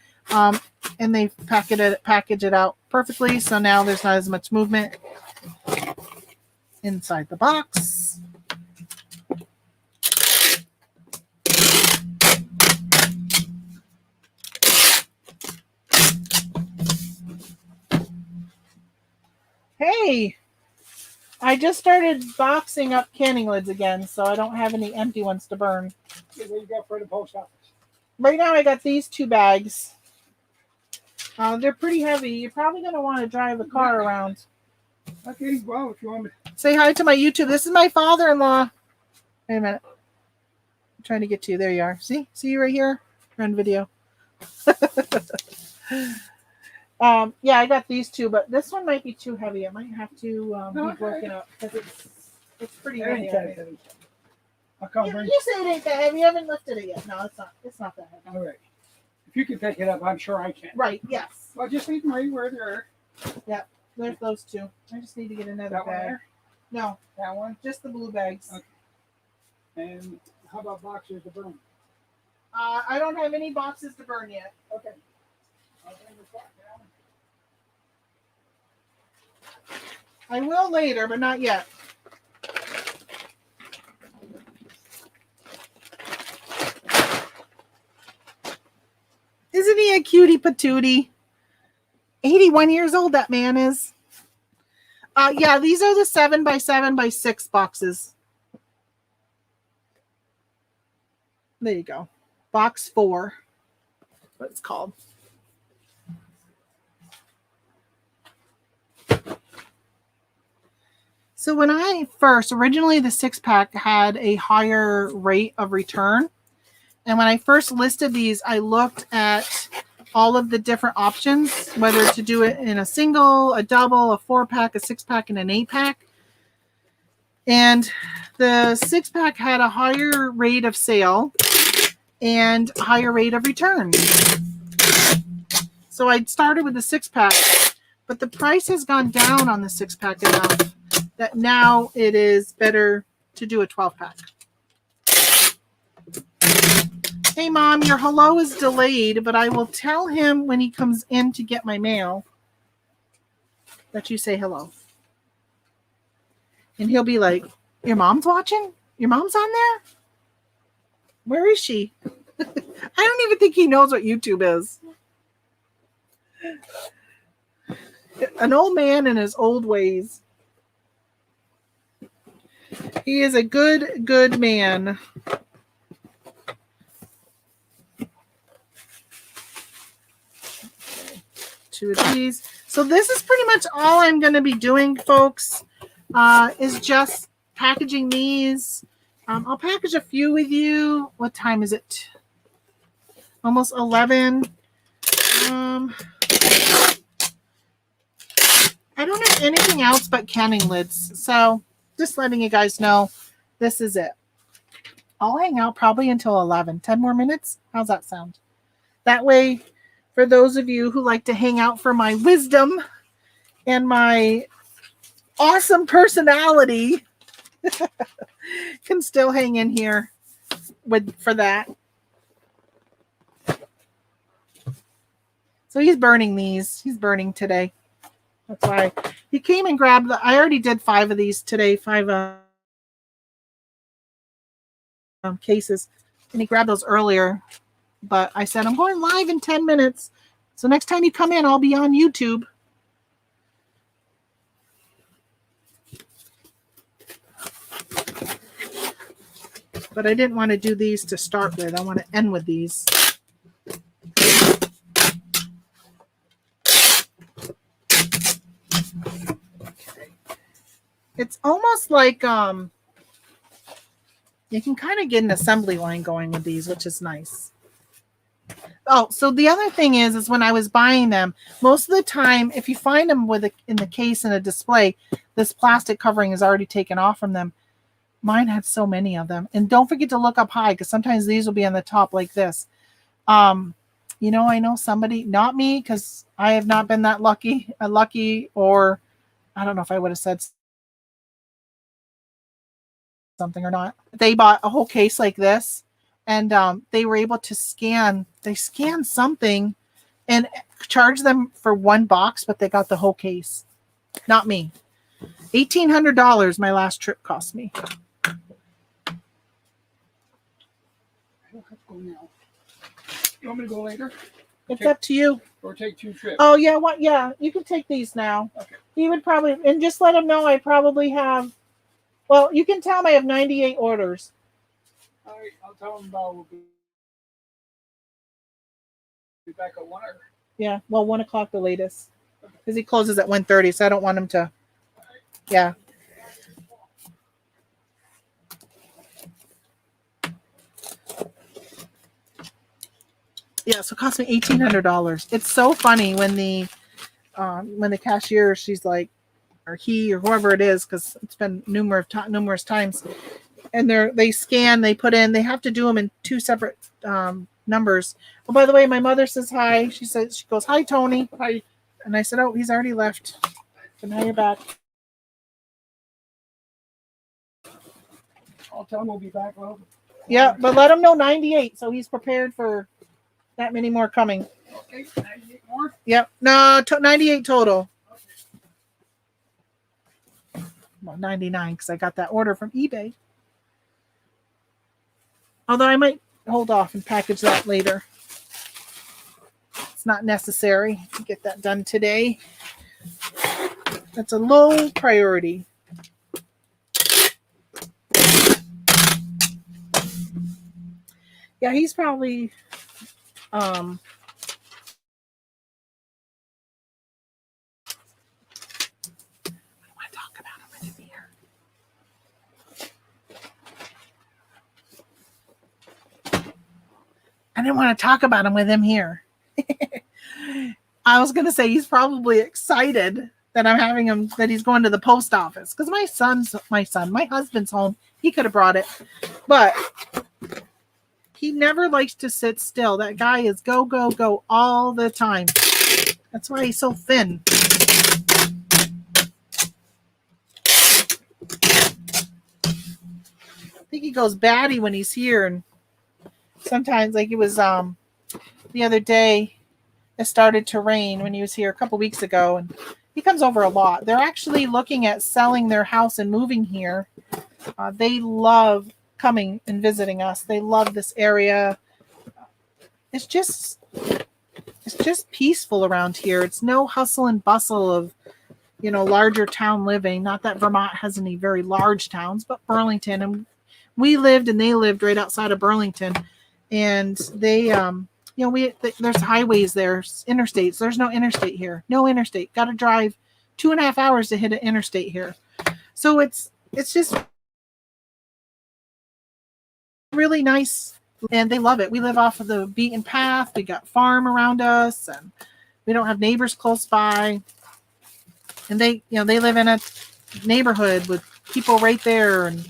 And they package it out perfectly. So now there's not as much movement inside the box. Hey, I just started boxing up canning lids again, so I don't have any empty ones to burn. What you got for the post office? Right now I got these 2 bags. They're pretty heavy. You're probably going to want to drive the car around. Okay, well, if you want me. Say hi to my YouTube. This is my father-in-law. Wait a minute. I'm trying to get to you. There you are. See you right here? We're on video. Yeah, I got these 2, but this one might be too heavy. It might have to be broken up because it's pretty heavy. I'll come You bring. say it ain't that heavy. You haven't lifted it yet. No, it's not. It's not that heavy. All right. If you can pick it up, I'm sure I can. Right. Yes. Well, just leave them right where they are. Yep. There's those 2. I just need to get another That one bag. there? No, That one? just the blue bags. Okay. And how about boxes to burn? I don't have any boxes to burn yet. Okay. I'll bring the clock down. I will later, but not yet. Isn't he a cutie patootie? 81 years old, that man is. Yeah, these are the 7x7x6 boxes. There you go. Box 4. what it's called. So when I originally the 6-pack had a higher rate of return. And when I first listed these, I looked at all of the different options, whether to do it in a single, a double, a 4-pack, a 6-pack, and an 8-pack. And the 6-pack had a higher rate of sale and a higher rate of return. So I started with the 6-pack, but the price has gone down on the 6-pack enough that now it is better to do a 12-pack. Hey, Mom, your hello is delayed, but I will tell him when he comes in to get my mail that you say hello. And he'll be like, your mom's watching? Your mom's on there? Where is she? I don't even think he knows what YouTube is. An old man in his old ways. He is a good man. Okay. 2 of these. So this is pretty much all I'm going to be doing, folks, is just packaging these. I'll package a few with you. What time is it? Almost 11. I don't have anything else but canning lids. So just letting you guys know, this is it. I'll hang out probably until 11. 10 more minutes? How's that sound? That way, for those of you who like to hang out for my wisdom and my awesome personality, can still hang in here for that. So he's burning these. He's burning today. That's why he came and grabbed I already did 5 of these today, 5 cases, and he grabbed those earlier. But I said, I'm going live in 10 minutes. So next time you come in, I'll be on YouTube. But I didn't want to do these to start with. I want to end with these. It's almost like you can kind of get an assembly line going with these, which is nice. Oh, so the other thing is when I was buying them, most of the time, if you find them in the case in a display, this plastic covering is already taken off from them. Mine had so many of them. And don't forget to look up high, because sometimes these will be on the top like this. I know somebody, not me, because I have not been that lucky, or I don't know if I would have said something or not. They bought a whole case like this, and they were able to scan something and charge them for 1 box, but they got the whole case. Not me. $1,800 my last trip cost me. I don't have to go now. You want me to go later? It's up to you. Or take 2 trips? Oh, yeah. What? Yeah, you can take these now. Okay. He would probably, and just let him know I probably have, well, you can tell him I have 98 orders. All right, I'll tell him we'll be back at 1 hour. Yeah, well, 1 o'clock the latest. Because he closes at 1:30, so I don't want him to, yeah. Yeah, so it cost me $1,800. It's so funny when the cashier, she's like, or he or whoever it is, because it's been numerous times, and they scan, they put in, they have to do them in 2 separate numbers. Oh, by the way, my mother says hi. She goes, hi, Tony. Hi. And I said, oh, he's already left. So now you're back. I'll tell him we'll be back. Well, Yeah, but let him know 98, so he's prepared for that many more coming. okay, 98 more? Yep. No, 98 total. Well, 99 because I got that order from eBay. Although I might hold off and package that later. It's not necessary to get that done today. That's a low priority. Yeah, he's probably didn't want to talk about him with him here. I was going to say he's probably excited that I'm having him, that he's going to the post office. Because my husband's home. He could have brought it. But he never likes to sit still. That guy is go, go, go all the time. That's why he's so thin. I think he goes batty when he's here. And sometimes, like it was the other day, it started to rain when he was here a couple weeks ago. And he comes over a lot. They're actually looking at selling their house and moving here. They love coming and visiting us. They love this area. It's just peaceful around here. It's no hustle and bustle of, larger town living. Not that Vermont has any very large towns, but Burlington, and we lived and they lived right outside of Burlington, and they there's highways there, interstates. There's no interstate here. No interstate. Got to drive 2.5 hours to hit an interstate here. So it's just really nice, and they love it. We live off of the beaten path. We got farm around us, and we don't have neighbors close by. And they live in a neighborhood with people right there, and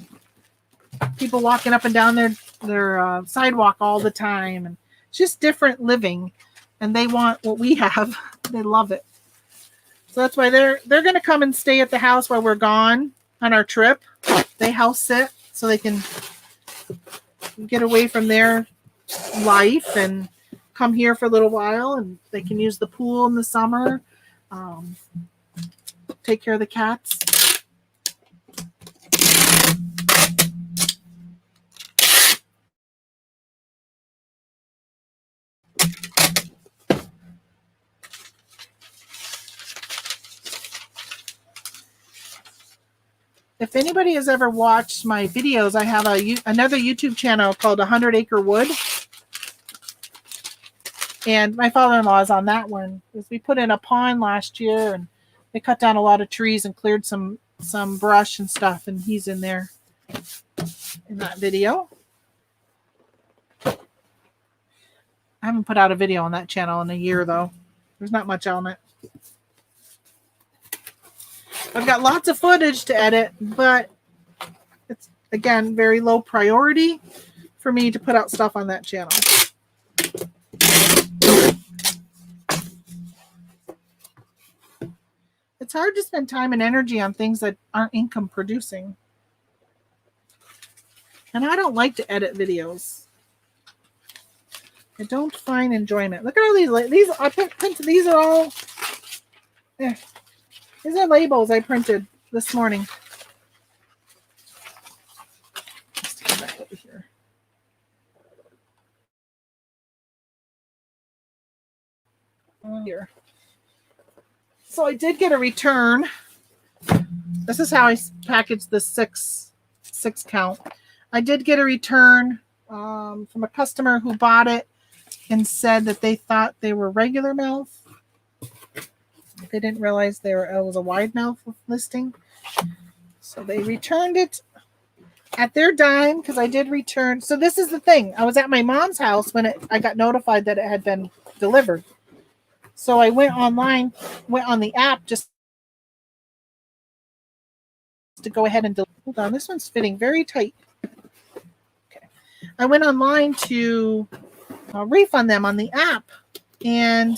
people walking up and down their sidewalk all the time, and it's just different living. And they want what we have. They love it. So that's why they're going to come and stay at the house while we're gone on our trip. They house sit so they can get away from their life and come here for a little while, and they can use the pool in the summer, take care of the cats. If anybody has ever watched my videos, I have another YouTube channel called 100 Acre Wood. And my father-in-law is on that one. We put in a pond last year, and they cut down a lot of trees and cleared some brush and stuff, and he's in there in that video. I haven't put out a video on that channel in a year, though. There's not much on it. I've got lots of footage to edit, but it's, again, very low priority for me to put out stuff on that channel. It's hard to spend time and energy on things that aren't income producing. And I don't like to edit videos. I don't find enjoyment. Look at all these. I printed. These are all. These are labels I printed this morning. Let's take it back over here. Here. So I did get a return. This is how I packaged the six count. I did get a return from a customer who bought it and said that they thought they were regular mouth. They didn't realize it was a wide mouth listing. So they returned it at their dime, because I did return. So this is the thing. I was at my mom's house when I got notified that it had been delivered. So I went on the app just to go ahead and deliver. Hold on, this one's fitting very tight. Okay. I went online to refund them on the app, and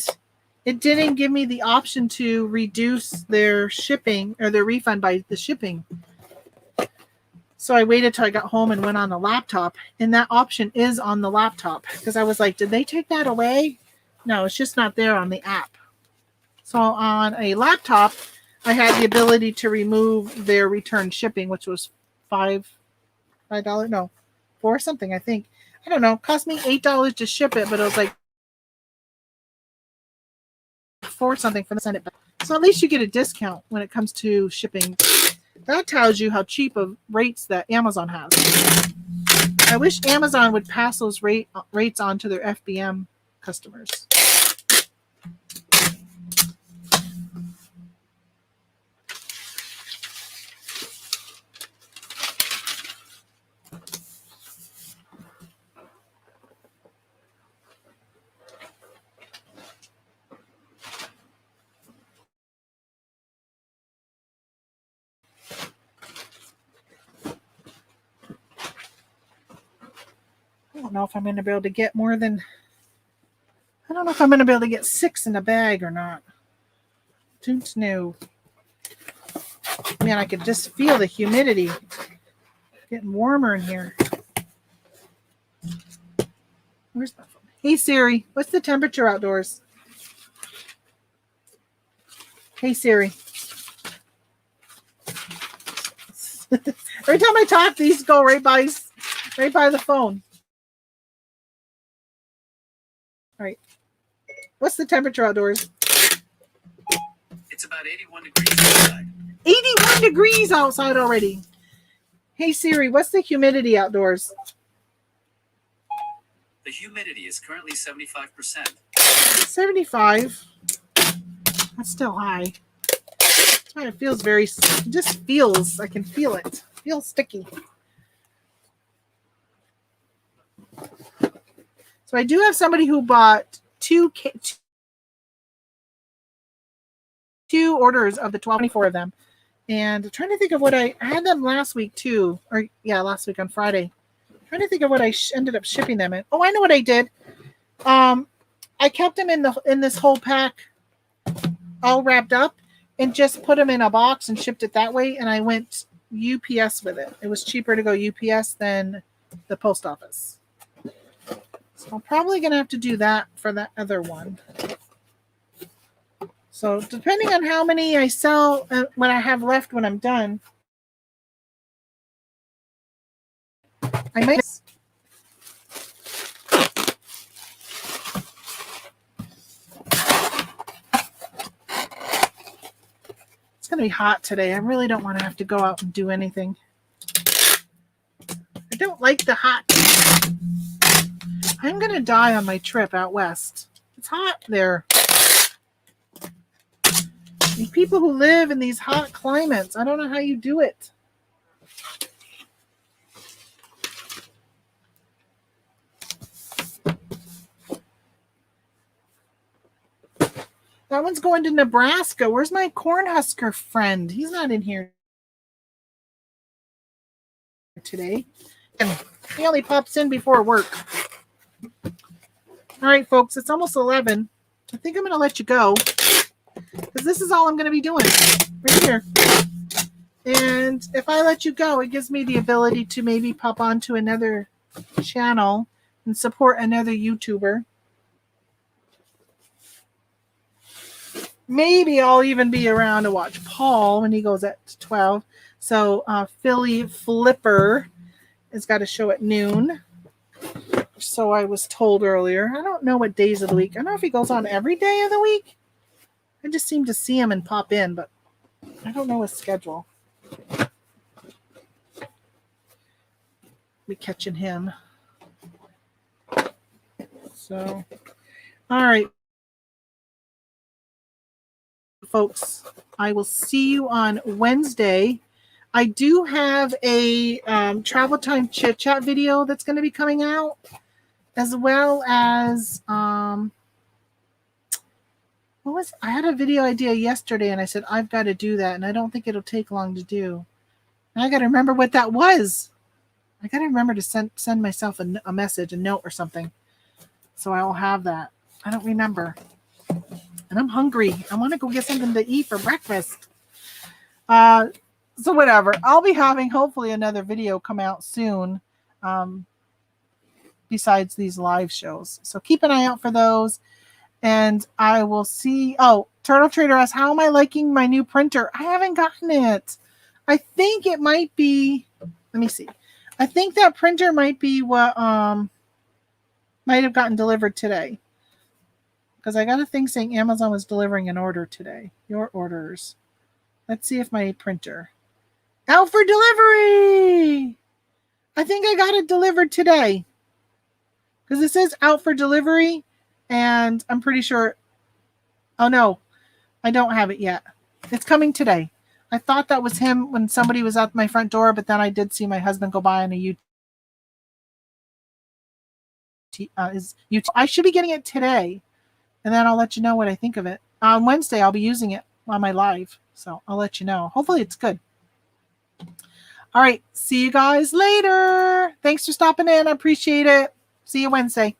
it didn't give me the option to reduce their shipping or their refund by the shipping. So I waited till I got home and went on the laptop, and that option is on the laptop, because I was like, did they take that away? No, it's just not there on the app. So on a laptop, I had the ability to remove their return shipping, which was $4 something, I think. I don't know. It cost me $8 to ship it, but it was like $4 something for the send it back. So at least you get a discount when it comes to shipping. That tells you how cheap of rates that Amazon has. I wish Amazon would pass those rates on to their FBM customers. I don't know if I'm going to be able to get more than, I don't know if I'm going to be able to get 6 in a bag or not. Don't know. Man, I could just feel the humidity getting warmer in here. Where's my phone? Hey Siri, what's the temperature outdoors? Hey Siri. Every time I talk, these go right by the phone. All right. What's the temperature outdoors? It's about 81 degrees outside. 81 degrees outside already. Hey Siri, what's the humidity outdoors? The humidity is currently 75%. 75. That's still high. That's why it feels it just feels, I can feel it. It feels sticky. So I do have somebody who bought two orders of the 24 of them. And I'm trying to think of what I had them last week too. Or yeah, last week on Friday. I'm trying to think of what I ended up shipping them in. Oh, I know what I did. I kept them in this whole pack all wrapped up and just put them in a box and shipped it that way. And I went UPS with it. It was cheaper to go UPS than the post office. So I'm probably going to have to do that for that other one. So depending on how many I sell when I have left when I'm done, I might. It's going to be hot today. I really don't want to have to go out and do anything. I don't like the hot. I'm going to die on my trip out west. It's hot there. These people who live in these hot climates, I don't know how you do it. That one's going to Nebraska. Where's my Cornhusker friend? He's not in here today. And he only pops in before work. All right, folks, it's almost 11. I think I'm going to let you go because this is all I'm going to be doing right here. And if I let you go, it gives me the ability to maybe pop onto another channel and support another YouTuber. Maybe I'll even be around to watch Paul when he goes at 12. So Philly Flipper has got a show at noon. So I was told earlier. I don't know what days of the week. I don't know if he goes on every day of the week. I just seem to see him and pop in, but I don't know his schedule. Be catching him. So, all right. Folks, I will see you on Wednesday. I do have a travel time chit chat video that's going to be coming out, as well as I had a video idea yesterday, and I said I've got to do that, and I don't think it'll take long to do. And I got to remember what that was. I got to remember to send myself a message, a note, or something, so I will have that. I don't remember. And I'm hungry. I want to go get something to eat for breakfast. So whatever. I'll be having hopefully another video come out soon. Besides these live shows. So keep an eye out for those. And I will see. Oh, Turtle Trader asks, how am I liking my new printer? I haven't gotten it. I think it might be. Let me see. I think that printer might be what might have gotten delivered today. Because I got a thing saying Amazon was delivering an order today. Your orders. Let's see if my printer. Out for delivery! I think I got it delivered today. Because it says out for delivery. And I'm pretty sure. Oh no. I don't have it yet. It's coming today. I thought that was him when somebody was at my front door. But then I did see my husband go by on a I should be getting it today. And then I'll let you know what I think of it. On Wednesday, I'll be using it on my live. So I'll let you know. Hopefully it's good. All right. See you guys later. Thanks for stopping in. I appreciate it. See you Wednesday.